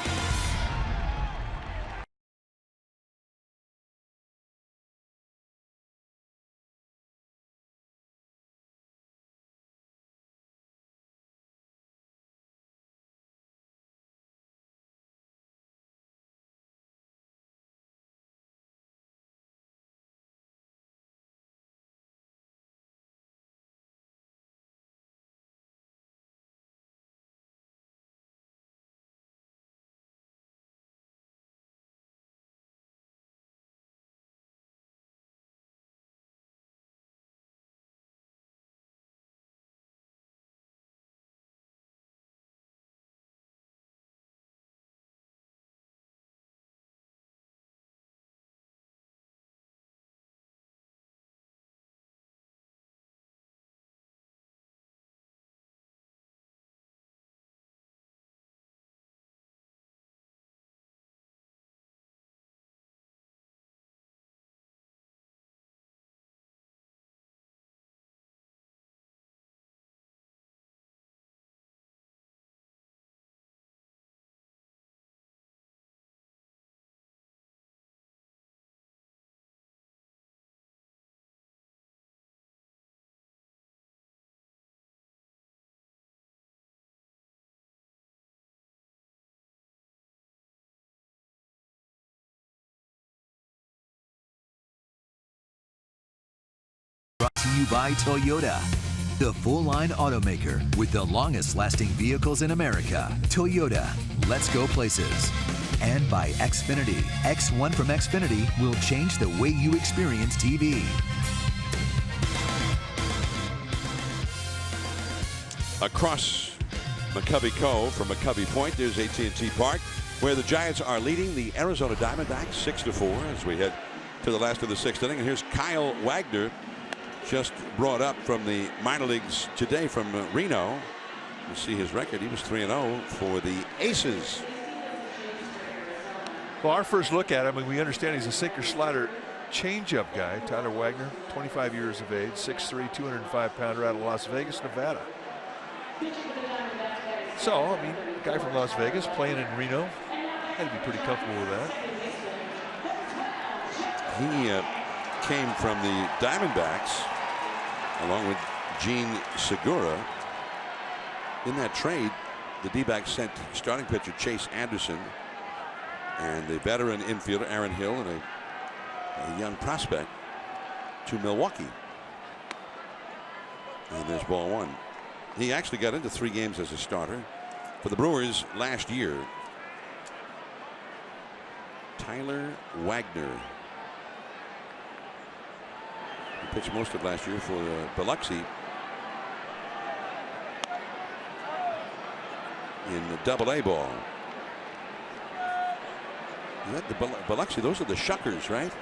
To you by Toyota, the full-line automaker with the longest-lasting vehicles in America. Toyota, let's go places. And by Xfinity. X1 from Xfinity will change the way you experience TV. Across McCovey Cove from McCovey Point, there's AT&T Park, where the Giants are leading the Arizona Diamondbacks 6-4 as we head to the last of the 6th inning. And here's Kyle Wagner, just brought up from the minor leagues today from Reno. You see his record. He was 3-0 for the Aces. Well, our first look at him, and we understand he's a sinker slider changeup guy. Tyler Wagner, 25 years of age, 6'3", 205-pounder out of Las Vegas, Nevada. So, I mean, guy from Las Vegas playing in Reno, had to be pretty comfortable with that. He came from the Diamondbacks along with Gene Segura. In that trade, the D-backs sent starting pitcher Chase Anderson and the veteran infielder Aaron Hill and a young prospect to Milwaukee. And there's ball one. He actually got into 3 games as a starter for the Brewers last year. Tyler Wagner. He pitched most of last year for Biloxi in the Double-A ball. The Biloxi, those are the Shuckers, right?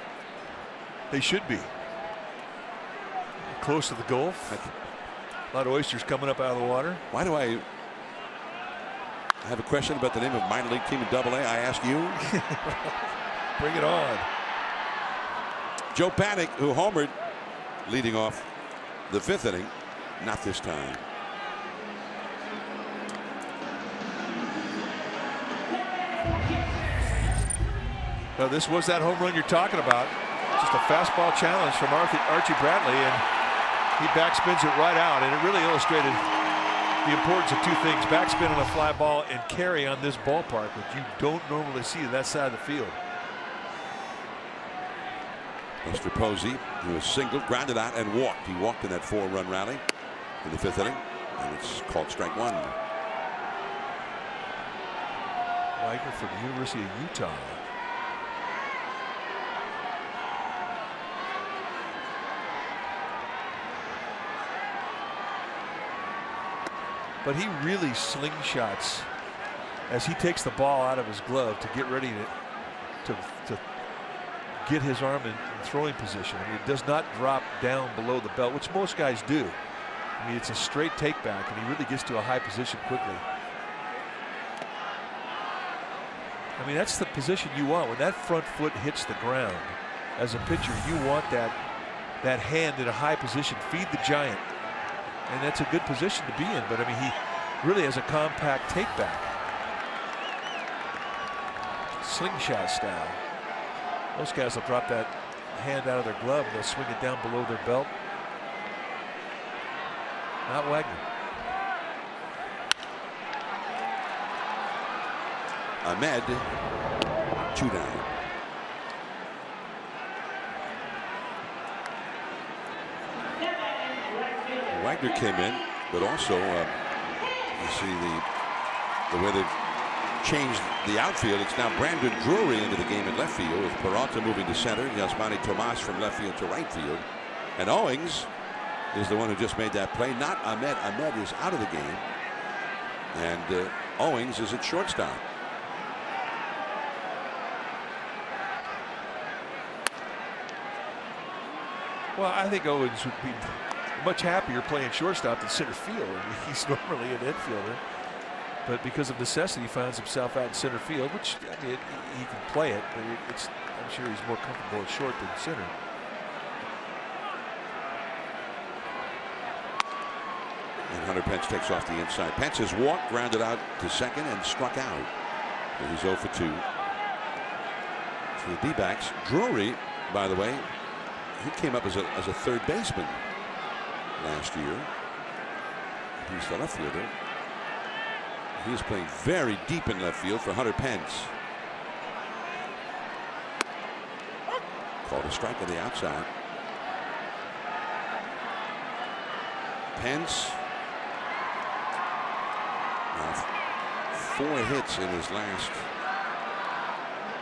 They should be. Close to the Gulf. A lot of oysters coming up out of the water. Why do I have a question about the name of minor league team in Double-A? I ask you. Bring it on. Joe Panik, who homered leading off the 5th inning. Not this time. Well, this was that home run you're talking about. Just a fastball challenge from Archie Bradley, and he backspins it right out, and it really illustrated the importance of 2 things: backspin on a fly ball and carry on this ballpark, which you don't normally see on that side of the field. Mr. Posey, who was singled, grounded out, and walked. He walked in that 4-run rally in the 5th inning, and it's called strike 1. Wagner from the University of Utah. But he really slingshots as he takes the ball out of his glove to get ready to get his arm in throwing position. I mean, it does not drop down below the belt, which most guys do. I mean, it's a straight take back, and he really gets to a high position quickly. I mean, that's the position you want. When that front foot hits the ground, as a pitcher, you want that hand in a high position. Feed the giant. And that's a good position to be in, but I mean, he really has a compact take back. Slingshot style. Most guys will drop that hand out of their glove, they'll swing it down below their belt. Not Wagner. Ahmed, 2 down. Wagner came in, but also you see the way they've changed the outfield. It's now Brandon Drury into the game in left field with Peralta moving to center, Yasmani Tomas from left field to right field, and Owings is the one who just made that play, not Ahmed. Ahmed is out of the game, and Owings is at shortstop. Well, I think Owens would be much happier playing shortstop than center field. I mean, he's normally an infielder, but because of necessity, he finds himself out in center field, which I mean, he can play it, but I'm sure he's more comfortable at short than center. And Hunter Pence takes off the inside. Pence has walked, grounded out to second, and struck out. And he's 0 for 2. For the D-backs, Drury, by the way, he came up as a third baseman last year. He's the left fielder. He is playing very deep in left field for Hunter Pence. Called a strike on the outside. Pence. Now 4 hits in his last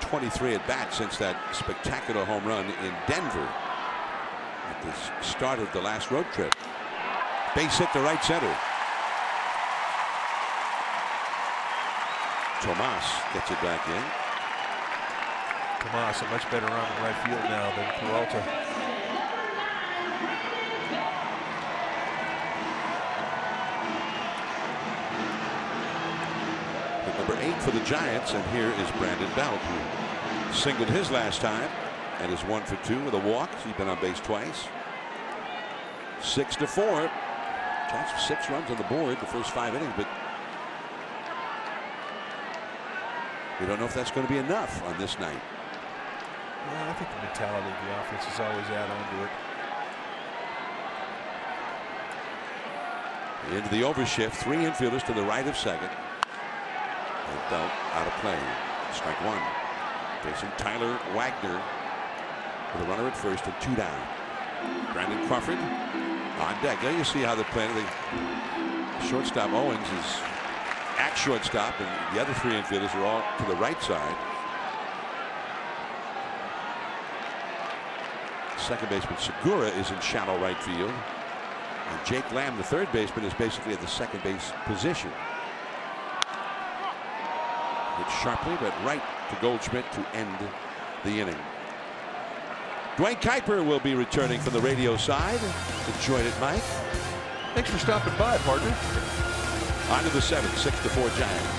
23 at bats since that spectacular home run in Denver at the start of the last road trip. Base hit to right center. Tomas gets it back in. Tomas, a much better arm in right field now than Peralta. Hit number 8 for the Giants, and here is Brandon Belt, who singled his last time and is 1 for 2 with a walk. He's been on base twice. 6-4. Giants have 6 runs on the board the first 5 innings, but we don't know if that's going to be enough on this night. Well, I think the mentality of the offense is always add on to it. Into the overshift, 3 infielders to the right of second. And Belt out of play. Strike 1. Facing Tyler Wagner with a runner at first and 2 down. Brandon Crawford on deck. There you see how they're playing. The shortstop Owens is at shortstop, and the other 3 infielders are all to the right side. Second baseman Segura is in shallow right field, and Jake Lamb, the third baseman, is basically at the second base position. Hit sharply, but right to Goldschmidt to end the inning. Dwayne Kuiper will be returning from the radio side. Enjoyed it, Mike. Thanks for stopping by, partner. On to the 7th, 6-4 Giants.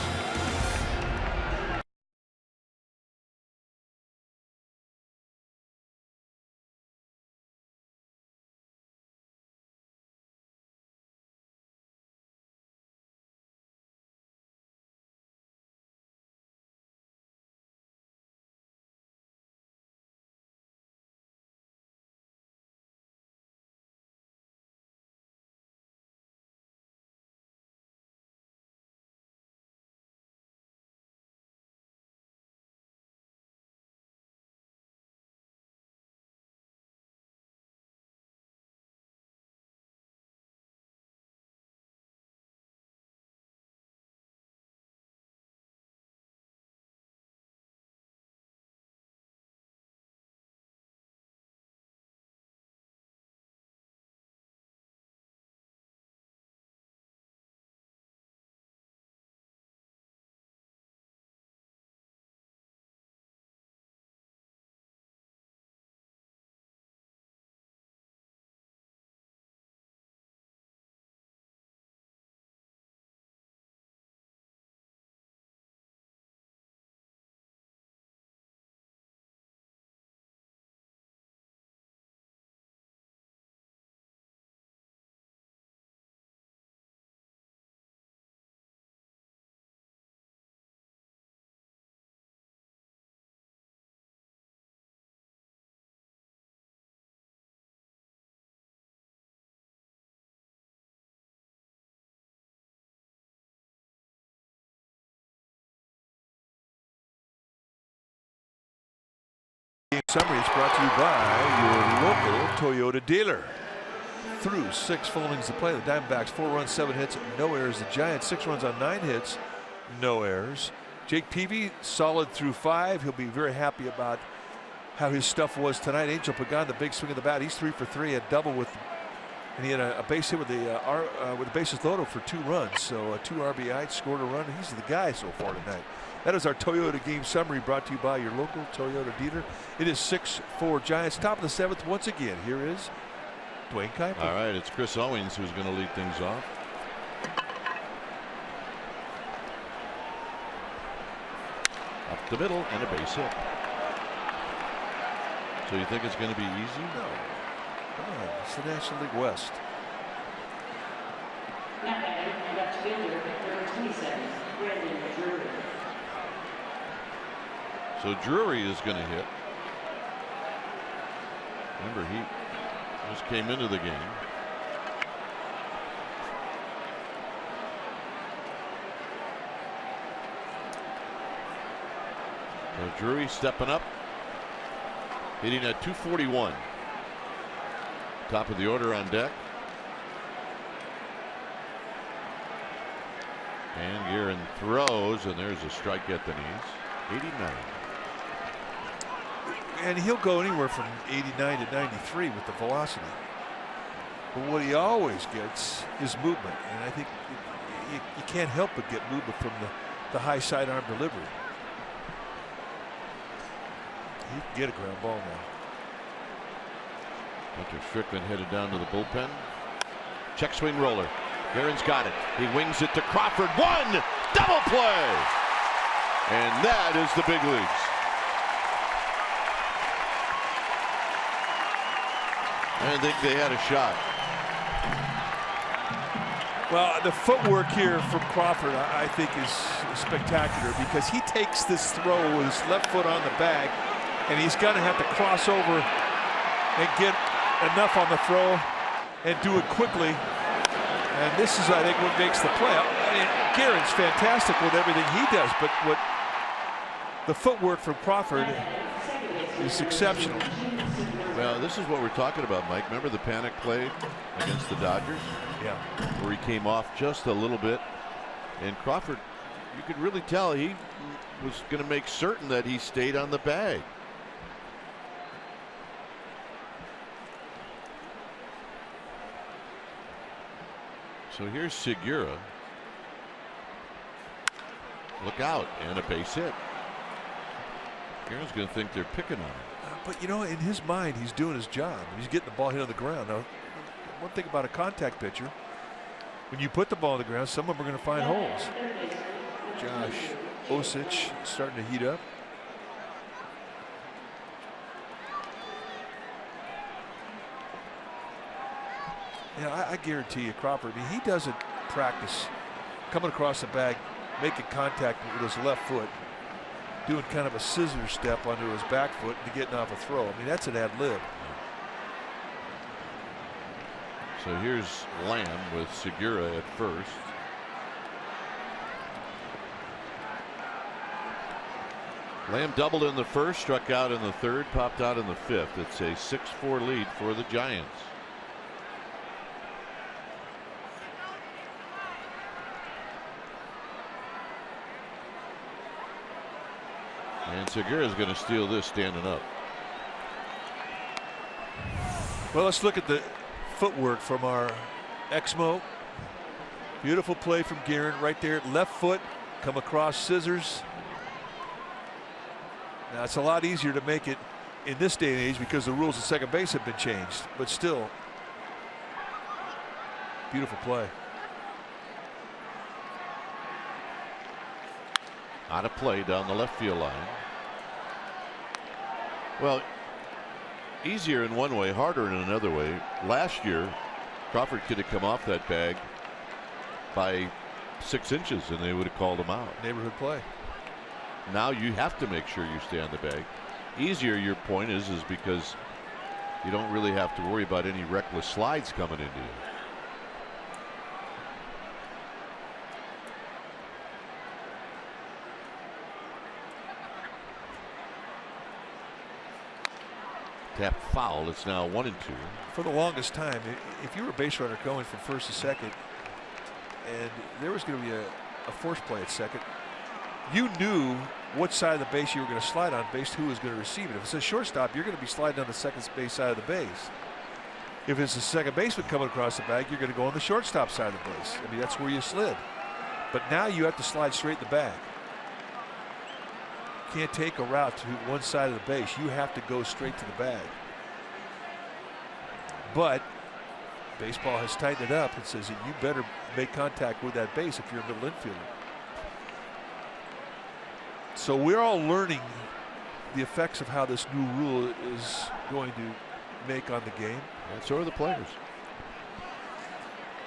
Game summary is brought to you by your local Toyota dealer. Through 6 full innings of play, the Diamondbacks 4 runs, 7 hits, no errors. The Giants 6 runs on 9 hits, no errors. Jake Peavy solid through 5. He'll be very happy about how his stuff was tonight. Angel Pagan, the big swing of the bat. He's 3 for 3, a double with, and he had a base hit with the bases loaded for 2 runs. So 2 RBI, scored a run. He's the guy so far tonight. That is our Toyota game summary brought to you by your local Toyota dealer. It is 6-4 Giants. Top of the 7th once again. Here is Dwayne Kuiper. All right, it's Chris Owings who's going to lead things off. Up the middle and a base hit. So you think it's going to be easy? No. Come on. It's the National League West. So Drury is going to hit. Remember, he just came into the game. So Drury stepping up, hitting at 241. Top of the order on deck. And Guerin throws, and there's a strike at the knees. 89. And he'll go anywhere from 89 to 93 with the velocity. But what he always gets is movement. And I think you can't help but get movement from the high sidearm delivery. He can get a ground ball now. Hunter Strickland headed down to the bullpen. Check swing roller. Guerin's got it. He wings it to Crawford. One double play. And that is the big leagues. I think they had a shot. Well, the footwork here from Crawford, I think, is spectacular because he takes this throw with his left foot on the bag, and he's going to have to cross over and get enough on the throw and do it quickly. And this is, I think, what makes the play. I mean, Guerin's fantastic with everything he does, but what the footwork from Crawford is exceptional. Well, this is what we're talking about, Mike. Remember the panic play against the Dodgers? Yeah. Where he came off just a little bit. And Crawford, you could really tell he was going to make certain that he stayed on the bag. So here's Segura. Look out, and a base hit. Guerin's going to think they're picking on him. But, you know, in his mind, he's doing his job. He's getting the ball hit on the ground. Now, one thing about a contact pitcher, when you put the ball on the ground, some of them are going to find holes. Josh Osich starting to heat up. Yeah, I guarantee you, Crawford, I mean, he doesn't practice coming across the bag, making contact with his left foot, doing kind of a scissor step onto his back foot and getting off a throw. I mean, that's an ad lib. So here's Lamb with Segura at first. Lamb doubled in the first, struck out in the third, popped out in the fifth. It's a 6-4 lead for the Giants. And Segura is going to steal this standing up. Well, let's look at the footwork from our Exmo. Beautiful play from Guerin right there. Left foot, come across scissors. Now, it's a lot easier to make it in this day and age because the rules of second base have been changed. But still, beautiful play. Out of play down the left field line. Well, easier in one way, harder in another way. Last year, Crawford could have come off that bag by 6 inches and they would have called him out. Neighborhood play. Now you have to make sure you stay on the bag. Easier, your point is because you don't really have to worry about any reckless slides coming into you. Tap foul. It's now 1-2. For the longest time, if you were a base runner going from first to second and there was going to be a force play at second, you knew what side of the base you were going to slide on based who was going to receive it. If it's a shortstop, you're going to be sliding on the second base side of the base. If it's a second baseman coming across the bag, you're going to go on the shortstop side of the base. I mean, that's where you slid. But now you have to slide straight in the bag. You can't take a route to one side of the base. You have to go straight to the bag. But baseball has tightened it up and says that you better make contact with that base if you're a middle infielder. So we're all learning the effects of how this new rule is going to make on the game. And so are the players.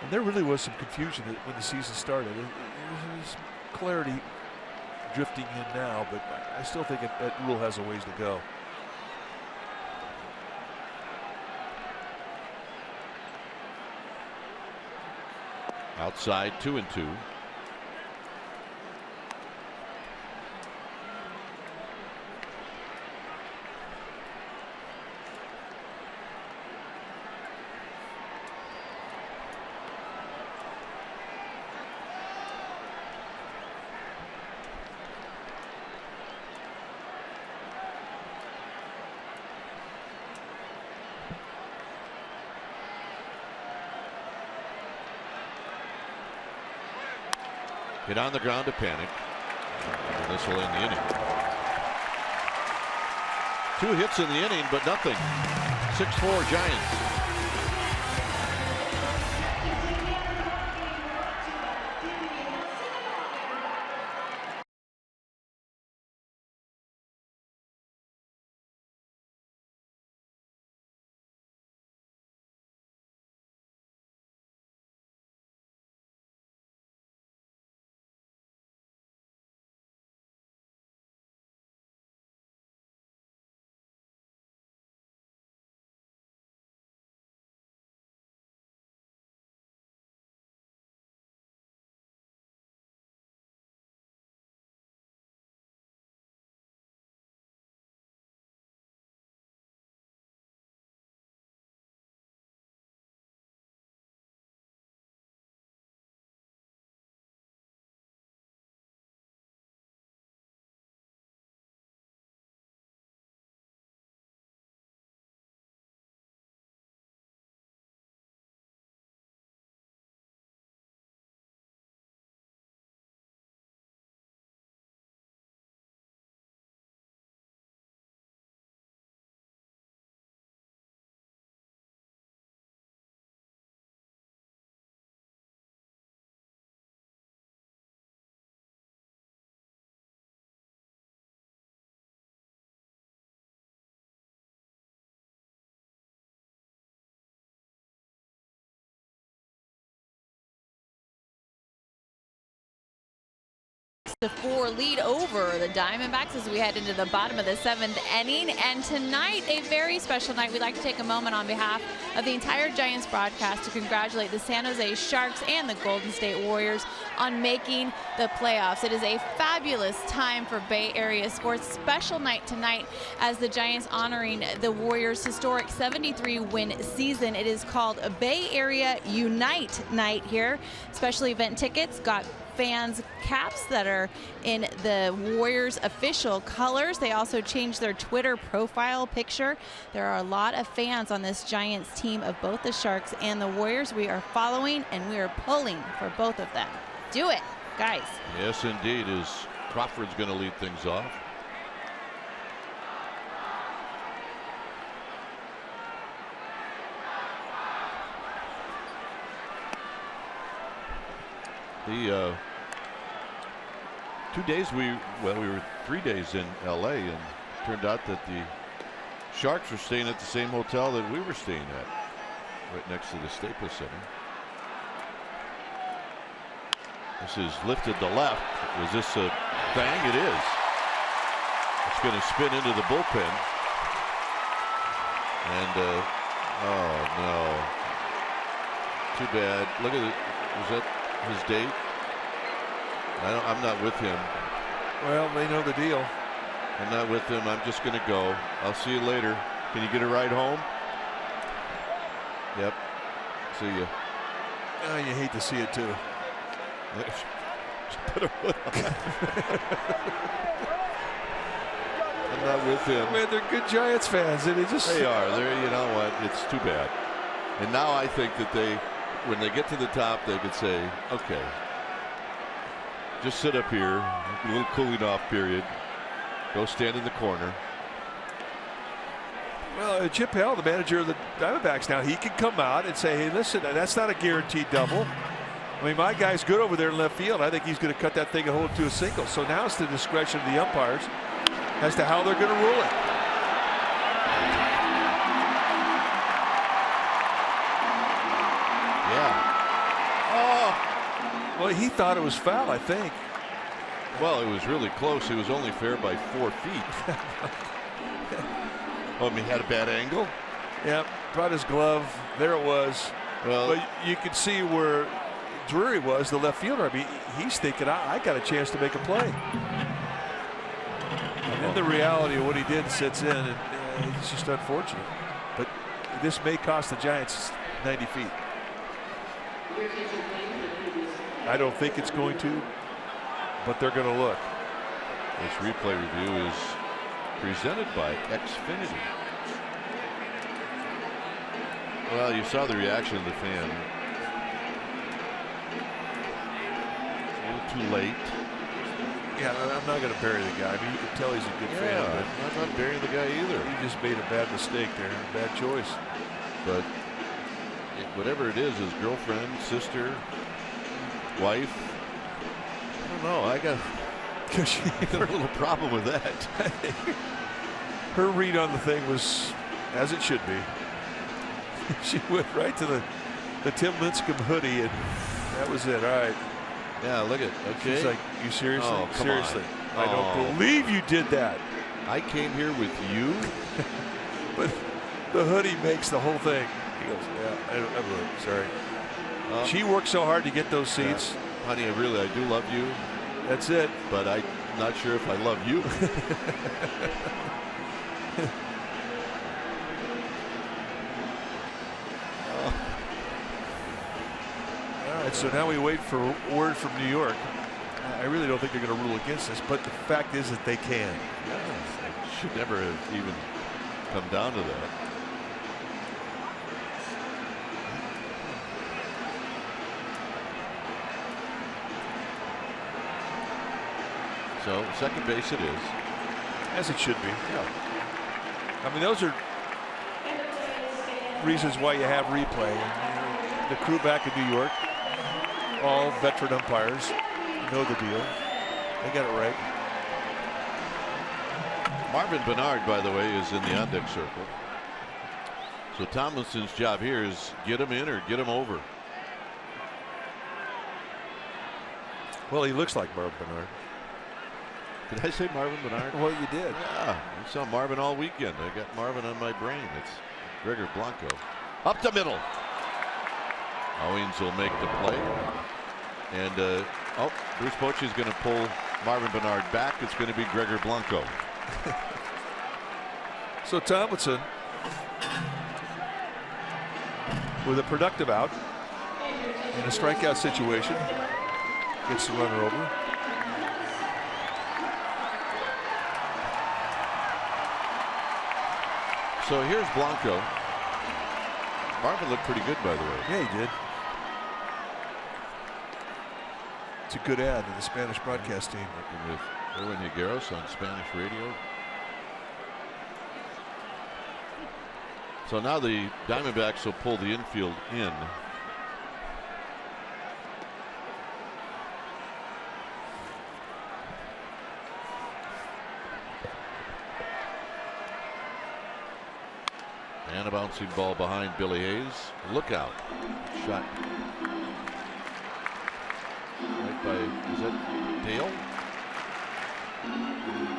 And there really was some confusion when the season started. There's clarity drifting in now, but I still think that rule has a ways to go. Outside, 2-2. Get on the ground to panic. And this will end the inning. 2 hits in the inning, but nothing. 6-4 Giants. The 4 lead over the Diamondbacks as we head into the bottom of the 7th inning. And tonight, a very special night. We'd like to take a moment on behalf of the entire Giants broadcast to congratulate the San Jose Sharks and the Golden State Warriors on making the playoffs. It is a fabulous time for Bay Area sports. Special night tonight as the Giants honoring the Warriors' historic 73-win season. It is called a Bay Area Unite Night here. Special event tickets got fans caps that are in the Warriors official colors. They also changed their Twitter profile picture. There are a lot of fans on this Giants team of both the Sharks and the Warriors. We are following and we are pulling for both of them. Do it, guys. Yes, indeed. As Crawford's going to lead things off. The 2 days we were 3 days in LA, and it turned out that the Sharks were staying at the same hotel that we were staying at, right next to the Staples Center. This is lifted to left. Is this a bang? It is. It's going to spin into the bullpen. And oh no, too bad. Look at it. Was that his date? I'm not with him. Well, they know the deal. I'm not with him. I'm just going to go. I'll see you later. Can you get a ride home? Yep. See you. Oh, you hate to see it too. I'm not with him. Man, they're good Giants fans, and they are. They're, you know what? It's too bad. And now I think that when they get to the top, they could say, okay, just sit up here, a little cooling off period, go stand in the corner. Well, Chip Hale, the manager of the Diamondbacks now, he can come out and say, hey, listen, that's not a guaranteed double. I mean, my guy's good over there in left field. I think he's going to cut that thing and hold it to a single. So now it's the discretion of the umpires as to how they're going to rule it. Well, he thought it was foul, I think. Well, it was really close. It was only fair by 4 feet. Oh, he had a bad angle? Yeah, brought his glove. There it was. Well, but you could see where Drury was, the left fielder. I mean, he's thinking, I got a chance to make a play. And then the reality of what he did sets in, and it's just unfortunate. But this may cost the Giants 90 feet. I don't think it's going to, but they're going to look. This replay review is presented by Xfinity. Well, you saw the reaction of the fan. A little too late. Yeah, I'm not going to bury the guy. I mean, you can tell he's a good fan, but I'm not burying the guy either. He just made a bad mistake there, a bad choice. But whatever it is, his girlfriend, sister, wife, I don't know. I got a little problem with that. Her read on the thing was as it should be. She went right to the Tim Lincecum hoodie, and that was it. All right. Yeah, look at. Okay. She's like, you seriously? Oh, come seriously? on. I don't believe you did that. I came here with you. But the hoodie makes the whole thing. He goes, yeah, I'm sorry. She worked so hard to get those seats. Yeah. Honey, I do love you. That's it. But I'm not sure if I love you. All right, so now we wait for word from New York. I really don't think they're going to rule against us, but the fact is that they can. It should never have even come down to that. So second base it is. As it should be. Yeah. I mean, those are reasons why you have replay. The crew back in New York, all veteran umpires, know the deal. They got it right. Marvin Bernard, by the way, is in the on-deck circle. So Tomlinson's job here is get him in or get him over. Well, he looks like Marvin Bernard. Did I say Marvin Bernard? Well, you did. Yeah, I saw Marvin all weekend. I got Marvin on my brain. It's Gregor Blanco. Up the middle. Owens will make the play. And Bruce Bochy is going to pull Marvin Bernard back. It's going to be Gregor Blanco. So Tomlinson with a productive out in a strikeout situation gets the runner over. So here's Blanco. Marvin looked pretty good, by the way. Yeah, he did. It's a good ad to the Spanish broadcast team. Working with Erwin Higueros on Spanish radio. So now the Diamondbacks will pull the infield in. And a bouncing ball behind Billy Hayes. Look out. Shot. Right by, is that Dale?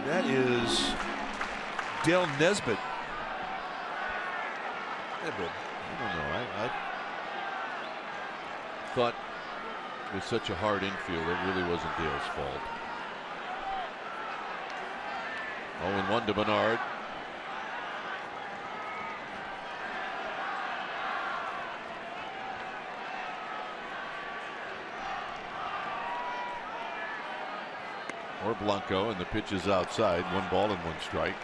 That is Dale Nesbitt. I don't know. I thought with such a hard infield, it really wasn't Dale's fault. 0-1 to Bernard. Or Blanco, and the pitch is outside. 1 ball and 1 strike.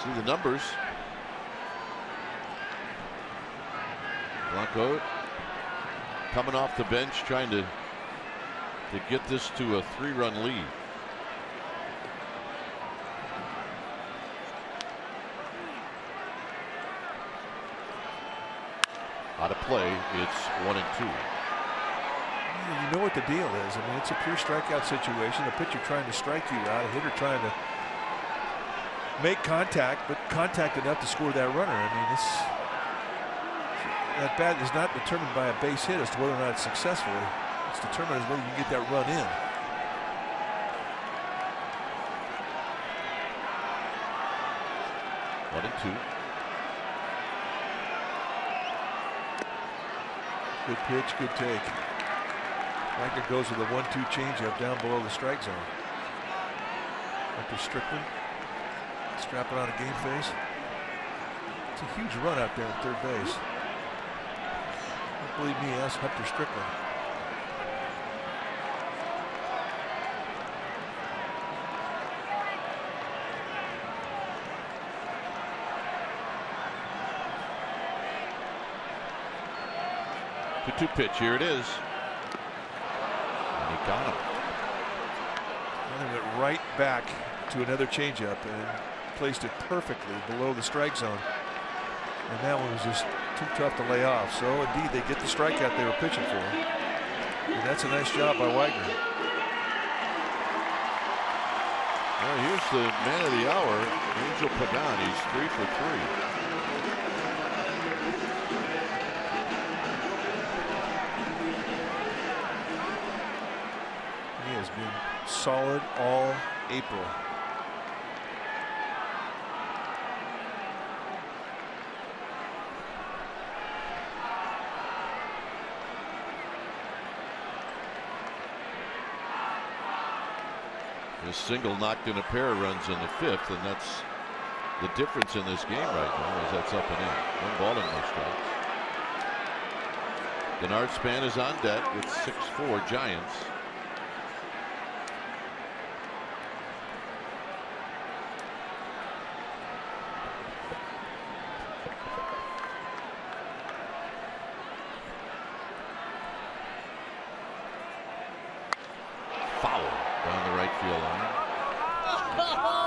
See the numbers. Blanco coming off the bench, trying to get this to a 3-run lead. Out of play, it's 1-2. You know what the deal is. I mean, it's a pure strikeout situation. A pitcher trying to strike you out, a hitter trying to make contact, but contact enough to score that runner. I mean, that bat is not determined by a base hit as to whether or not it's successful. It's determined as whether you can get that run in. One and 2. Good pitch, good take. Wagner goes with a 1-2 changeup down below the strike zone. Hunter Strickland strapping on a game face. It's a huge run out there at third base. Don't believe me, ask Hunter Strickland. 2-2 pitch. Here it is. And he got him. And he went right back to another changeup and placed it perfectly below the strike zone. And that one was just too tough to lay off. So indeed, they get the strikeout they were pitching for. And that's a nice job by Wagner. Well, here's the man of the hour, Angel Pagan. He's 3 for 3. He has been solid all April. This single knocked in a pair of runs in the 5th, and that's the difference in this game right now, as that's up and in. 1 ball and no strikes. Denard Span is on deck with 6-4 Giants.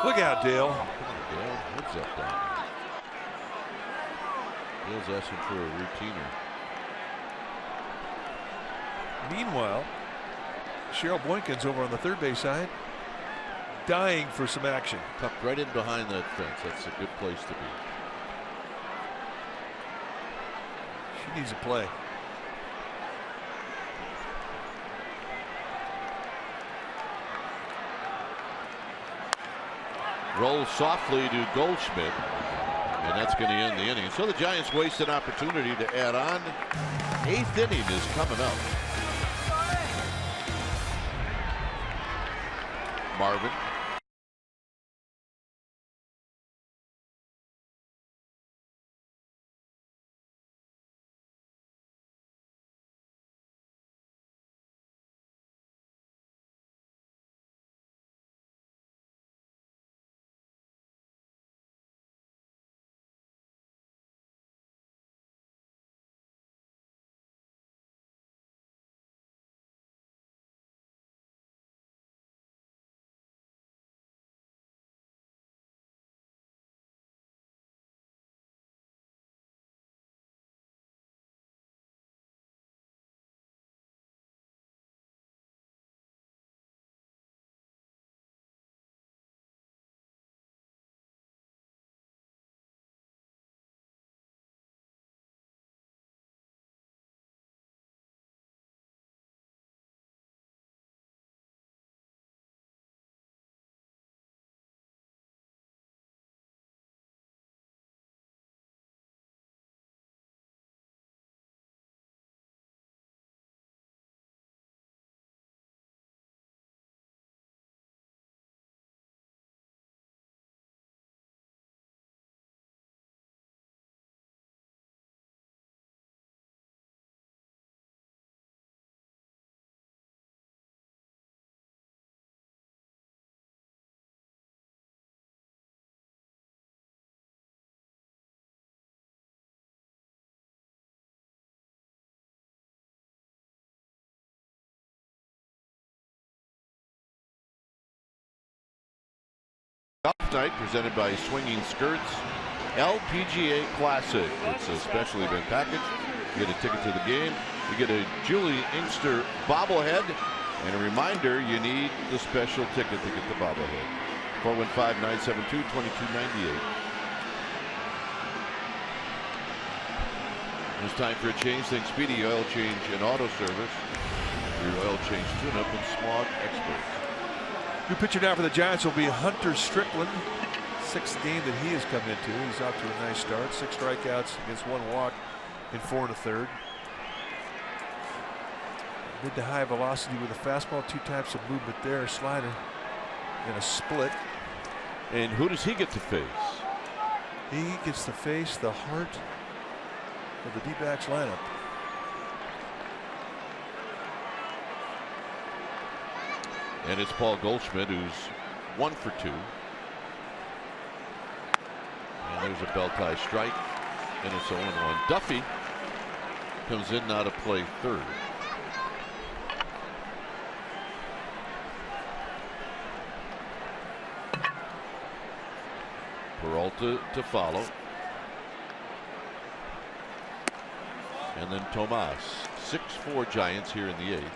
Look out, Dale. Dale, heads up down there. Dale's asking for a routiner. Meanwhile, Cheryl Boykins over on the third base side, dying for some action. Tucked right in behind that fence. That's a good place to be. She needs a play. Rolls softly to Goldschmidt, and that's going to end the inning. So the Giants waste an opportunity to add on. 8th inning is coming up. Marvin. Golf night presented by Swinging Skirts. LPGA Classic. It's especially been packaged. You get a ticket to the game. You get a Julie Inkster bobblehead. And a reminder, you need the special ticket to get the bobblehead. 415-972-2298. It's time for a change. Think Speedy Oil Change and Auto Service. Your oil change tune-up and smog experts. New pitcher now for the Giants will be Hunter Strickland. 6th game that he has come into. He's off to a nice start. 6 strikeouts against 1 walk in 4 1/3. Mid to high velocity with a fastball, 2 types of movement there, a slider and a split. And who does he get to face? He gets to face the heart of the D-backs lineup. And it's Paul Goldschmidt, who's 1 for 2. And there's a belt tie strike, and it's 0-1. Duffy comes in now to play third. Peralta to follow. And then Tomas. 6-4 Giants here in the 8th.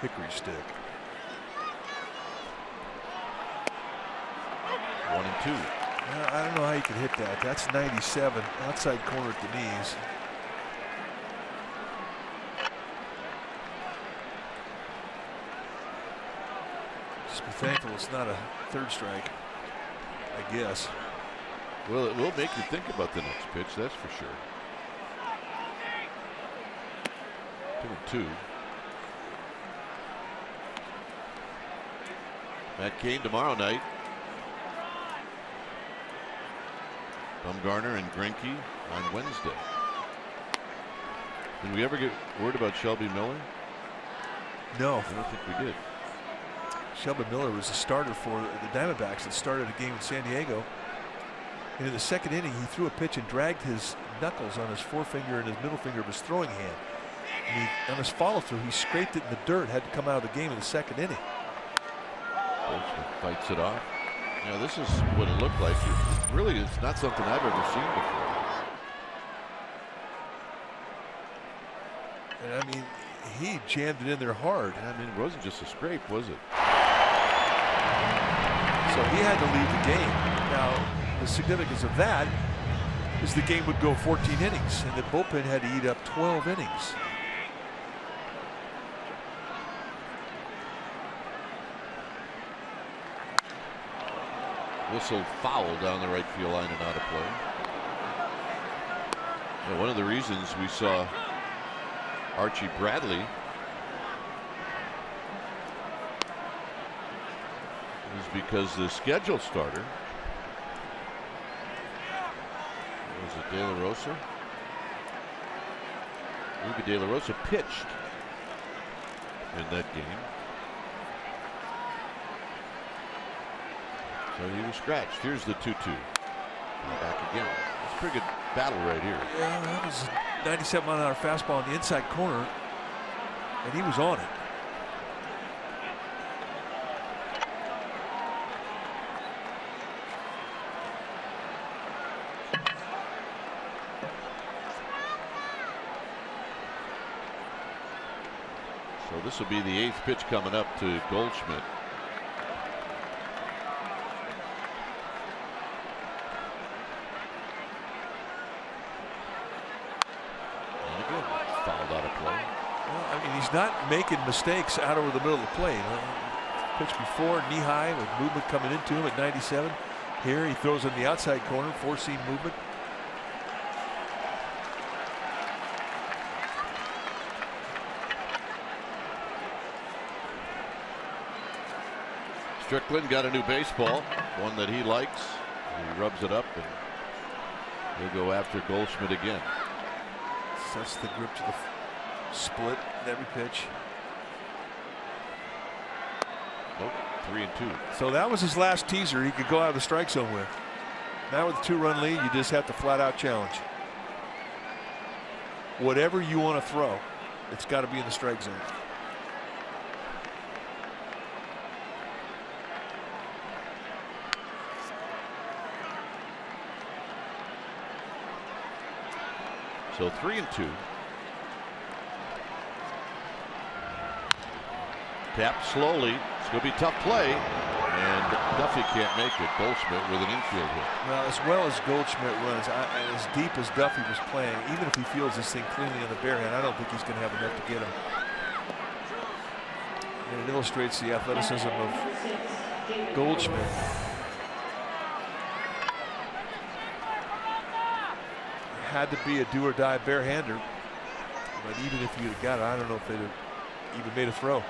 Hickory stick. 1-2. I don't know how you can hit that. That's 97. Outside corner at the knees. Just be thankful it's not a third strike, I guess. Well, it will make you think about the next pitch, that's for sure. 2-2. Matt Cain tomorrow night. Bumgarner and Greinke on Wednesday. Did we ever get word about Shelby Miller? No. I don't think we did. Shelby Miller was a starter for the Diamondbacks that started a game in San Diego. And in the second inning, he threw a pitch and dragged his knuckles on his forefinger and his middle finger of his throwing hand. And on his follow through, he scraped it in the dirt, had to come out of the game in the second inning. Goldschmidt fights it off. You know, this is what it looked like. It really is not something I've ever seen before. And I mean, he jammed it in there hard. I mean, it wasn't just a scrape, was it? So he had to leave the game. Now, the significance of that is the game would go 14 innings, and the bullpen had to eat up 12 innings. Whistle foul down the right field line and out of play. And one of the reasons we saw Archie Bradley is because the scheduled starter was it De La Rosa? Ruby De La Rosa pitched in that game. So he was scratched. Here's the 2-2. Back again. It's a pretty good battle right here. Yeah, that was a 97 mile an hour fastball in the inside corner, and he was on it. So this will be the 8th pitch coming up to Goldschmidt. He's not making mistakes out over the middle of the plate. Pitch before, knee high with movement coming into him at 97. Here he throws in the outside corner, four-seam movement. Strickland got a new baseball, one that he likes. He rubs it up and he'll go after Goldschmidt again. Sets the grip to the split in every pitch. Nope, 3-2. So that was his last teaser he could go out of the strike zone with. Now with a 2-run lead, you just have to flat out challenge. Whatever you want to throw, it's got to be in the strike zone. So 3-2. Tap slowly. It's going to be a tough play. And Duffy can't make it. Goldschmidt with an infield hit. Well, as well as Goldschmidt runs, and as deep as Duffy was playing, even if he fields this thing cleanly on the bare hand, I don't think he's going to have enough to get him. And it illustrates the athleticism of Goldschmidt. Had to be a do-or-die bare-hander, but even if you'd have got it, I don't know if they'd have even made a throw.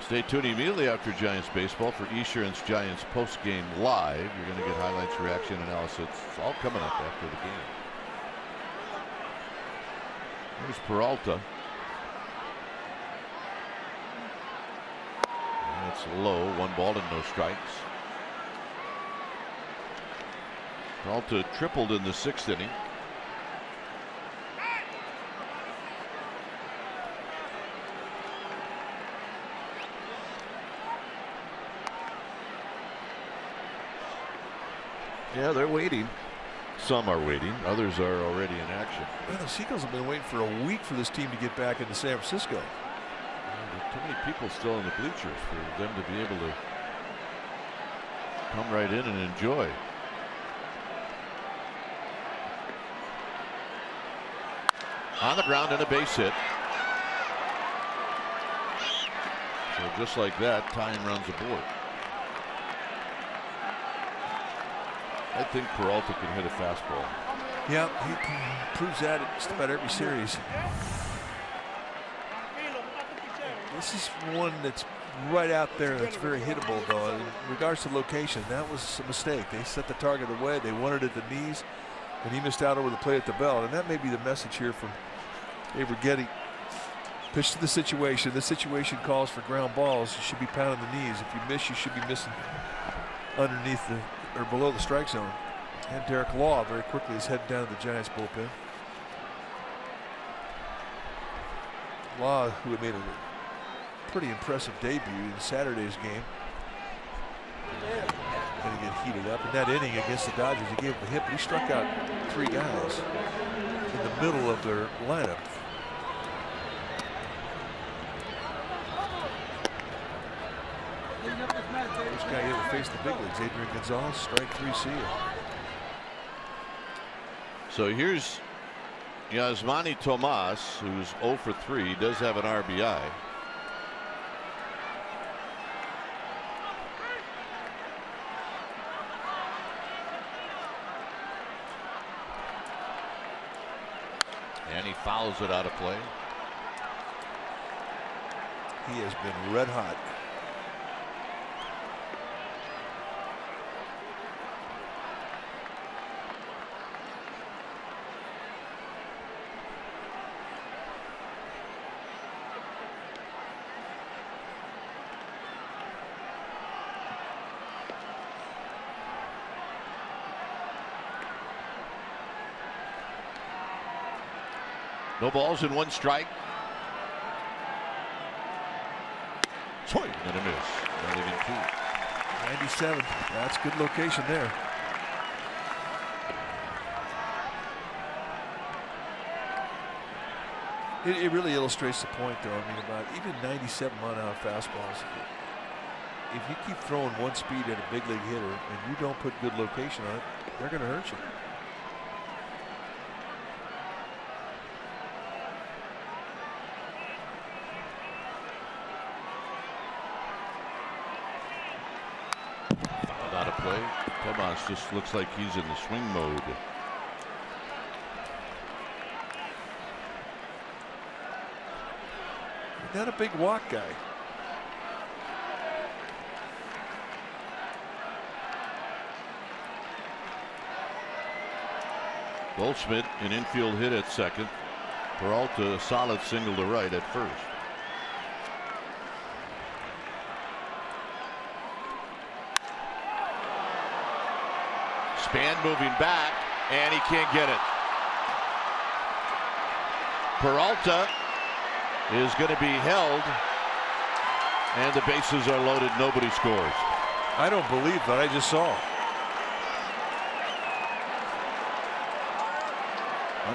Stay tuned immediately after Giants baseball for Esurance Giants post-game live. You're going to get highlights, reaction, analysis. It's all coming up after the game. There's Peralta. That's low. 1 ball and no strikes. Peralta tripled in the 6th inning. Yeah, they're waiting. Some are waiting. Others are already in action. Well, the Seagulls have been waiting for a week for this team to get back into San Francisco. Too many people still in the bleachers for them to be able to come right in and enjoy. On the ground and a base hit. So just like that, tying runs aboard. I think Peralta can hit a fastball. Yeah, he proves that at just about every series. This is one that's right out there that's very hittable, though. In regards to location, that was a mistake. They set the target away. They wanted it at the knees, and he missed out over the play at the belt. And that may be the message here from Dave Righetti. Pitch to the situation. The situation calls for ground balls. You should be pounding the knees. If you miss, you should be missing underneath the or below the strike zone. And Derek Law very quickly is heading down to the Giants bullpen. Law, who had made a pretty impressive debut in Saturday's game, going to get heated up. In that inning against the Dodgers, he gave up a hit, but he struck out 3 guys in the middle of their lineup. First guy ever faced the big leagues, Adrian Gonzalez, strike 3 seal. So here's Yasmani Tomas, who's 0 for 3, does have an RBI. And he fouls it out of play. He has been red hot. No balls and 1 strike. Swing and a miss. Not even 2. 97. That's good location there. It really illustrates the point, though. I mean, about even 97 mile-an-hour fastballs. If you keep throwing 1 speed at a big league hitter and you don't put good location on it, they're going to hurt you. Out of play. Tomas just looks like he's in the swing mode. Not a big walk guy. Goldschmidt, an infield hit at second. Peralta, a solid single to right at first. Span moving back, and he can't get it. Peralta is going to be held, and the bases are loaded. Nobody scores. I don't believe that I just saw.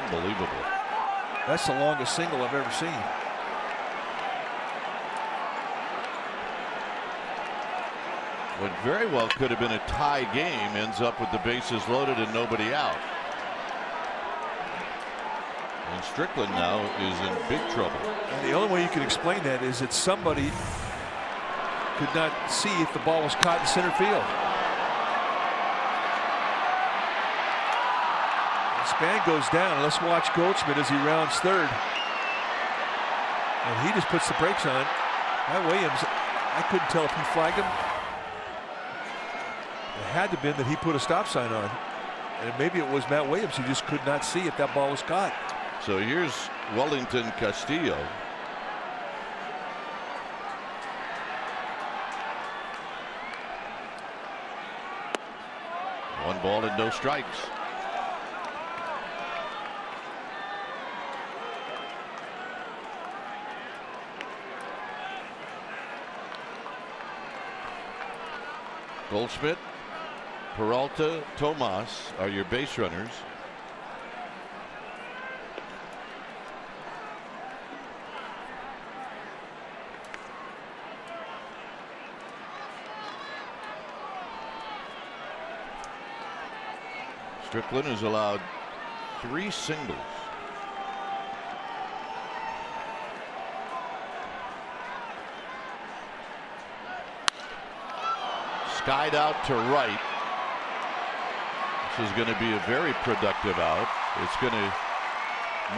Unbelievable. That's the longest single I've ever seen. What very well could have been a tie game ends up with the bases loaded and nobody out. And Strickland now is in big trouble. And the only way you can explain that is that somebody could not see if the ball was caught in center field. Span goes down. Let's watch Goldschmidt as he rounds third. And he just puts the brakes on. Matt Williams, I couldn't tell if he flagged him. It had to have been that he put a stop sign on. And maybe it was Matt Williams who just could not see if that ball was caught. So here's Wellington Castillo. 1 ball and no strikes. Goldschmidt, Peralta, Tomas are your base runners. Strickland has allowed 3 singles. Skied out to right. This is going to be a very productive out. It's going to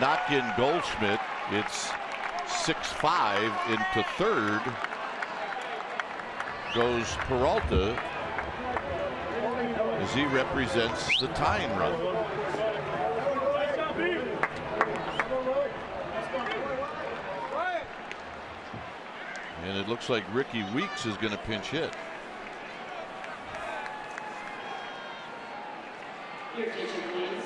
knock in Goldschmidt. It's 6-5 into third. Goes Peralta as he represents the tying run. And it looks like Ricky Weeks is going to pinch hit. Your pitcher, please.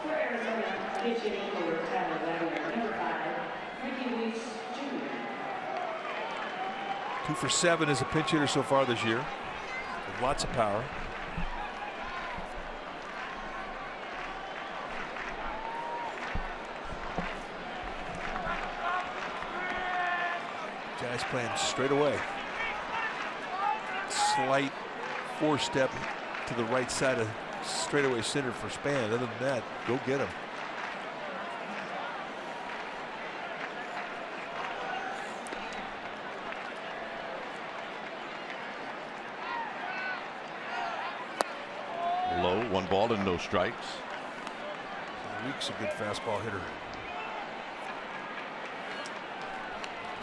For Arizona, pitching for Tyler Wagner, number 5, Ricky Weeks Jr. 2 for 7 as a pinch hitter so far this year, with lots of power. Giants playing straight away. Slight 4-step to the right side of straightaway center for Span. Other than that, go get him. Low, 1 ball and no strikes. Weeks a good fastball hitter.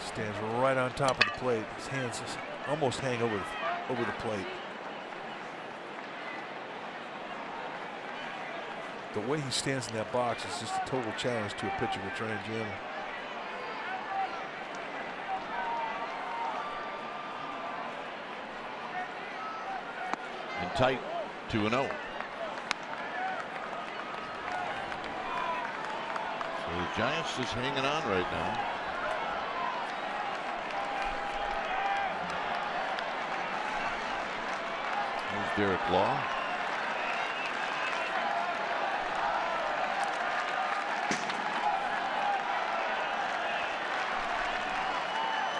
Stands right on top of the plate. His hands almost hang over the plate. The way he stands in that box is just a total challenge to a pitcher to try and jam him. And tight, 2-0. So the Giants just hanging on right now. There's Derek Law.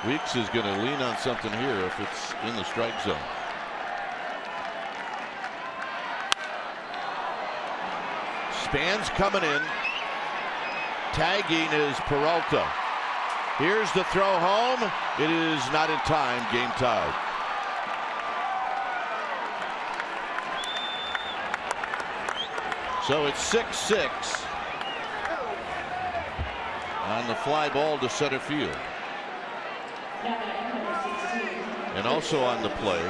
Weeks is going to lean on something here if it's in the strike zone. Span's coming in. Tagging is Peralta. Here's the throw home. It is not in time. Game tied. So it's 6-6 on the fly ball to center field. And also on the play,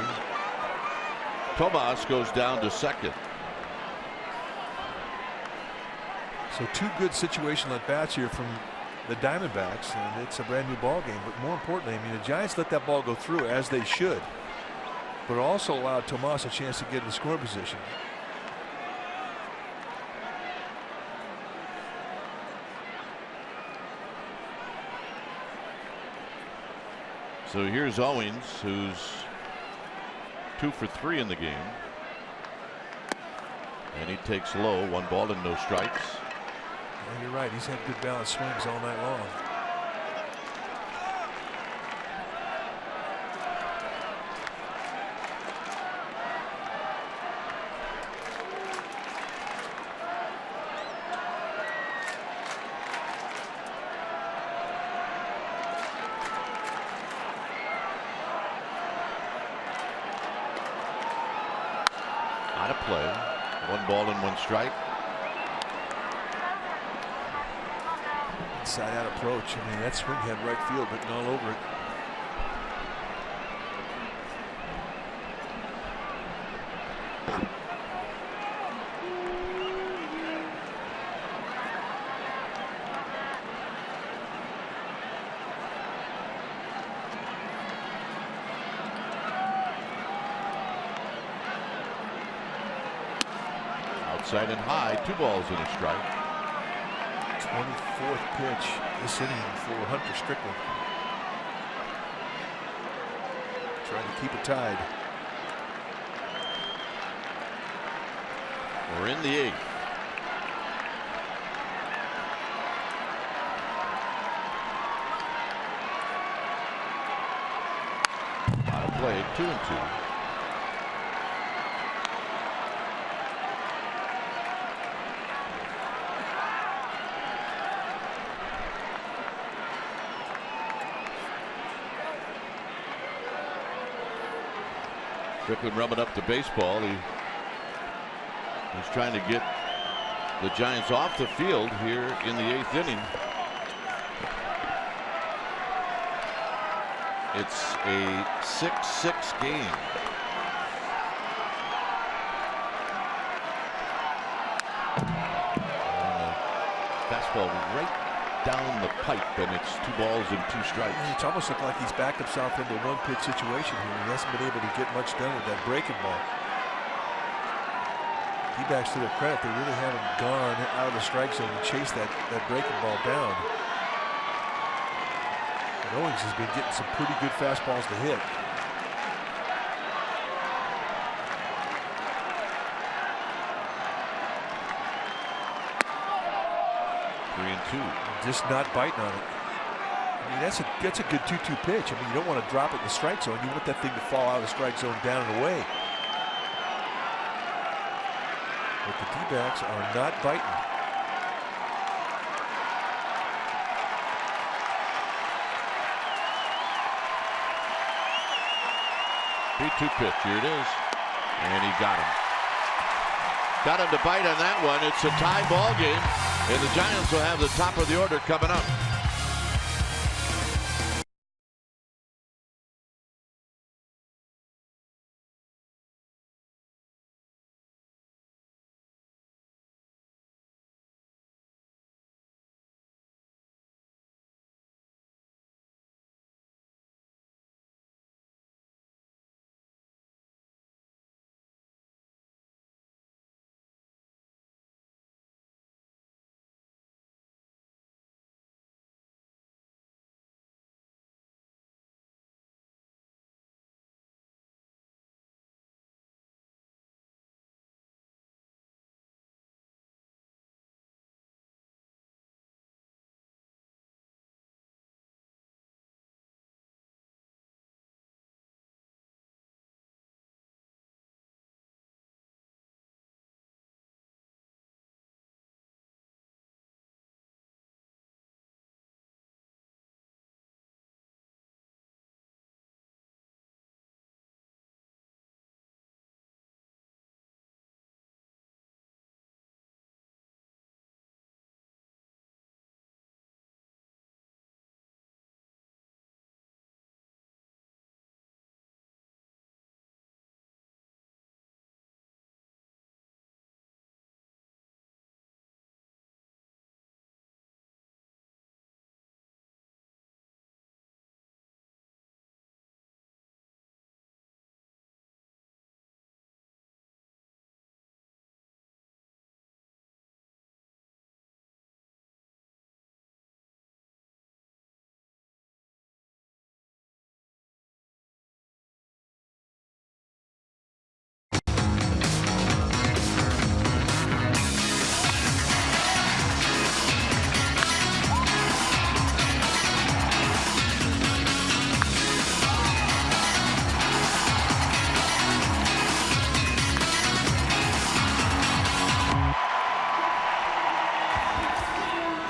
Tomas goes down to second. So 2 good situational at bats here from the Diamondbacks, and it's a brand new ball game. But more importantly, I mean, the Giants let that ball go through as they should, but also allowed Tomas a chance to get in the scoring position. So here's Owens, who's 2 for 3 in the game. And he takes low, 1 ball and no strikes. Well, you're right. He's had good balanced swings all night long. On a play, 1 ball and 1 strike. Inside out approach. I mean, that swing had right field written all over it. outside and high. 2 balls and a strike. 24th pitch this inning for Hunter Strickland. Trying to keep it tied. We're in the 8th. Out of play, 2-2. Strickland rubbing up the baseball. He's trying to get the Giants off the field here in the 8th inning. It's a 6-6 game. Fastball right down the pipe, and it's 2 balls and 2 strikes. It's almost looked like he's backed himself into a 1-pitch situation here. He hasn't been able to get much done with that breaking ball. D-backs, to their credit, they really haven't gone out of the strike zone and chased that breaking ball down. And Owings has been getting some pretty good fastballs to hit. Just not biting on it. I mean, that's a good 2-2 pitch. I mean, you don't want to drop it in the strike zone. You want that thing to fall out of the strike zone, down and away. But the D-backs are not biting. Three-two pitch. Here it is, and he got him. Got him to bite on that one. It's a tie ball game. And the Giants will have the top of the order coming up.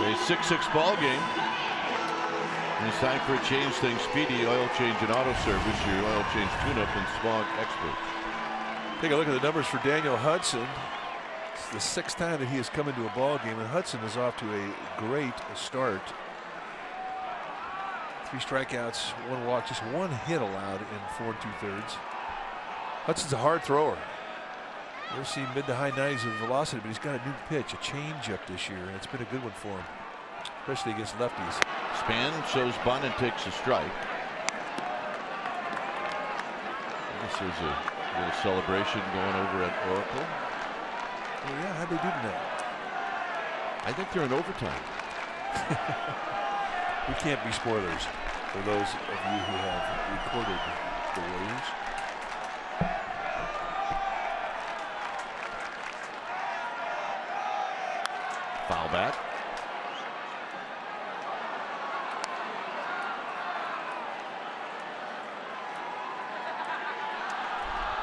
A 6-6 ball game. And it's time for a change thing. Speedy Oil Change and Auto Service, your oil change tune-up and smog experts. Take a look at the numbers for Daniel Hudson. It's the 6th time that he has come into a ball game, and Hudson is off to a great start. 3 strikeouts, 1 walk, just 1 hit allowed in 4 2/3. Hudson's a hard thrower. We've seen mid to high 90s of velocity, but he's got a new pitch, a changeup this year, and it's been a good one for him, especially against lefties. Span shows bunt and takes a strike. This is a little celebration going over at Oracle. Well, yeah, how'd they do tonight? I think they're in overtime. We can't be spoilers for those of you who have recorded the Warriors. Foul back.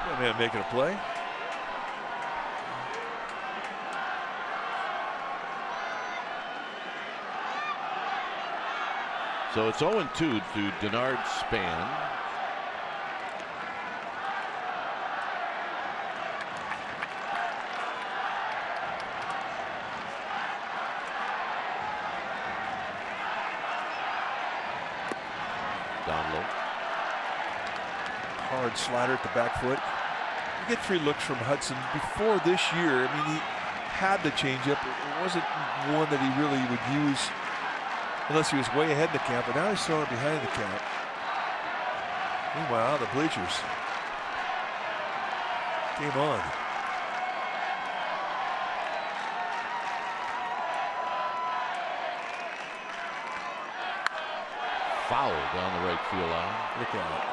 That man making a play. So it's 0-2 to Denard Span. Down low. Hard slider at the back foot. You get 3 looks from Hudson before this year. I mean, he had the changeup. It wasn't one that he really would use unless he was way ahead in the count, but now he's throwing it behind the count. Meanwhile, the bleachers. Game on. Foul down the right field line. Look at it.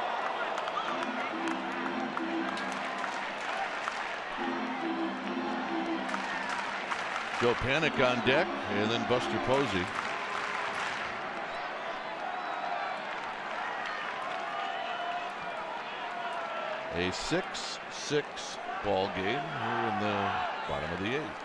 Joe Panik on deck, and then Buster Posey. A 6-6 ball game here in the bottom of the 8th.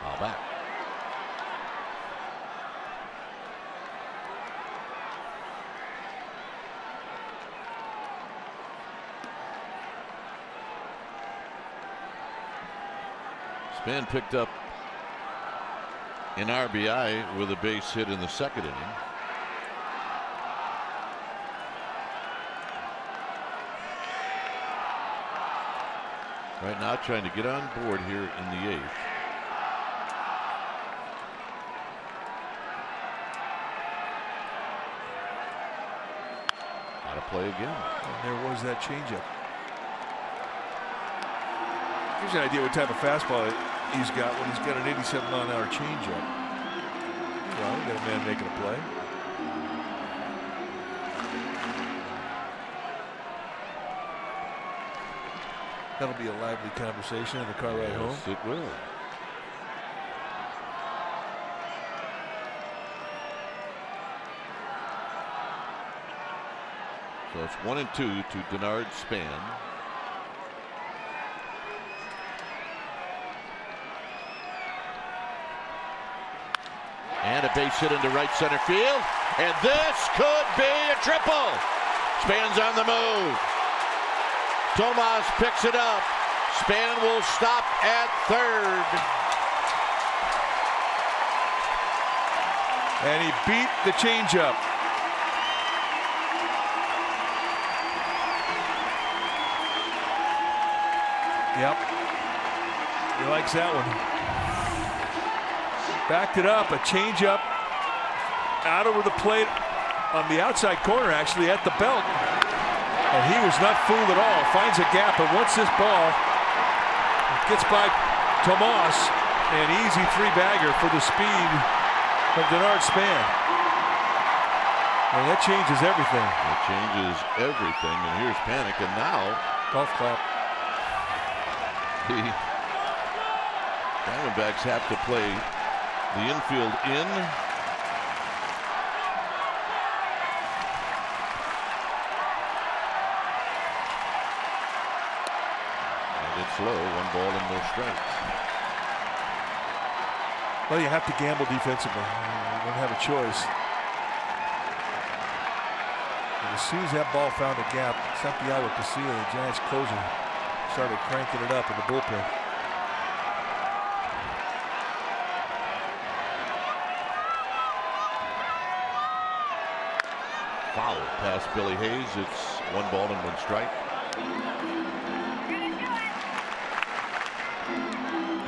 Foul back. Span picked up an RBI with a base hit in the 2nd inning. Right now trying to get on board here in the 8th. Out of play again. And there was that changeup. Gives you an idea what type of fastball he's got when he's got an 87-mile-an-hour changeup. Well, we got a man making a play. That'll be a lively conversation in the car ride home. Yes, it will. So it's 1-2 to Denard Span. And a base hit into right center field. And this could be a triple. Span's on the move. Tomas picks it up. Span will stop at 3rd. And he beat the changeup. Yep. He likes that one. Backed it up, a changeup out over the plate on the outside corner, actually at the belt. And he was not fooled at all. Finds a gap, and once this ball gets by Tomas, an easy 3-bagger for the speed of Denard Span. And that changes everything. It changes everything, and here's Panik, and now golf clap. The Diamondbacks have to play the infield in. And it's low, 1 ball and no strikes. Well, you have to gamble defensively. You don't have a choice. And as soon as that ball found a gap, Santiago Casilla, the Giants closer, started cranking it up in the bullpen. Foul past Billy Hayes. It's 1 ball and 1 strike.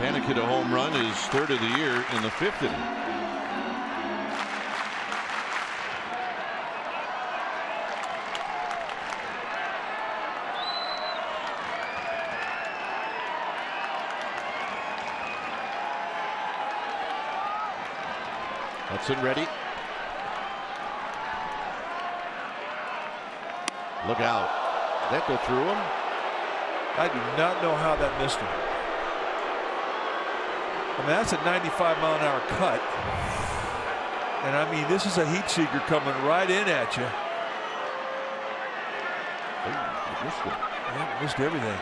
Panik hit a home run, his third of the year in the 5th inning. Hudson ready. Look out. That go through him? I do not know how that missed him. I mean, that's a 95-mile-an-hour cut. And I mean, this is a heat seeker coming right in at you. Oh, missed him. Yeah, missed everything.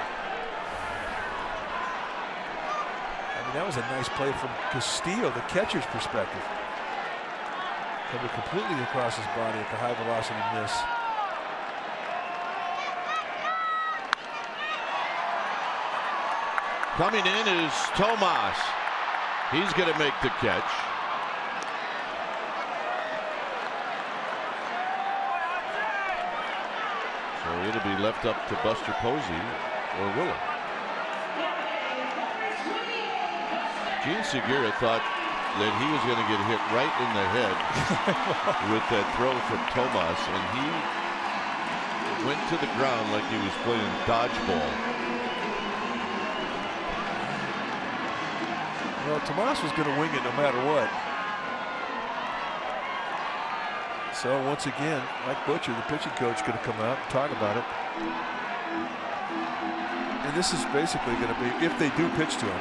I mean, that was a nice play from Castillo, the catcher's perspective. Coming completely across his body at the high velocity miss. Coming in is Tomas. He's going to make the catch. So it'll be left up to Buster Posey or Willer. Gene Segura thought that he was going to get hit right in the head with that throw from Tomas, and he went to the ground like he was playing dodgeball. Well, Tomas was going to wing it no matter what. So once again, Mike Butcher, the pitching coach, going to come out and talk about it. And this is basically going to be, if they do pitch to him,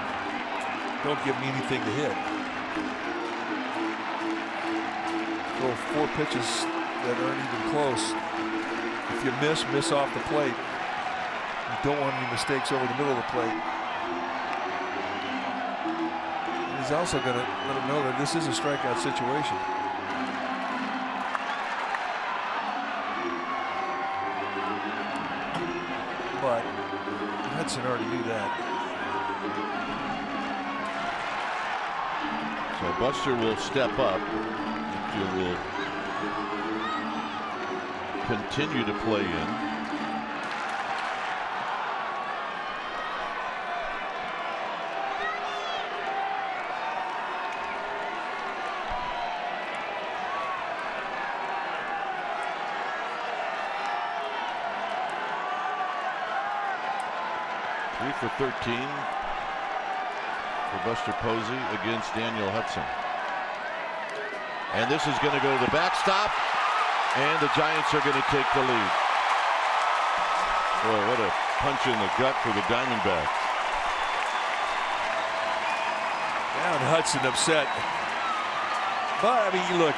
don't give him anything to hit. Throw 4 pitches that aren't even close. If you miss off the plate. You don't want any mistakes over the middle of the plate. He's also going to let him know that this is a strikeout situation. But Hudson already knew that. So Buster will step up. He will continue to play in. For 13 for Buster Posey against Daniel Hudson. And this is going to go to the backstop, and the Giants are going to take the lead. Boy, what a punch in the gut for the Diamondbacks. Down Hudson upset. But I mean, look,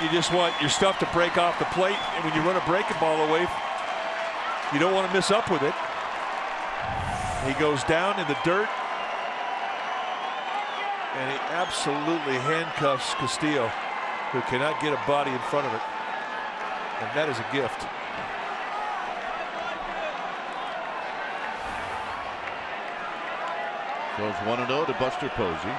you just want your stuff to break off the plate, and when you run a breaking ball away, you don't want to miss up with it. He goes down in the dirt, and he absolutely handcuffs Castillo, who cannot get a body in front of it. And that is a gift. So it's 1-0 to Buster Posey.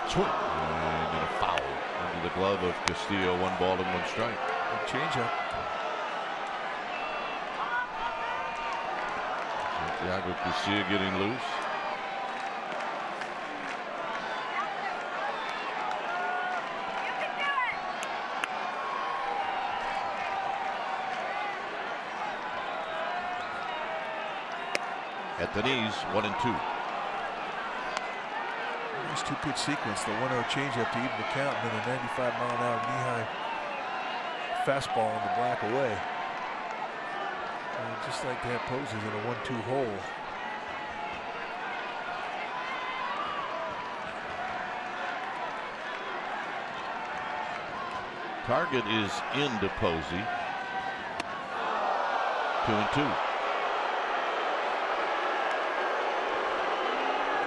Swing. And a foul under the glove of Castillo. 1 ball and 1 strike. Change up. Santiago Castillo getting loose. At the knees, 1-2. Nice 2-pitch sequence. The 1-0 changeup to even the count, and then a 95-mile-an-hour knee-high fastball on the black away. And just like that, Posey's in a 1-2 hole. Target is into Posey. 2-2.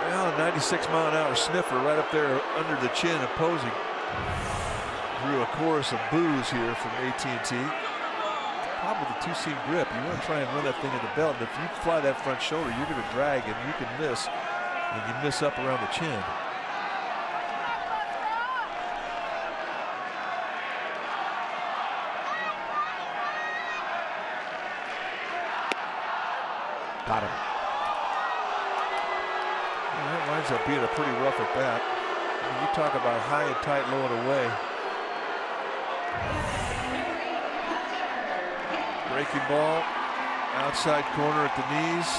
Well, a 96-mile-an-hour sniffer right up there under the chin of Posey. Drew a chorus of boos here from AT&T. Problem with the 2-seam grip, you want to try and run that thing in the belt, and if you fly that front shoulder, you're going to drag and you can miss, and you miss up around the chin. Got him. Well, that winds up being a pretty rough at bat. I mean, you talk about high and tight, low and away. Breaking ball, outside corner at the knees.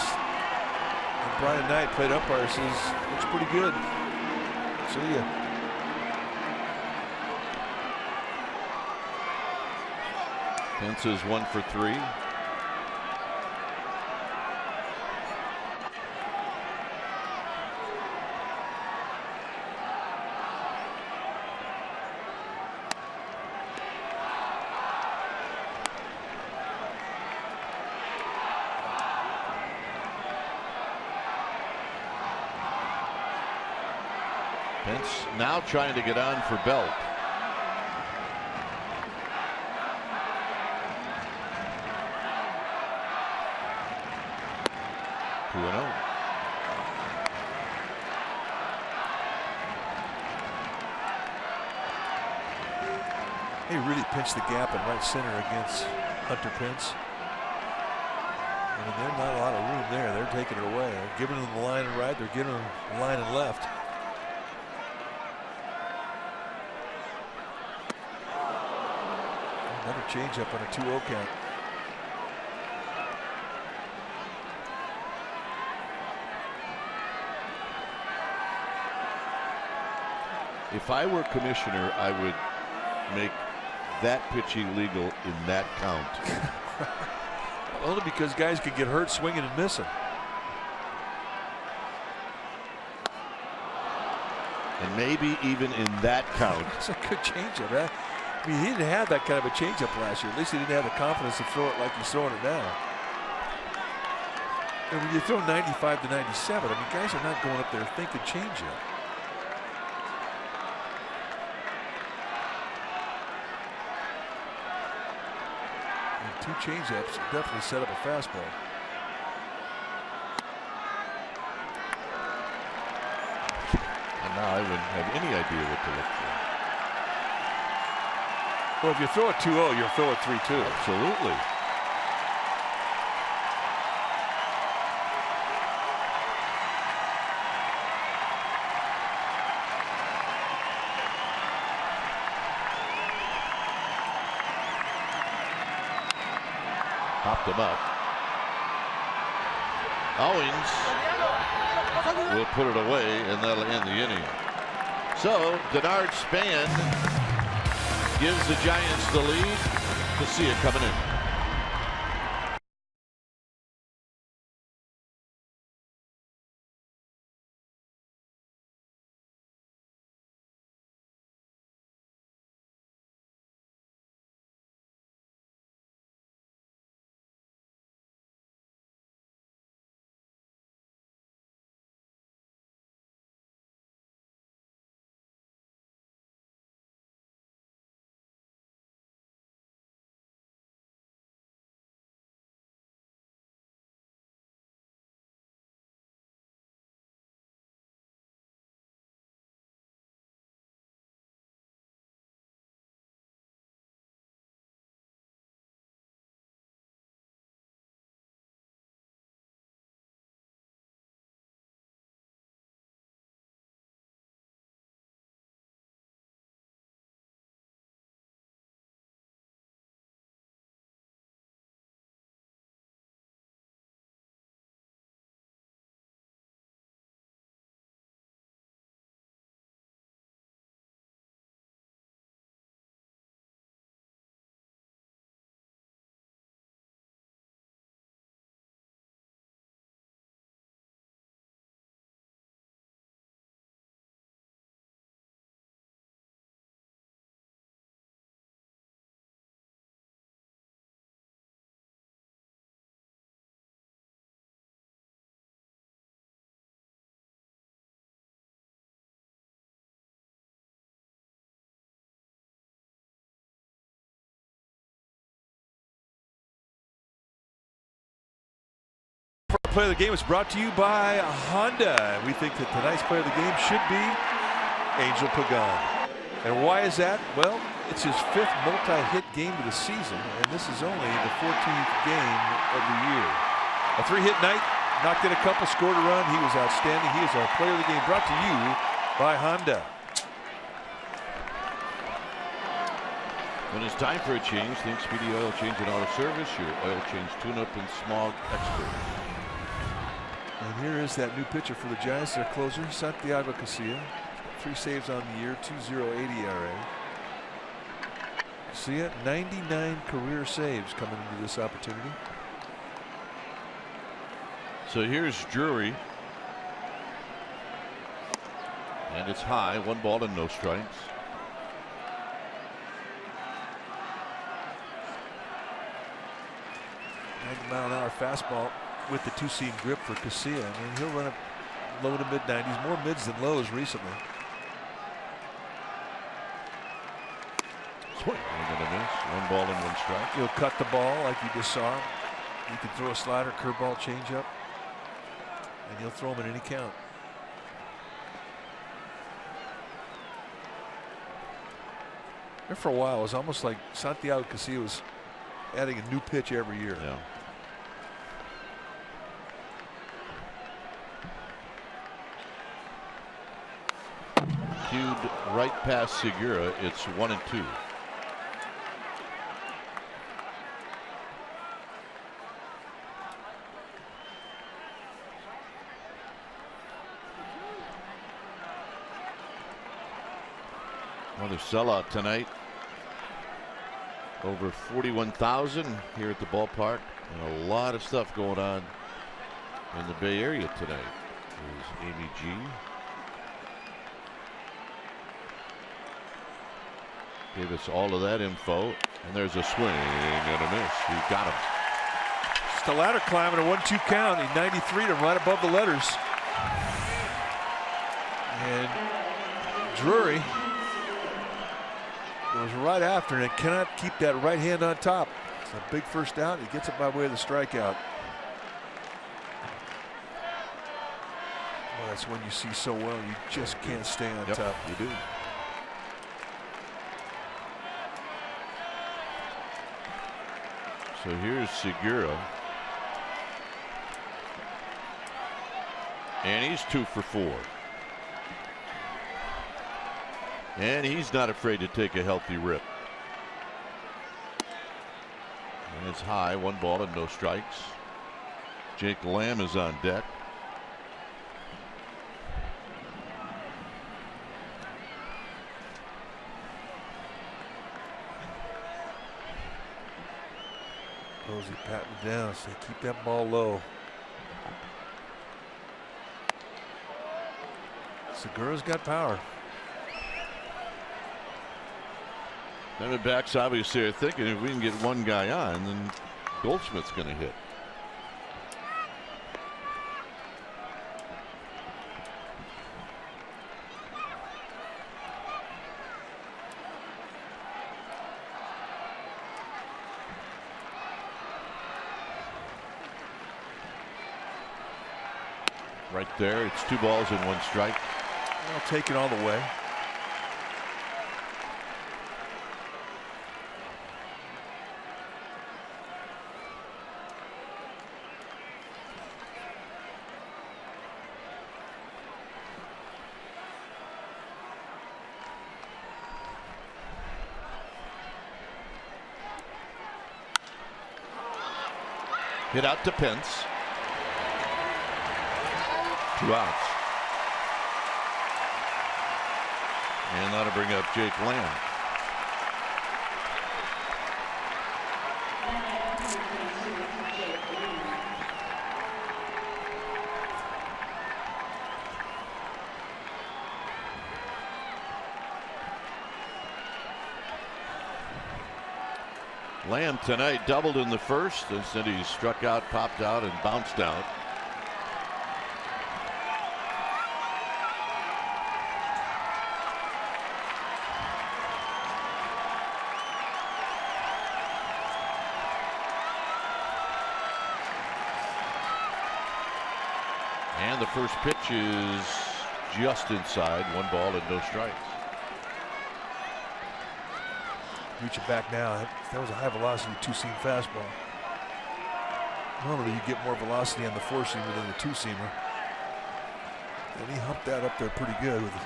And Brian Knight, played umpire, says looks pretty good. See ya. Pence is 1 for 3. Pence now trying to get on for Belt. He really pinched the gap in right center against Hunter Pence. I mean, there's not a lot of room there. They're taking it away. They're giving him the line and right. They're giving him the line and left. Another changeup on a 2-0 count. If I were commissioner, I would make that pitching legal in that count. Only because guys can get hurt swinging and missing. And maybe even in that count. It's a good changeup, man. I mean, he didn't have that kind of a changeup last year. At least he didn't have the confidence to throw it like he's throwing it now. And when you throw 95 to 97, I mean, guys are not going up there thinking changeup. And 2 changeups definitely set up a fastball. And now I wouldn't have any idea what to look for. Well, if you throw it 2-0, you'll throw it 3-2. Absolutely. Popped him up. Owings will put it away, and that'll end the inning. So Denard Span gives the Giants the lead. To see it coming in. Player of the game is brought to you by Honda. We think that tonight's player of the game should be Angel Pagan. And why is that? Well, it's his 5th multi-hit game of the season, and this is only the 14th game of the year. A 3-hit night knocked in a couple, scored a run. He was outstanding. He is our player of the game. Brought to you by Honda. When it's time for a change, think Speedy Oil Change and Auto Service, your oil change tune-up and smog expert. And here is that new pitcher for the Giants, their closer, Santiago Casilla. 3 saves on the year, 2.080 ERA. Casilla, 99 career saves coming into this opportunity. So here's Drury. And it's high, 1 ball and no strikes. 90-mile-an-hour fastball with the 2-seam grip for Casilla. I mean, he'll run it low to mid-90s, more mids than lows recently. Swing and a miss. 1 ball and 1 strike. He'll cut the ball like you just saw. You can throw a slider, curveball, changeup, and he'll throw them in any count. There for a while, it was almost like Santiago Casilla was adding a new pitch every year. Yeah. Cued right past Segura. It's 1-2. Another sellout tonight. Over 41,000 here at the ballpark, and a lot of stuff going on in the Bay Area tonight. There's Amy G. Gave us all of that info, and there's a swing and a miss. He got him. Just a ladder climbing a 1-2 count. He's 93 to right above the letters. And Drury goes right after and cannot keep that right hand on top. It's a big first out. He gets it by way of the strikeout. Well, that's when you see so well. You just can't stay on top. You do. So here's Segura. And he's 2 for 4. And he's not afraid to take a healthy rip. And it's high, 1 ball and no strikes. Jake Lamb is on deck. Posey patting down, so keep that ball low. Segura's got power. Diamondbacks obviously are thinking if we can get 1 guy on, then Goldschmidt's going to hit. Right there, it's 2 balls and 1 strike. I'll take it all the way. Hit out to Pence. 2 outs. And that'll bring up Jake Lamb. Lamb tonight doubled in the first. Instead he struck out, popped out, and bounced out. And the first pitch is just inside, 1 ball and no strikes. Reach it back now. That was a high velocity 2-seam fastball. Normally you get more velocity on the 4-seamer than the 2-seamer. And he humped that up there pretty good with the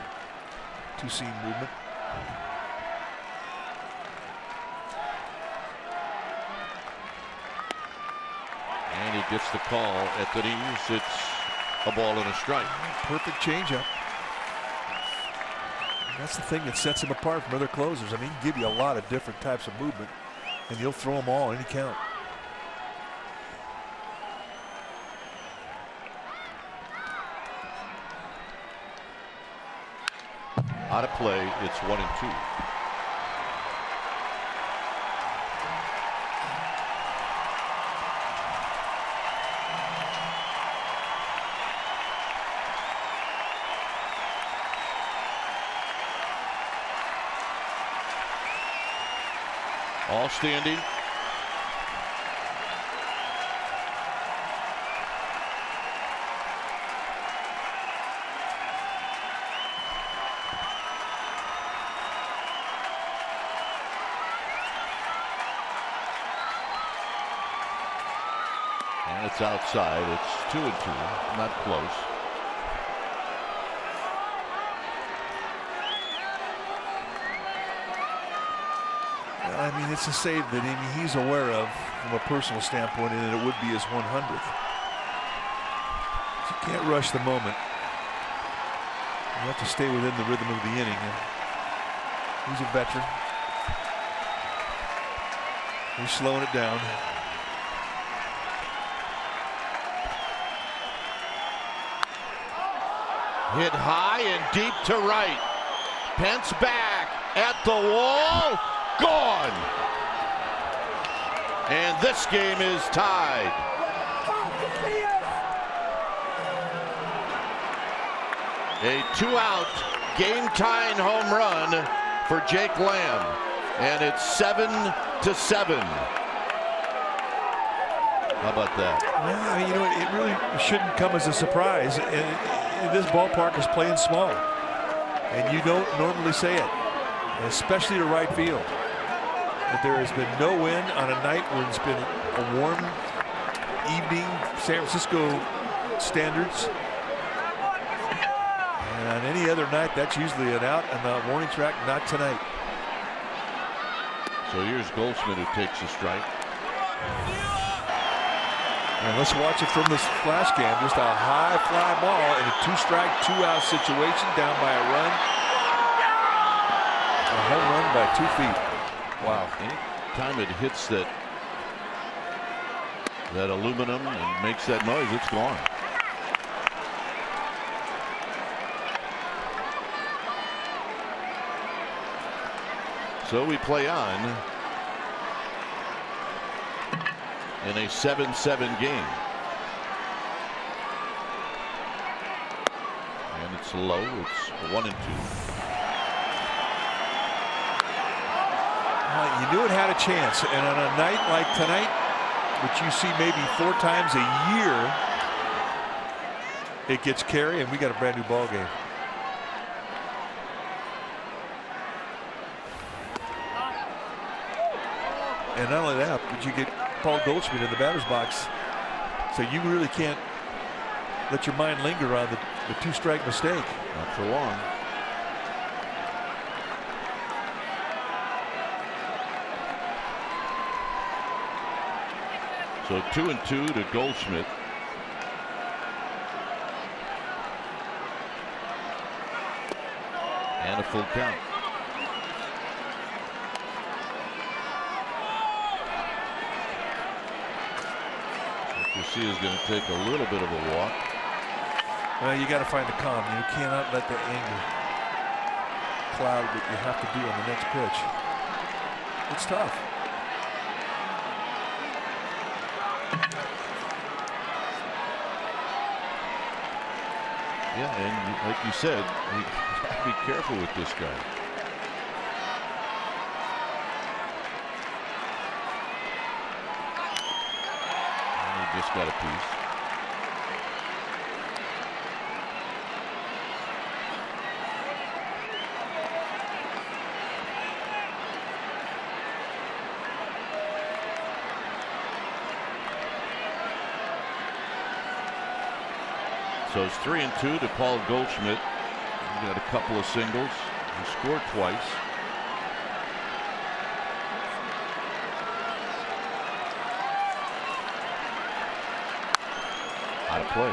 2-seam movement. And he gets the call at the knees. It's a ball and a strike. Perfect changeup. That's the thing that sets him apart from other closers. I mean, he can give you a lot of different types of movement, and he'll throw them all any count. Out of play, it's 1-2. All standing. And it's outside. It's 2-2. Not close. I mean, it's a save that he's aware of from a personal standpoint, and it would be his 100th. You can't rush the moment. You have to stay within the rhythm of the inning. And he's a veteran. He's slowing it down. Hit high and deep to right. Pence back at the wall. Gone. And this game is tied. A 2-out game-tying home run for Jake Lamb. And it's 7-7. How about that? Yeah, I mean, you know, it really shouldn't come as a surprise. And this ballpark is playing small. And you don't normally say it, especially to right field. But there has been no win on a night when it's been a warm evening, San Francisco standards. And on any other night, that's usually an out on the warning track. Not tonight. So here's Goldschmidt who takes a strike. And let's watch it from this flash cam. Just a high fly ball in a 2-strike, 2-out situation, down by a run. A home run by 2 feet. Wow. Anytime it hits that aluminum and makes that noise, it's gone. So we play on in a 7-7 game. And it's low. It's 1-2. You knew it had a chance, and on a night like tonight, which you see maybe 4 times a year, it gets carry, and we got a brand new ball game. And not only that, but you get Paul Goldschmidt in the batter's box, so you really can't let your mind linger on the 2-strike mistake. Not for long. So 2-2 to Goldschmidt. And a full count. What you see is going to take a little bit of a walk. Well, you got to find the calm. You cannot let the anger cloud what you have to do on the next pitch. It's tough. Yeah, and like you said, you got to be careful with this guy. And he just got a piece. So it's 3-2 to Paul Goldschmidt. He got a couple of singles. He scored twice. Out of play.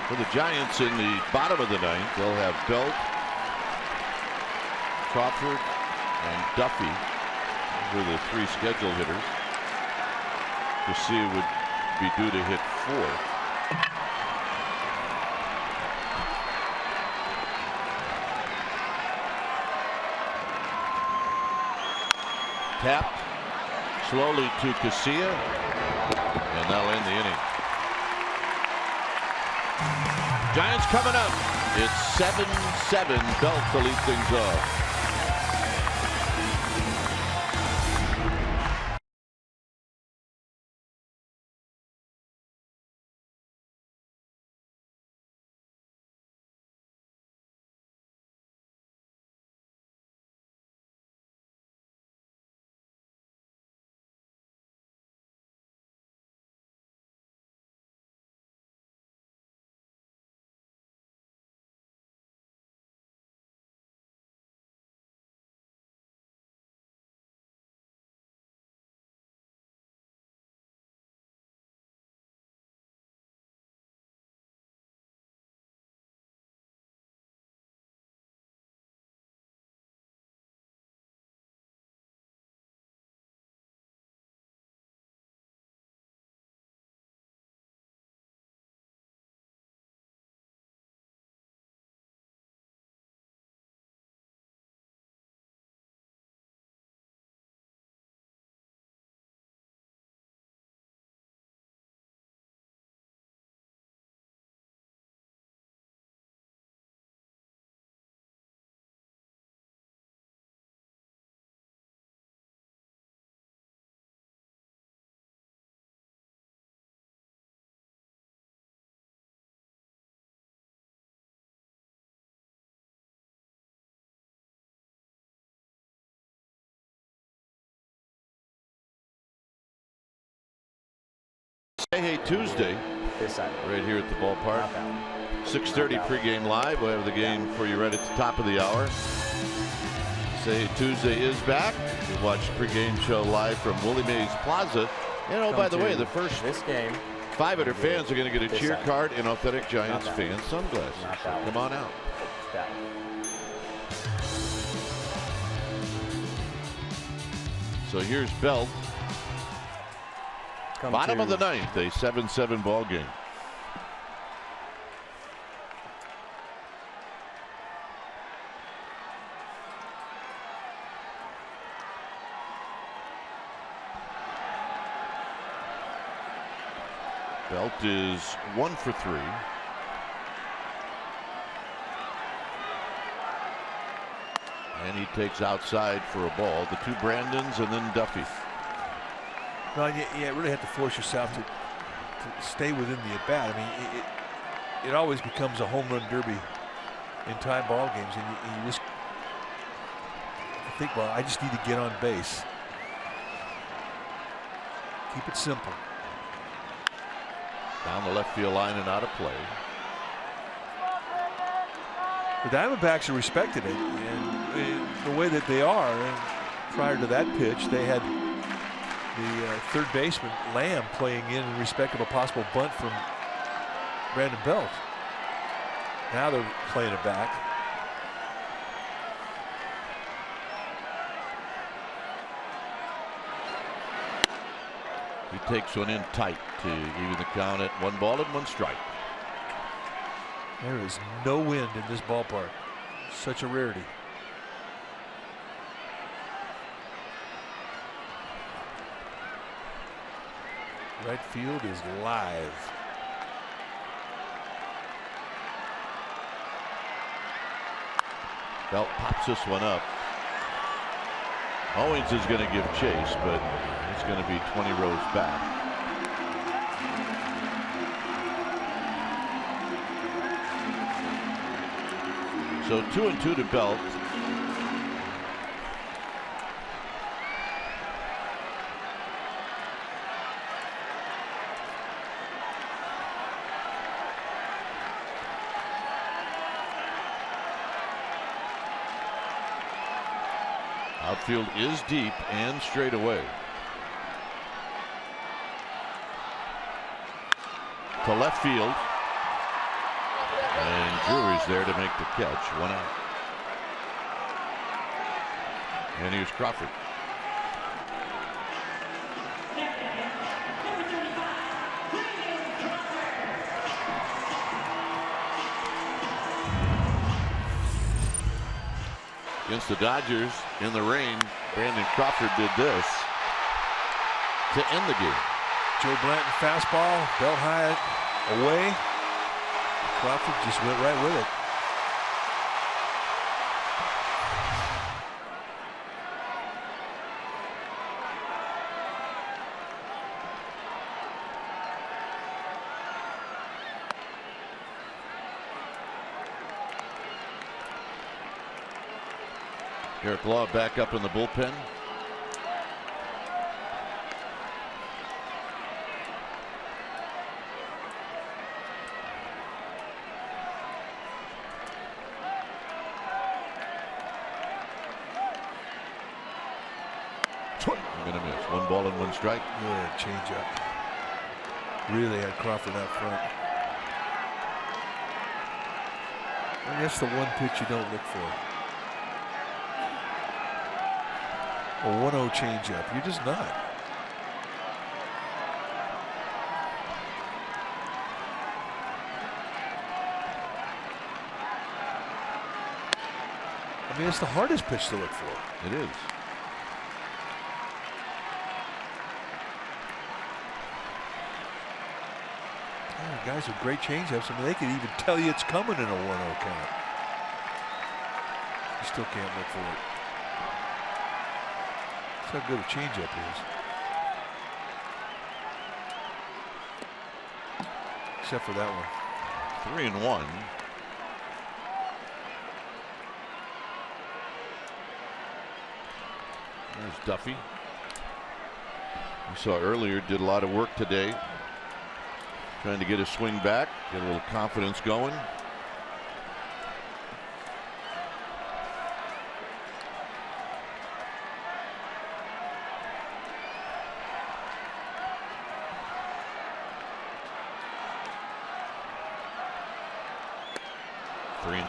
For the Giants in the bottom of the ninth, they'll have Belt, Crawford, and Duffy who are the three scheduled hitters. Garcia would be due to hit fourth. Tapped slowly to Casilla, and that'll end the inning. Giants coming up. It's 7-7. Belt to lead things off. Hey Tuesday, right here at the ballpark. 6:30 pregame live. We'll have the game for you right at the top of the hour. Say Tuesday is back. You watch the pregame show live from Willie Mays Plaza. And oh, by the way, the first 500 fans are going to get a cheer card and authentic Giants fan sunglasses. So come on out. So here's Belt. Bottom of the ninth, a 7-7 ball game. Belt is 1 for 3. And he takes outside for a ball. The two Brandons and then Duffy. Well, you really have to force yourself to stay within the at-bat. I mean, it always becomes a home run derby in tie ball games, and you just think, well, I just need to get on base. Keep it simple. Down the left field line and out of play. The Diamondbacks are respected it, and the way that they are. And prior to that pitch, they had the third baseman Lamb playing in respect of a possible bunt from Brandon Belt. Now they're playing it back. He takes one in tight to even the count at 1-1 strike. There is no wind in this ballpark. Such a rarity. Right field is live. Belt pops this one up. Owens is going to give chase, but it's going to be 20 rows back. So 2-2 to Belt. Outfield is deep and straight away. To left field. And Drury's there to make the catch. 1 out. And here's Crawford. Against the Dodgers in the rain, Brandon Crawford did this to end the game. Joe Blanton fastball, belt high away. Crawford just went right with it. Eric Law back up in the bullpen. I'm gonna miss. 1 ball and 1 strike. Yeah, change up. Really had Crawford out front. I guess the one pitch you don't look for. A 1-0 changeup. You're just not. I mean, it's the hardest pitch to look for. It is. Yeah, guys with great changeups. I mean, they could even tell you it's coming in a 1-0 count. You still can't look for it. That's how good a changeup is. Except for that one. 3-1. There's Duffy. We saw earlier, did a lot of work today. Trying to get his swing back, get a little confidence going.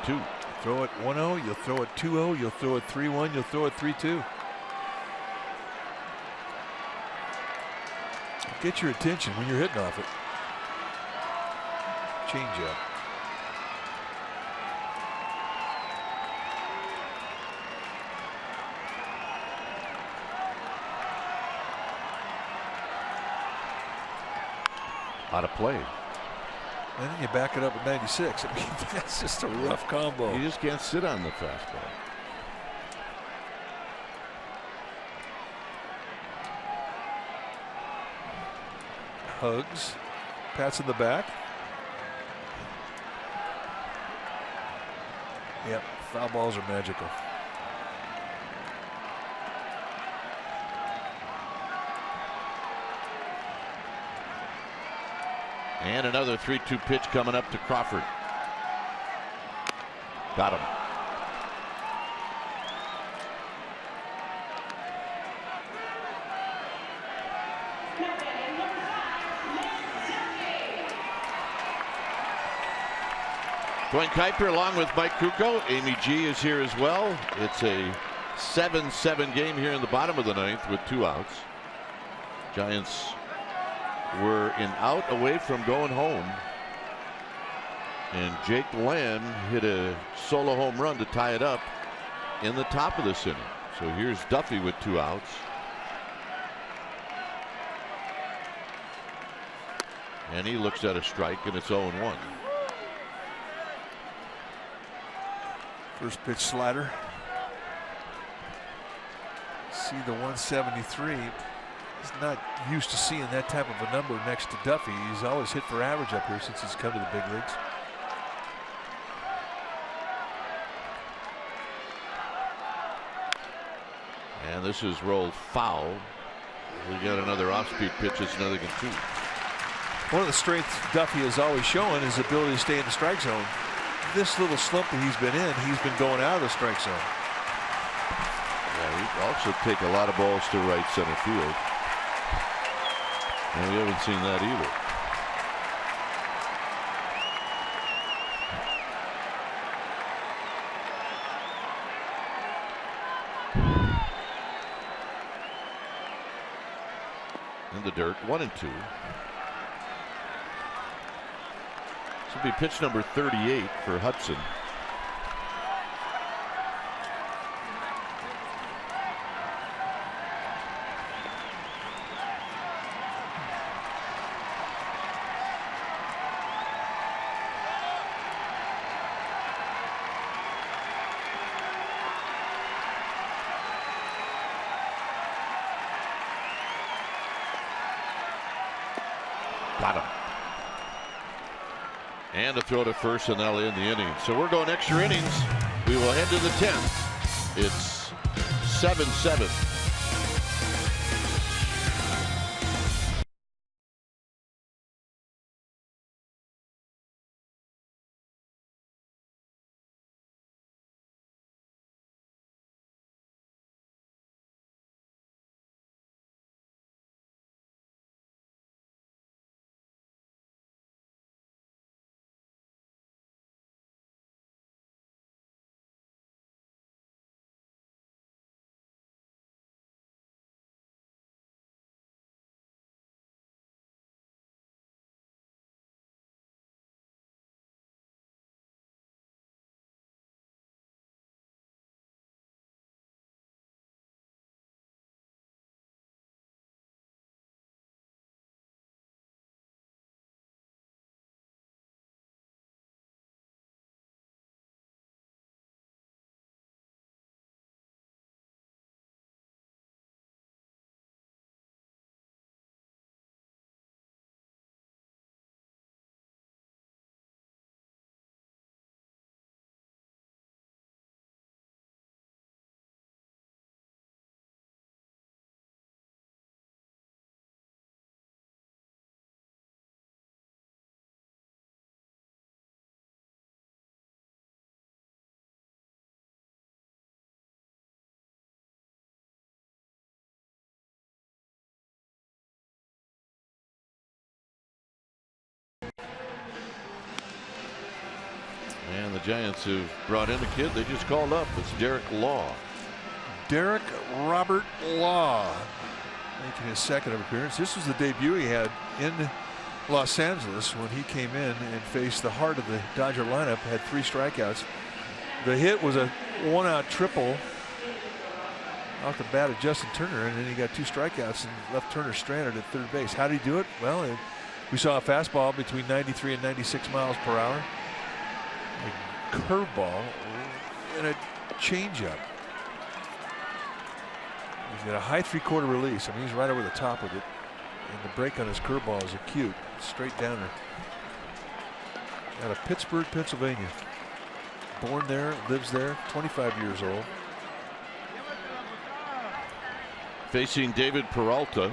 Two. Throw it 1-0, you'll throw it 2-0, you'll throw it 3-1, you'll throw it 3-2. Get your attention when you're hitting off it. Change up. Out of play. And then you back it up at 96. I mean, that's just a rough combo. You just can't sit on the fastball. Hugs. Pats in the back. Yep, foul balls are magical. And another 3-2 pitch coming up to Crawford. Got him. Dwayne Kuiper along with Mike Krukow. Amy G is here as well. It's a 7-7 game here in the bottom of the 9th with 2 outs. Giants were an out away from going home, and Jake Lamb hit a solo home run to tie it up in the top of this inning. So here's Duffy with 2 outs. And he looks at a strike, and it's 0-1. First pitch slider. See the 173. He's not used to seeing that type of a number next to Duffy. He's always hit for average up here since he's come to the big leagues. And this is rolled foul. We got another off-speed pitch. It's another 2. One of the strengths Duffy has always shown is his ability to stay in the strike zone. This little slump that he's been in, he's been going out of the strike zone. Yeah, he also take a lot of balls to right center field. And we haven't seen that either. In the dirt, 1-2. This will be pitch number 38 for Hudson. Got him. And a throw to first, and that'll end the inning. So we're going extra innings. We will head to the 10th. It's 7-7. And the Giants who've brought in a kid they just called up. It's Derek Law. Derek Robert Law making his second appearance. This was the debut he had in Los Angeles when he came in and faced the heart of the Dodger lineup. Had 3 strikeouts. The hit was a 1-out triple off the bat of Justin Turner, and then he got 2 strikeouts and left Turner stranded at third base. How did he do it? Well, we saw a fastball between 93 and 96 miles per hour, a curveball, and a changeup. He's got a high 3/4 release. I mean, he's right over the top of it, and the break on his curveball is acute, straight downer. Out of Pittsburgh, Pennsylvania. Born there, lives there, 25 years old. Facing David Peralta.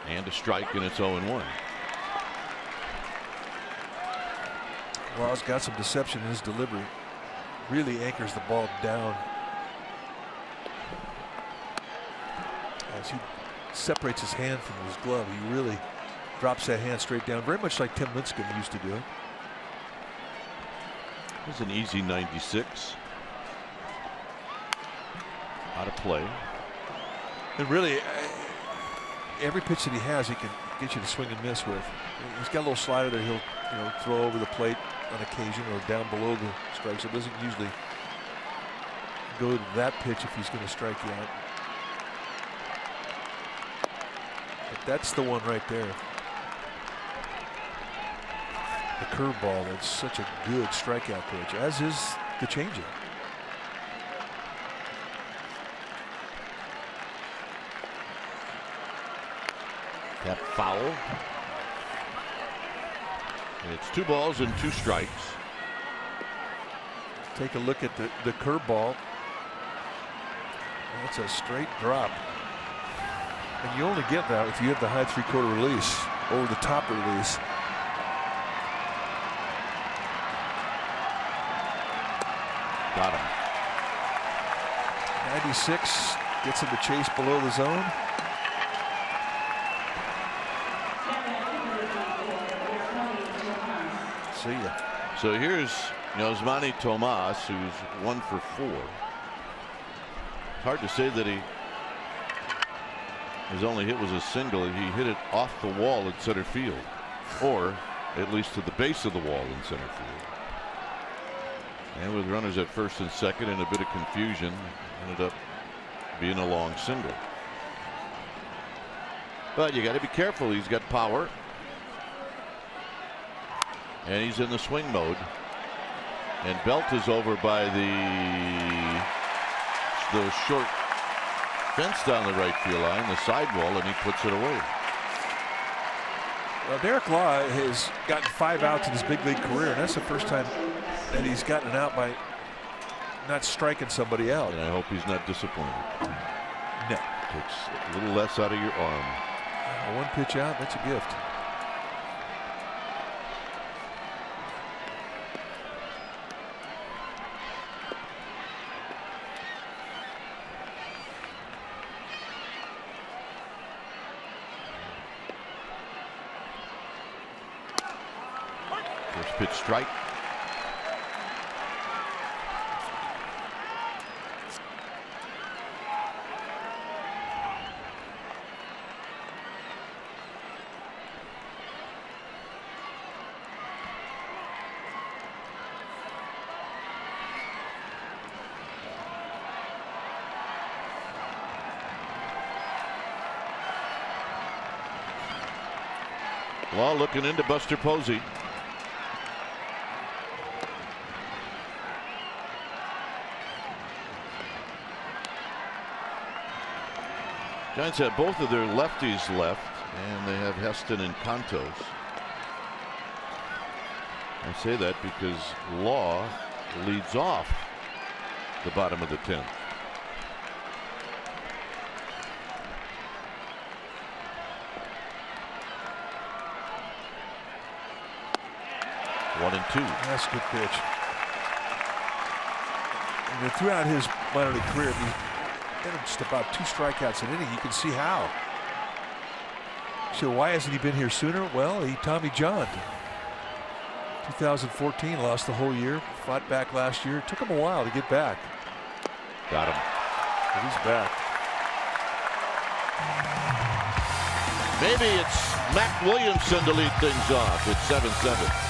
And a strike, and it's 0-1. Law's got some deception in his delivery. Really anchors the ball down as he separates his hand from his glove. He really drops that hand straight down, very much like Tim Lincecum used to do. It was an easy 96. Out of play. And really, every pitch that he has, he can get you to swing and miss with. He's got a little slider that he'll throw over the plate on occasion or down below the strike, so it doesn't usually go to that pitch if he's going to strike you out. But that's the one right there. The curveball, that's such a good strikeout pitch, as is the changeup. That foul. And it's 2 balls and 2 strikes. Take a look at the curveball. That's a straight drop. And you only get that if you have the high 3/4 release, over the top release. Got him. 96 gets him to chase below the zone. See ya. So here's Yasmani Tomas, who's 1 for 4. It's hard to say that his only hit was a single. He hit it off the wall in center field, or at least to the base of the wall in center field. And with runners at first and second and a bit of confusion, ended up being a long single. But you got to be careful. He's got power. And he's in the swing mode. And Belt is over by the short fence down the right field line, the sidewall, and he puts it away. Well, Derek Law has gotten 5 outs in his big league career, and that's the first time that he's gotten an out by not striking somebody out. And I hope he's not disappointed. No. Takes a little less out of your arm. One pitch out, that's a gift. First pitch strike. Law looking into Buster Posey. Giants have both of their lefties left, and they have Heston and Contos. I say that because Law leads off the bottom of the 10th. One and two. That's a good pitch. And throughout his minor league career, he's got just about 2 strikeouts an inning. You can see how. So why hasn't he been here sooner? Well, he Tommy John. 2014, lost the whole year. Fought back last year. It took him a while to get back. Got him. But he's back. Maybe it's Mac Williamson to lead things off. It's 7-7.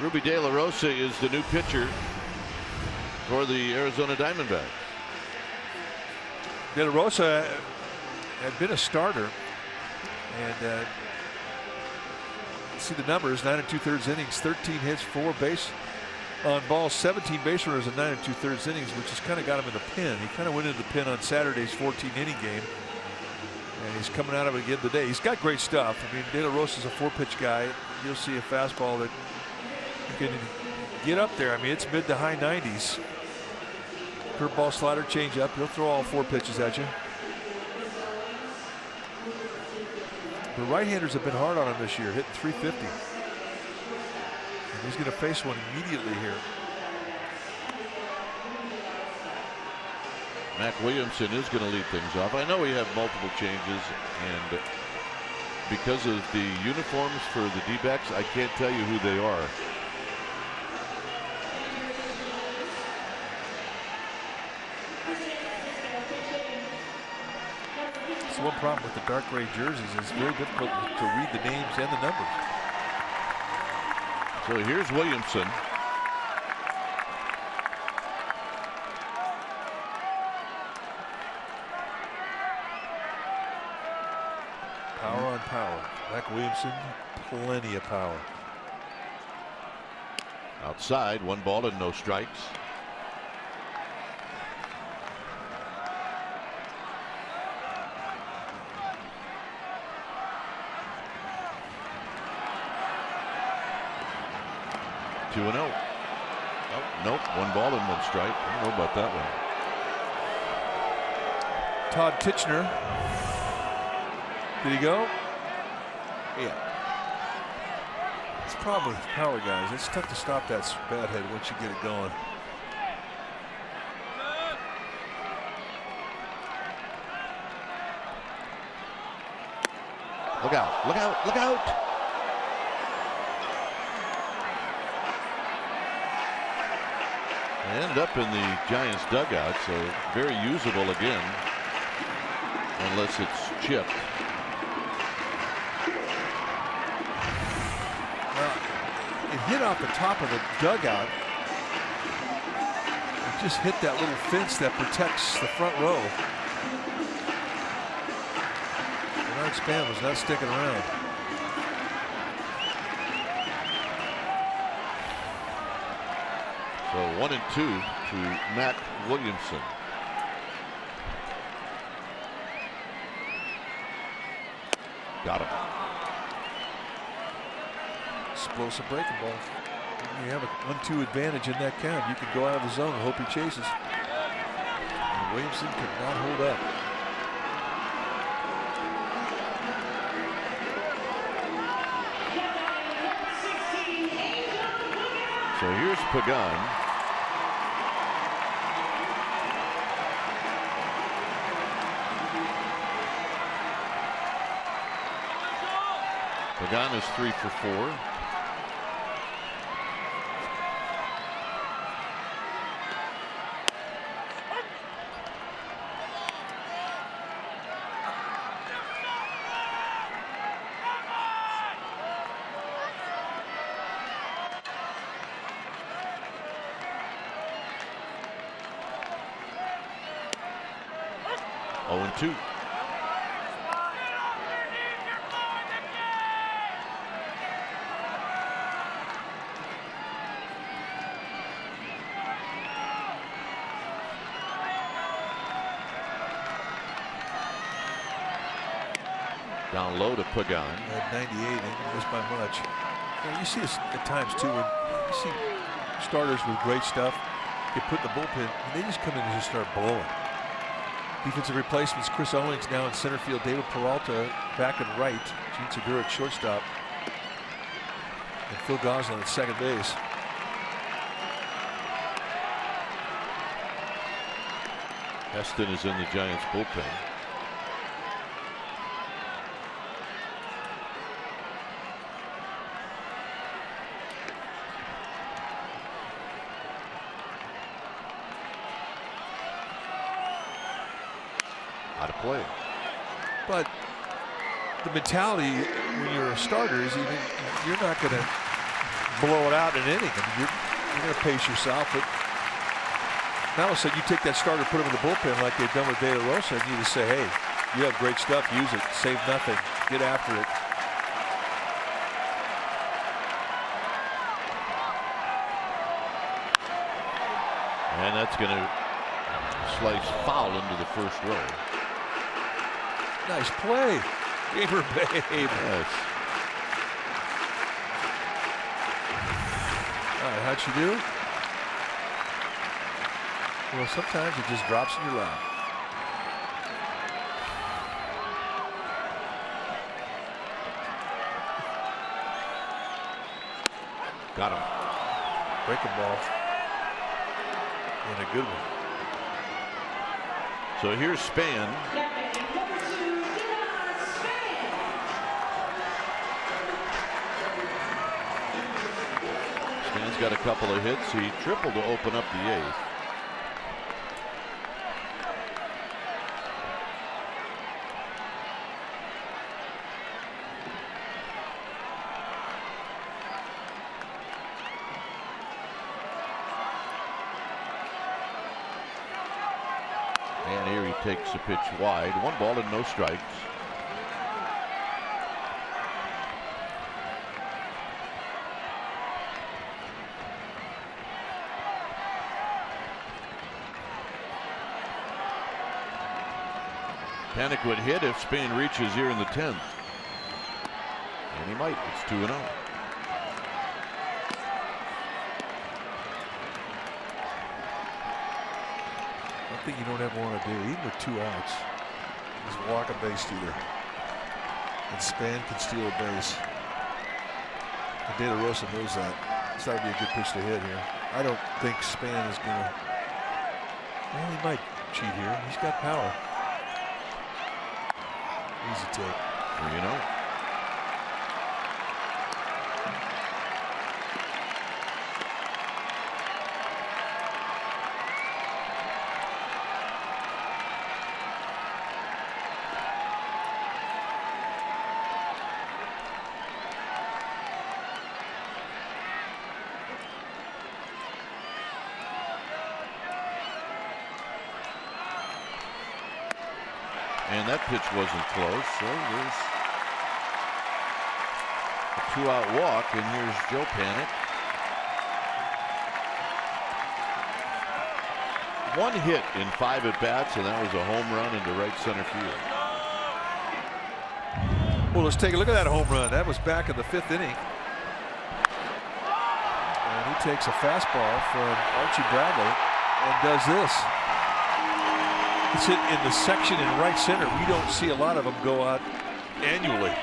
Ruby De La Rosa is the new pitcher for the Arizona Diamondbacks. De La Rosa had been a starter, and see the numbers: 9 2/3 innings, 13 hits, 4 base on balls, 17 base runners in 9 2/3 innings, which has kind of got him in the pin. He kind of went into the pin on Saturday's 14-inning game And he's coming out of it again today. He's got great stuff. I mean, De La Rosa's a 4-pitch guy. You'll see a fastball that can get up there. I mean, it's mid to high 90s. Curveball, slider, changeup. He'll throw all 4 pitches at you. The right-handers have been hard on him this year, hitting 350. And he's going to face one immediately here. Mac Williamson is going to lead things off. I know we have multiple changes, and because of the uniforms for the D-backs, I can't tell you who they are. That's one problem with the dark gray jerseys. It's very difficult to read the names and the numbers. So here's Williamson. Power on power. Mac Williamson, plenty of power. Outside, 1 ball and no strikes. Two and 0. Oh, nope, 1 ball and 1 strike. I don't know about that one. Todd Tichenor. Did he go? Yeah. It's the problem with power guys. It's tough to stop that bat head once you get it going. Look out, look out, look out. They end up in the Giants dugout, so very usable again, unless it's chipped. It hit off the top of the dugout. It just hit that little fence that protects the front row. Bernard Span was not sticking around. So 1 and 2 to Mac Williamson. Got him. Explosive breaking ball. You have a 1-2 advantage in that count. You can go out of the zone and hope he chases. And Williamson could not hold up. So here's Pagan. Pagan is 3 for 4. Oh, and 2. Down low to Pagan. At 98, and missed by much. You see this at times too, when you see starters with great stuff get put in the bullpen, and they just come in and just start blowing. Defensive replacements: Chris Owings now in center field, David Peralta back and right, Gene Segura at shortstop, and Phil Gosselin at second base. Heston is in the Giants bullpen. Out of play. But the mentality when you're a starter is you're not going to blow it out in an inning. I mean, you're going to pace yourself. But now all of a sudden you take that starter, put him in the bullpen like they've done with De La Rosa, and you just say, hey, you have great stuff, use it, save nothing, get after it. And that's going to slice foul into the first row. Nice play. Gamer Babe. Yes. All right, how'd she do? Well, sometimes it just drops in your lap. Got him. Breaking ball. And a good one. So here's Span. Span's got a couple of hits. He tripled to open up the 8th. And here he takes a pitch wide. 1 ball and no strikes. Panik would hit if Span reaches here in the 10th. And he might. It's 2-0. One thing you don't ever want to do, even with 2 outs, is walk a base stealer. And Span can steal a base. And De La Rosa knows that. This ought to be a good pitch to hit here. I don't think Span is going to. Well, he might cheat here. He's got power. Easy take. 3-0. And that pitch wasn't close, so there's a 2-out walk, and here's Joe Panik. 1 hit in 5 at-bats, and that was a home run into right center field. Well, let's take a look at that home run. That was back in the 5th inning. And he takes a fastball from Archie Bradley and does this. It's hit in the section in right center. We don't see a lot of them go out annually.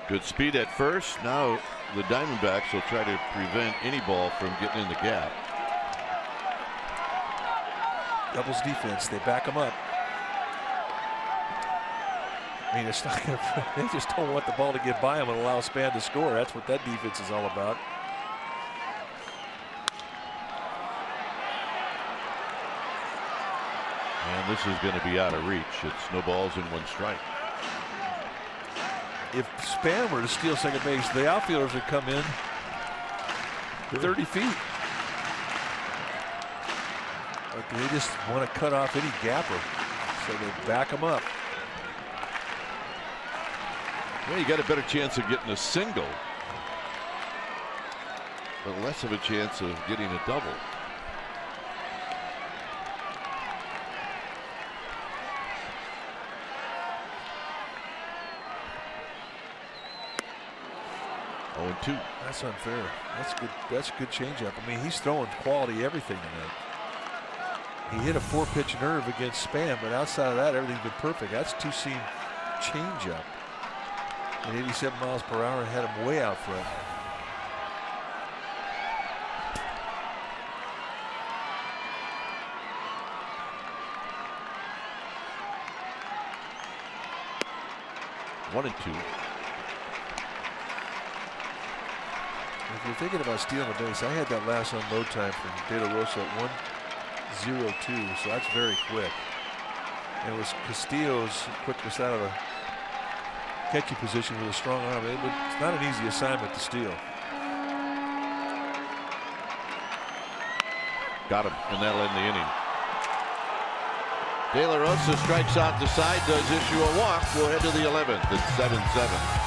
Good speed at first. Now the Diamondbacks will try to prevent any ball from getting in the gap. Doubles defense. They back them up. I mean, it's not going to. They just don't want the ball to get by them and allow Span to score. That's what that defense is all about. And this is going to be out of reach. It's no balls and 1 strike. If Span were to steal second base, the outfielders would come in 30 feet. But they just want to cut off any gapper, so they back them up. Well, you got a better chance of getting a single, but less of a chance of getting a double. Oh, 2. That's unfair. That's good. That's a good changeup. I mean, he's throwing quality everything tonight. He hit a 4-pitch nerve against Span, but outside of that, everything's been perfect. That's 2-seam changeup. At 87 miles per hour, had him way out front. One and 2. If you're thinking about stealing a base, I had that last unload time from De La Rosa at 1:02, so that's very quick. And it was Castillo's quickness out of the catching position with a strong arm. It's not an easy assignment to steal. Got him, and that'll end the inning. De La Rosa strikes out the side, does issue a walk. We'll head to the 11th. It's 7-7.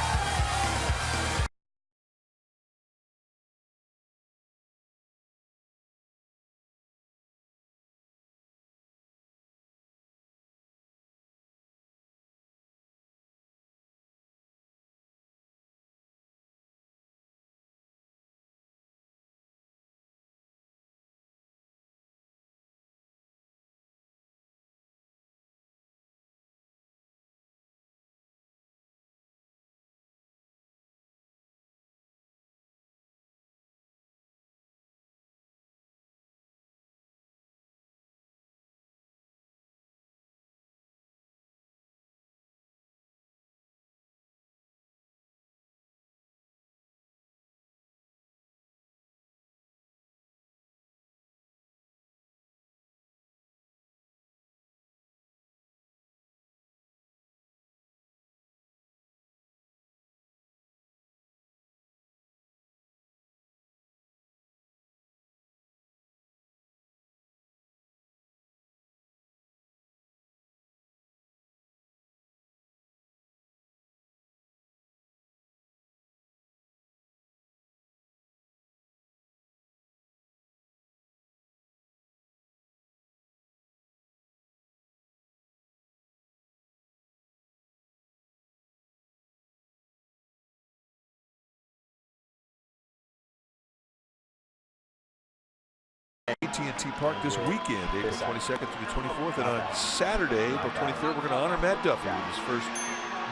AT&T Park this weekend, April 22nd through the 24th, and on Saturday, April 23rd, we're going to honor Matt Duffy with his first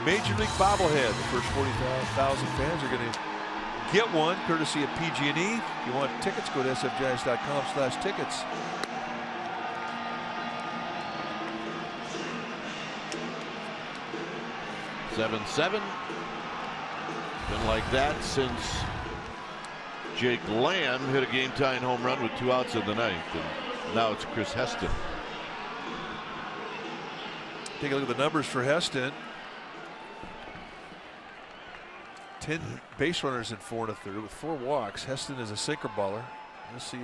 Major League bobblehead. The first 40,000 fans are going to get one courtesy of PG&E. If you want tickets, go to sfgiants.com/tickets. Seven. Been like that since Jake Lamb hit a game-tying home run with 2 outs in the 9th, and now it's Chris Heston. Take a look at the numbers for Heston. 10 base runners in 4 1/3 with 4 walks. Heston is a sinker baller. You'll see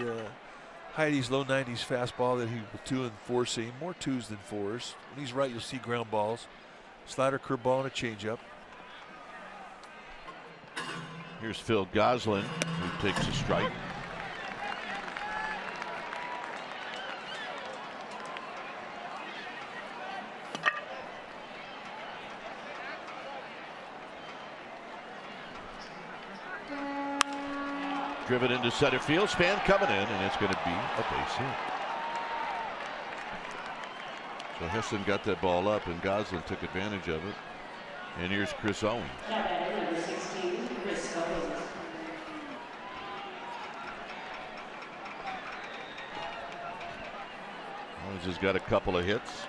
Heidi's low 90s fastball that he will 2 and 4 seam, more 2s than 4s. When he's right, you'll see ground balls, slider, curveball, and a changeup. Here's Phil Goslin, who takes a strike. Driven into center field, Span coming in, and it's going to be a base hit. So Heston got that ball up, and Goslin took advantage of it. And here's Chris Owens. Number 16, Chris Owens. Owens has got a couple of hits.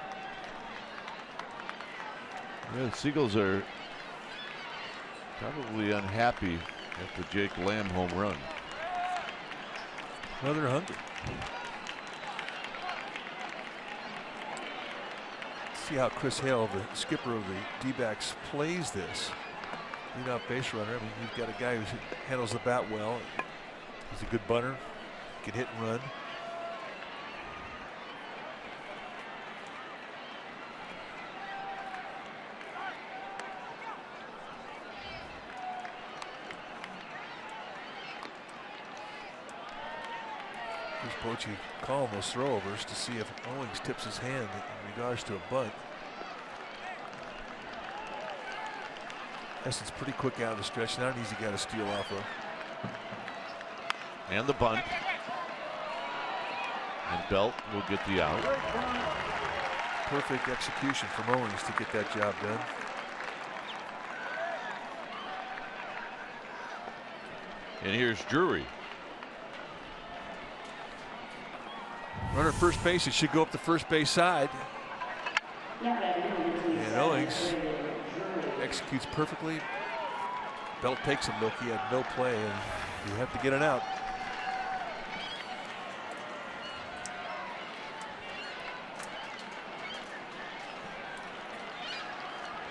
Yeah, the Seagulls are probably unhappy after Jake Lamb home run. Well, they're hungry. See how Chris Hale, the skipper of the D-backs, plays this. Lead-off base runner. I mean, you've got a guy who handles the bat well. He's a good bunter. Can hit and run. He's Bochy calling those throwovers to see if Owings tips his hand in regards to a bunt. Heston's pretty quick out of the stretch. Not an easy guy to steal off of. And the bunt. And Belt will get the out. Perfect execution from Owings to get that job done. And here's Drury. Runner first base, it should go up the first base side. And Owings executes perfectly. Belt takes a look. He had no play, and you have to get it out.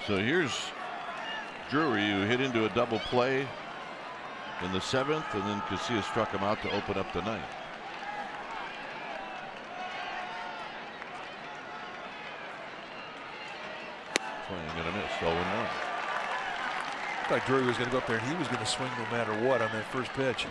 So here's Drury, who hit into a double play in the 7th, and then Casilla struck him out to open up the 9th. Swing and a miss. 0-1. I thought Drury was going to go up there and he was going to swing no matter what on that first pitch.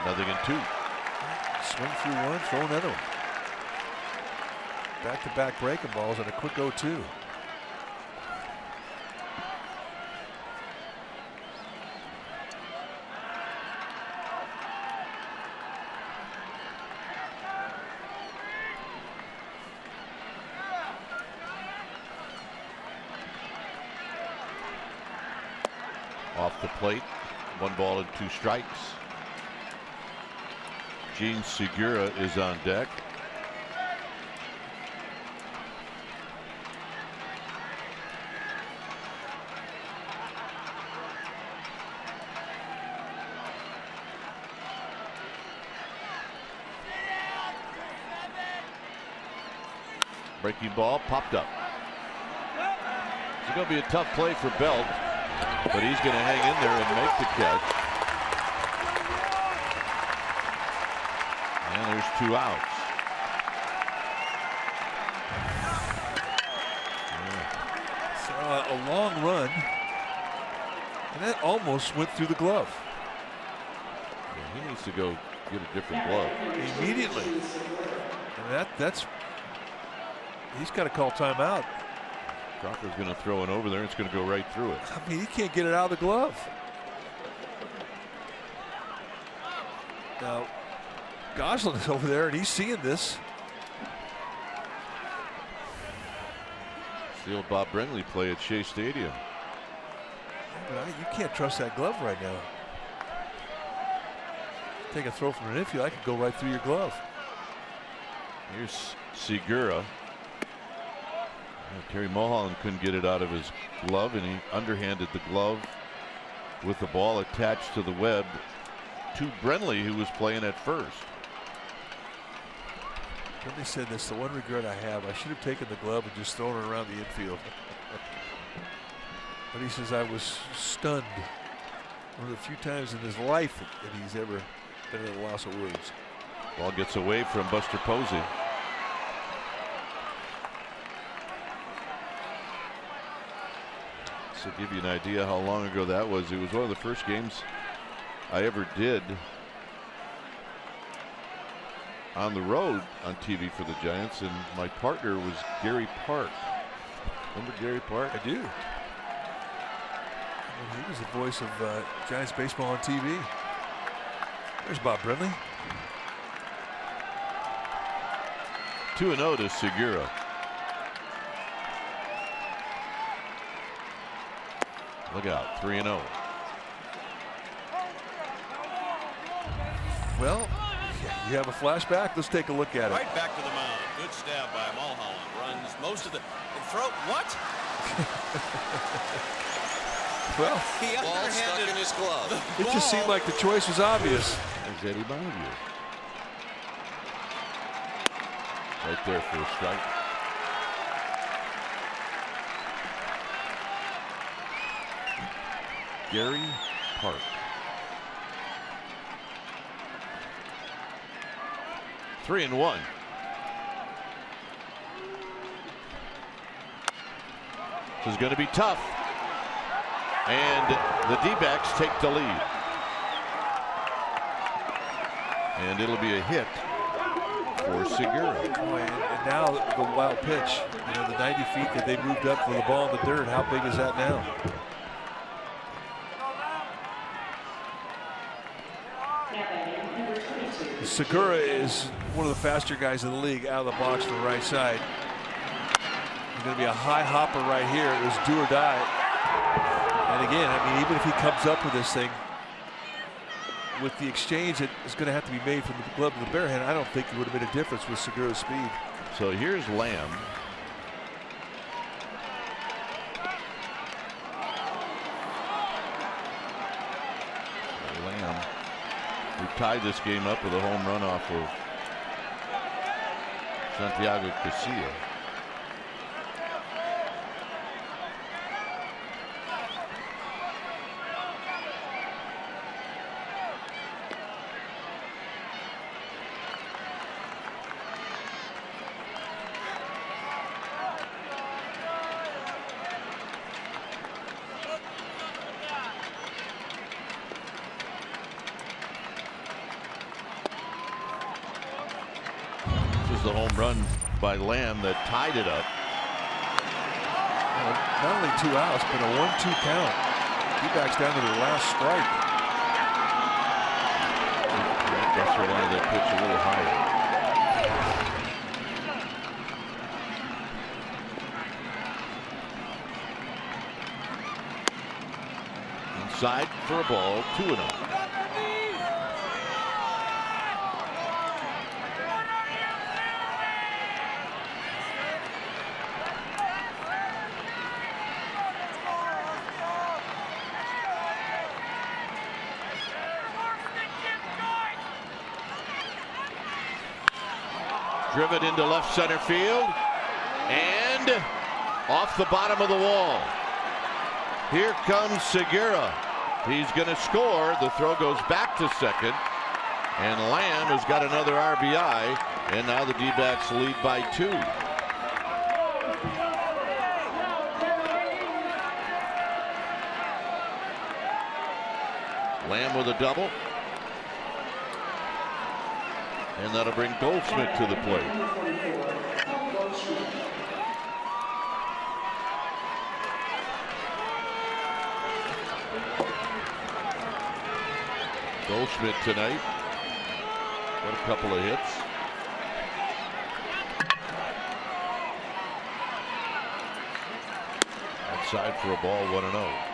Nothing in 2. Swing through one, throw another one. Back-to-back breaking balls and a quick 0-2. Off the plate. 1 ball and 2 strikes. Gene Segura is on deck. Breaking ball popped up. It's going to be a tough play for Belt, but he's going to hang in there and make the catch. And there's 2 outs. A long run, and that almost went through the glove. Yeah, he needs to go get a different glove immediately. And that's he's got to call timeout. Crocker's going to throw it over there. It's going to go right through it. I mean, he can't get it out of the glove. Now, Goslin is over there, and he's seeing this. It's the old Bob Brenly play at Shea Stadium. But you can't trust that glove right now. Take a throw from an infield, I could go right through your glove. Here's Segura. Terry Mulholland couldn't get it out of his glove, and he underhanded the glove with the ball attached to the web to Brenly, who was playing at first. Brenly said this, the one regret I have, I should have taken the glove and just thrown it around the infield. But he says, I was stunned. One of the few times in his life that he's ever been at a loss of words. Ball gets away from Buster Posey. So give you an idea how long ago that was. It was one of the first games I ever did on the road on TV for the Giants, and my partner was Gary Park. Remember Gary Park? I do. Well, he was the voice of Giants baseball on TV. There's Bob Brenly. 2-0 to Segura. Look out, 3-0. Well, you have a flashback. Let's take a look at it. Right back to the mound. Good stab by Mulholland. Runs most of the throw. What? Well, he ball stuck in his glove. It just seemed like the choice was obvious. There's Eddie Bonneville. Right there for a strike. Gary Park. Three and one. This is going to be tough. And the D-backs take the lead. And it'll be a hit for Segura. Oh, and now the wild pitch. You know, the 90 feet that they moved up for the ball in the dirt. How big is that now? Segura is one of the faster guys in the league out of the box from the right side. There's going to be a high hopper right here. It was do or die. And again, I mean, even if he comes up with this thing, with the exchange that is going to have to be made from the glove to the bare hand, I don't think it would have made a difference with Segura's speed. So here's Lamb. Lamb, who tied this game up with a home run off of Santiago Casilla. was the home run by Lamb that tied it up. Not only 2 outs, but a 1-2 count. D-backs down to their last strike. Buster wanted that pitch a little higher. Inside for a ball, 2-0. Driven into left center field and off the bottom of the wall. Here comes Segura. He's going to score. The throw goes back to second, and Lamb has got another RBI, and now the D-backs lead by 2. Lamb with a double. And that'll bring Goldschmidt to the plate. Goldschmidt tonight. Got a couple of hits. Outside for a ball, 1-0.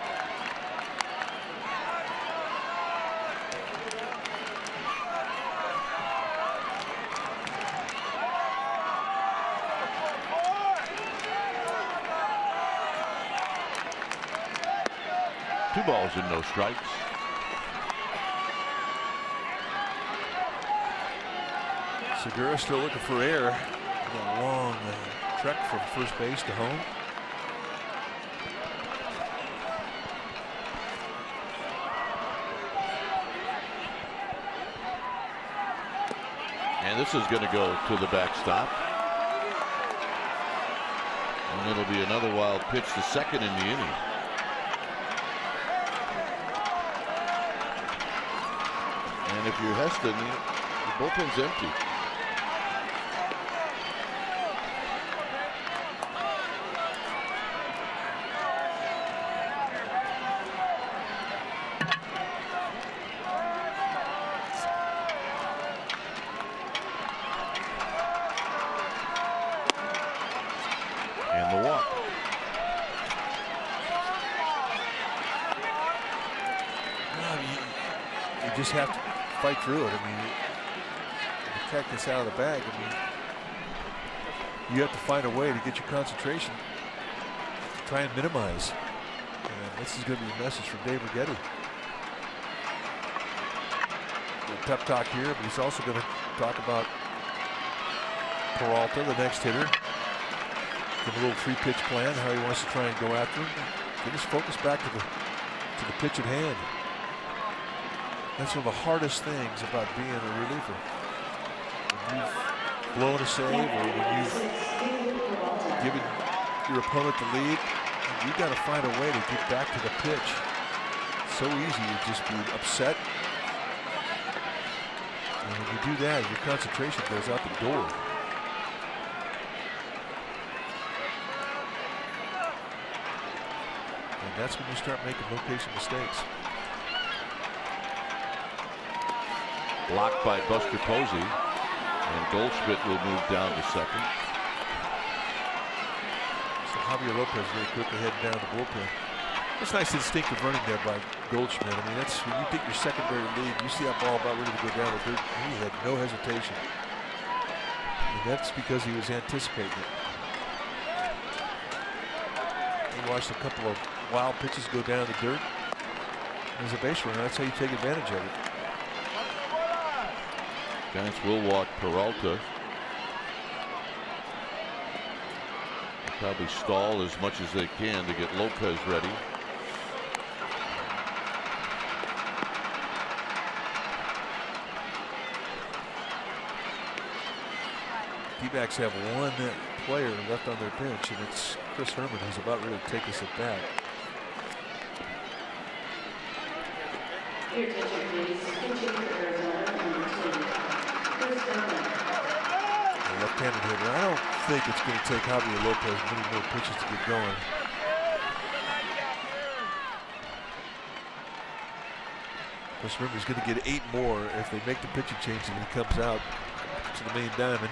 Two balls and no strikes. Segura still looking for air. A long trek from first base to home. And this is going to go to the backstop. And it'll be another wild pitch to second in the inning. And if you're Heston, the bullpen's empty. And the walk. You just have to fight through it. I mean, to check this out of the bag, I mean, you have to find a way to get your concentration to try and minimize. And this is going to be a message from Dave Righetti. A pep talk here, but he's also going to talk about Peralta, the next hitter. Give a little 3-pitch plan, how he wants to try and go after him. Get his focus back to the pitch at hand. That's one of the hardest things about being a reliever. When you've blown a save or when you've given your opponent the lead, you've got to find a way to get back to the pitch. It's so easy to just be upset. And when you do that, your concentration goes out the door. And that's when you start making location mistakes. Blocked by Buster Posey, and Goldschmidt will move down to second. So Javier Lopez very quickly heading down the bullpen. That's nice instinctive running there by Goldschmidt. I mean, that's when you get your secondary lead, you see that ball about ready to go down the dirt, he had no hesitation. And that's because he was anticipating it. He watched a couple of wild pitches go down the dirt. As a base runner, that's how you take advantage of it. Giants will walk Peralta. They'll probably stall as much as they can to get Lopez ready. D-backs have one player left on their bench, and it's Chris Herman, who's about ready to take us at bat. Your attention, please. Pitching for Arizona, number 2, Chris Herman. a left-handed hitter. I don't think it's going to take Javier Lopez many more pitches to get going. Plus, remember, he's going to get 8 more if they make the pitching change and he comes out to the main diamond.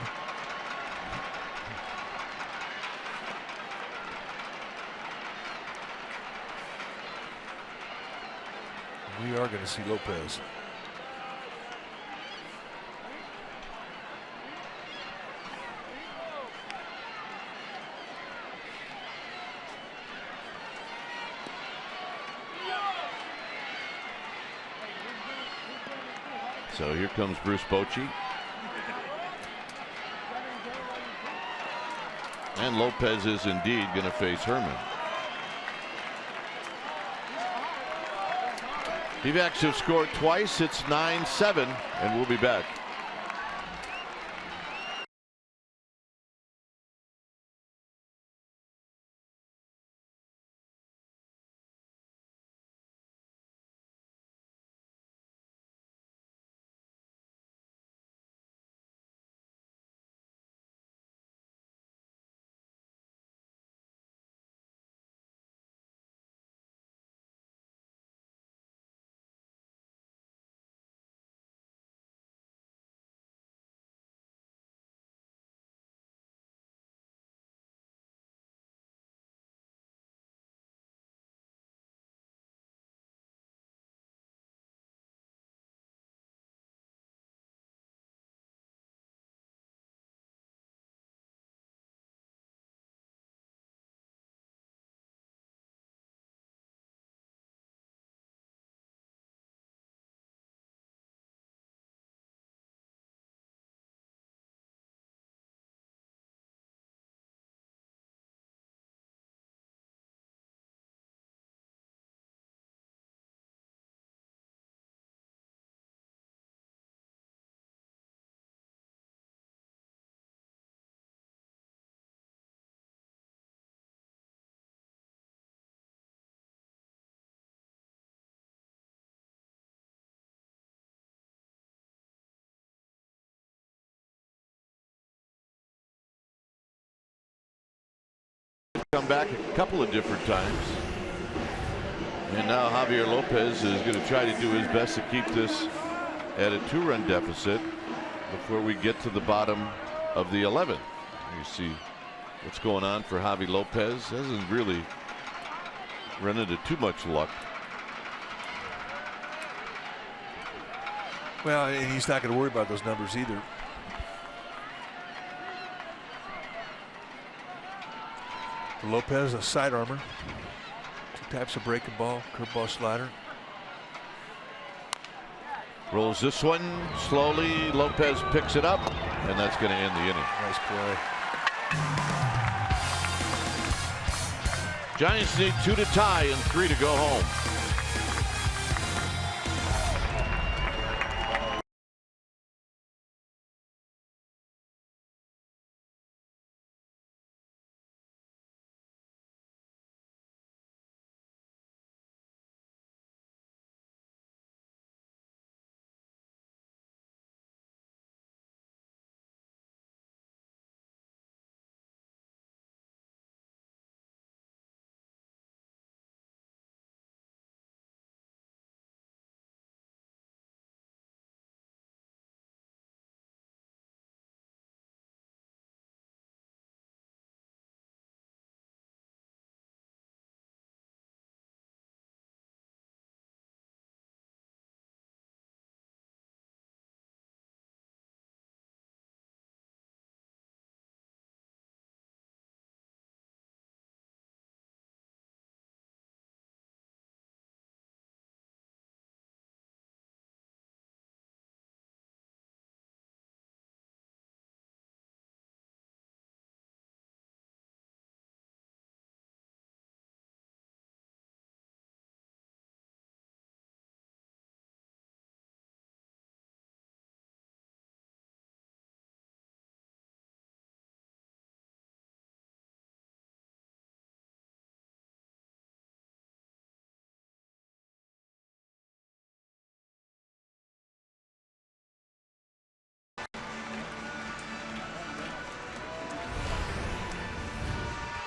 We are going to see Lopez. So here comes Bruce Bochy. And Lopez is indeed going to face Herman. D-backs have scored twice. It's 9-7, and we'll be back. Come back a couple of different times. And now Javier Lopez is going to try to do his best to keep this at a 2-run deficit before we get to the bottom of the 11th. You see what's going on for Javi Lopez. Hasn't really run into too much luck. Well, and he's not going to worry about those numbers either. For Lopez, a side armor. 2 types of breaking ball, curveball, slider. Rolls this one slowly. Lopez picks it up, and that's going to end the inning. Nice play. Giants need 2 to tie and 3 to go home.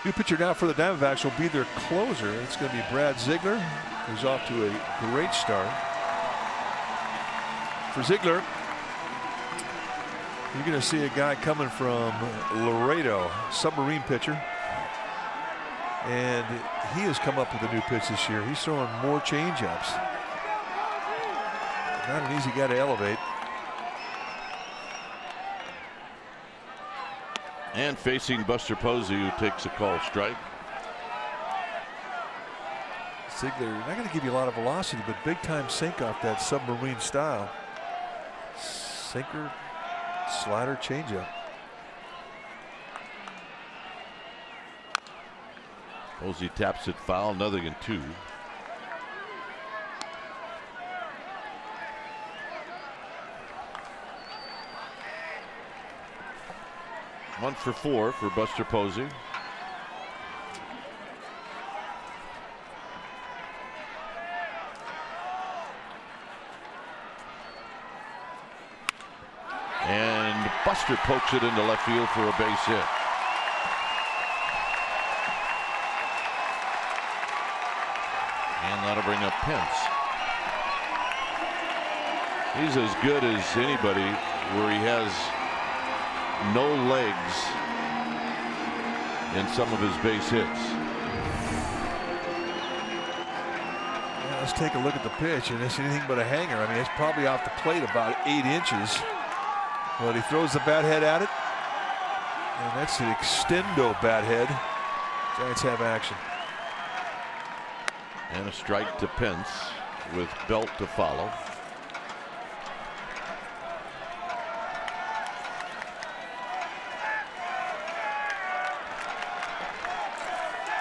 New pitcher now for the Diamondbacks will be their closer. It's going to be Brad Ziegler, who's off to a great start. For Ziegler, you're going to see a guy coming from Laredo, submarine pitcher. And he has come up with a new pitch this year. He's throwing more changeups. Not an easy guy to elevate. And facing Buster Posey, who takes a call strike. Ziegler not going to give you a lot of velocity, but big time sink off that submarine style. Sinker, slider, changeup. Posey taps it foul, 0-2. One for 4 for Buster Posey. And Buster pokes it into left field for a base hit. And that'll bring up Pence. He's as good as anybody where he has no legs in some of his base hits. Yeah, let's take a look at the pitch, and it's anything but a hanger. I mean, it's probably off the plate about 8 inches. But he throws the bat head at it, and that's an extendo bat head. Giants have action. And a strike to Pence with Belt to follow.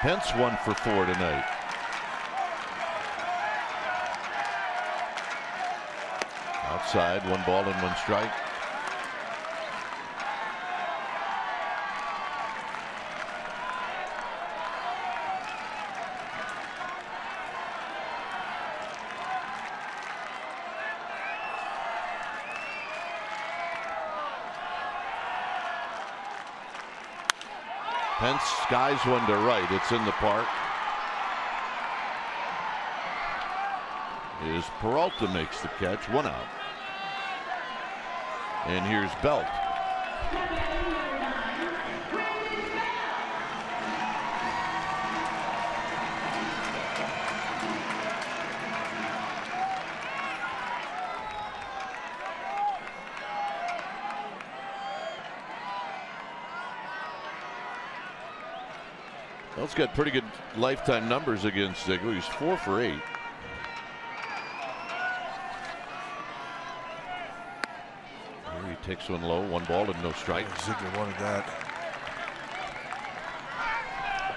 Pence 1 for 4 tonight. Outside, 1 ball and 1 strike. Pence skies one to right. It's in the park. As Peralta makes the catch, 1 out. And here's Belt. Belt's got pretty good lifetime numbers against Ziegler. He's 4 for 8. Here he takes one low, 1 ball and no strike. Ziegler wanted that.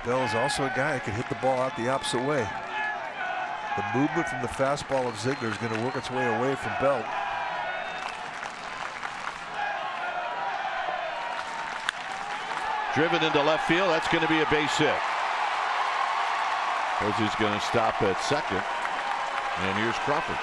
Bell is also a guy that can hit the ball out the opposite way. The movement from the fastball of Ziegler is going to work its way away from Belt. Driven into left field. That's going to be a base hit. Posey's going to stop at second. And here's Crawford.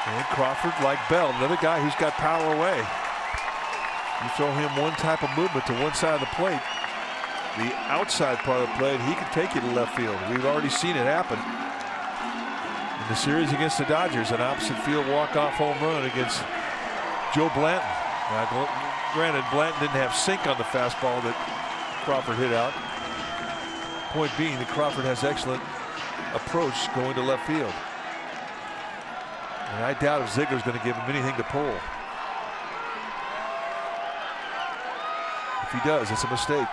And Crawford, like Bell, another guy who's got power away. You throw him one type of movement to one side of the plate, the outside part of the plate, he can take you to left field. We've already seen it happen in the series against the Dodgers, an opposite field walk-off home run against Joe Blanton. Now, granted, Blanton didn't have sink on the fastball that Crawford hit out. Point being that Crawford has excellent approach going to left field. And I doubt if Ziegler's going to give him anything to pull. If he does, it's a mistake.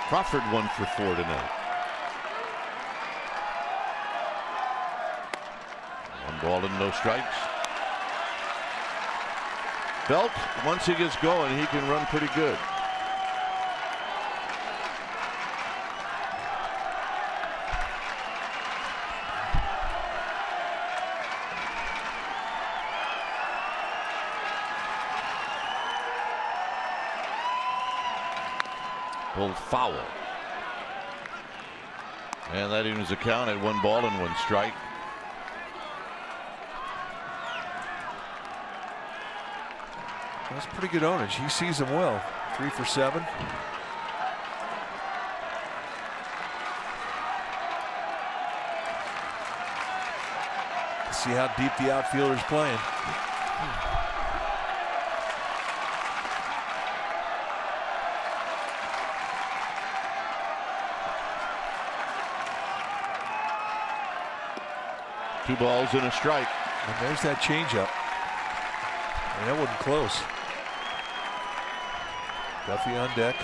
Crawford 1 for 4 tonight. 1 ball and no strikes. Belt, once he gets going, he can run pretty good. Pulled foul. And that evens the count at 1 ball and 1 strike. That's pretty good ownage. He sees them well. 3 for 7. See how deep the outfielder's playing. Two balls and a strike. And there's that changeup. And that wasn't close. Duffy on deck.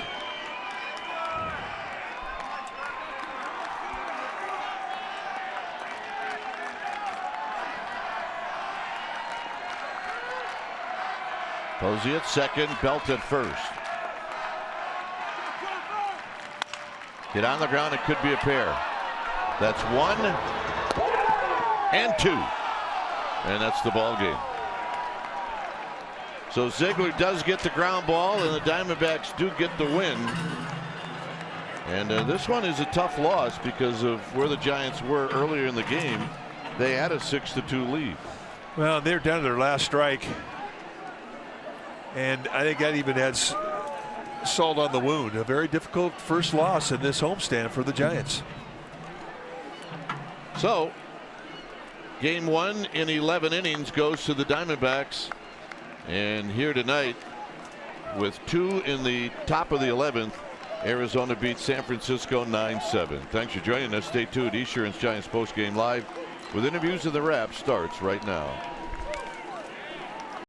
Posey at second, Belt at first. Get on the ground, it could be a pair. That's 1 and 2. And that's the ball game. So Ziegler does get the ground ball, and the Diamondbacks do get the win. And this one is a tough loss because of where the Giants were earlier in the game. They had a 6-2 lead. Well, they're down to their last strike. And I think that even adds salt on the wound. A very difficult first loss in this homestand for the Giants. So, game 1 in 11 innings goes to the Diamondbacks. And here tonight, with 2 in the top of the 11th, Arizona beats San Francisco 9-7. Thanks for joining us. Stay tuned. Esurance Giants postgame live with interviews of the Wrap starts right now.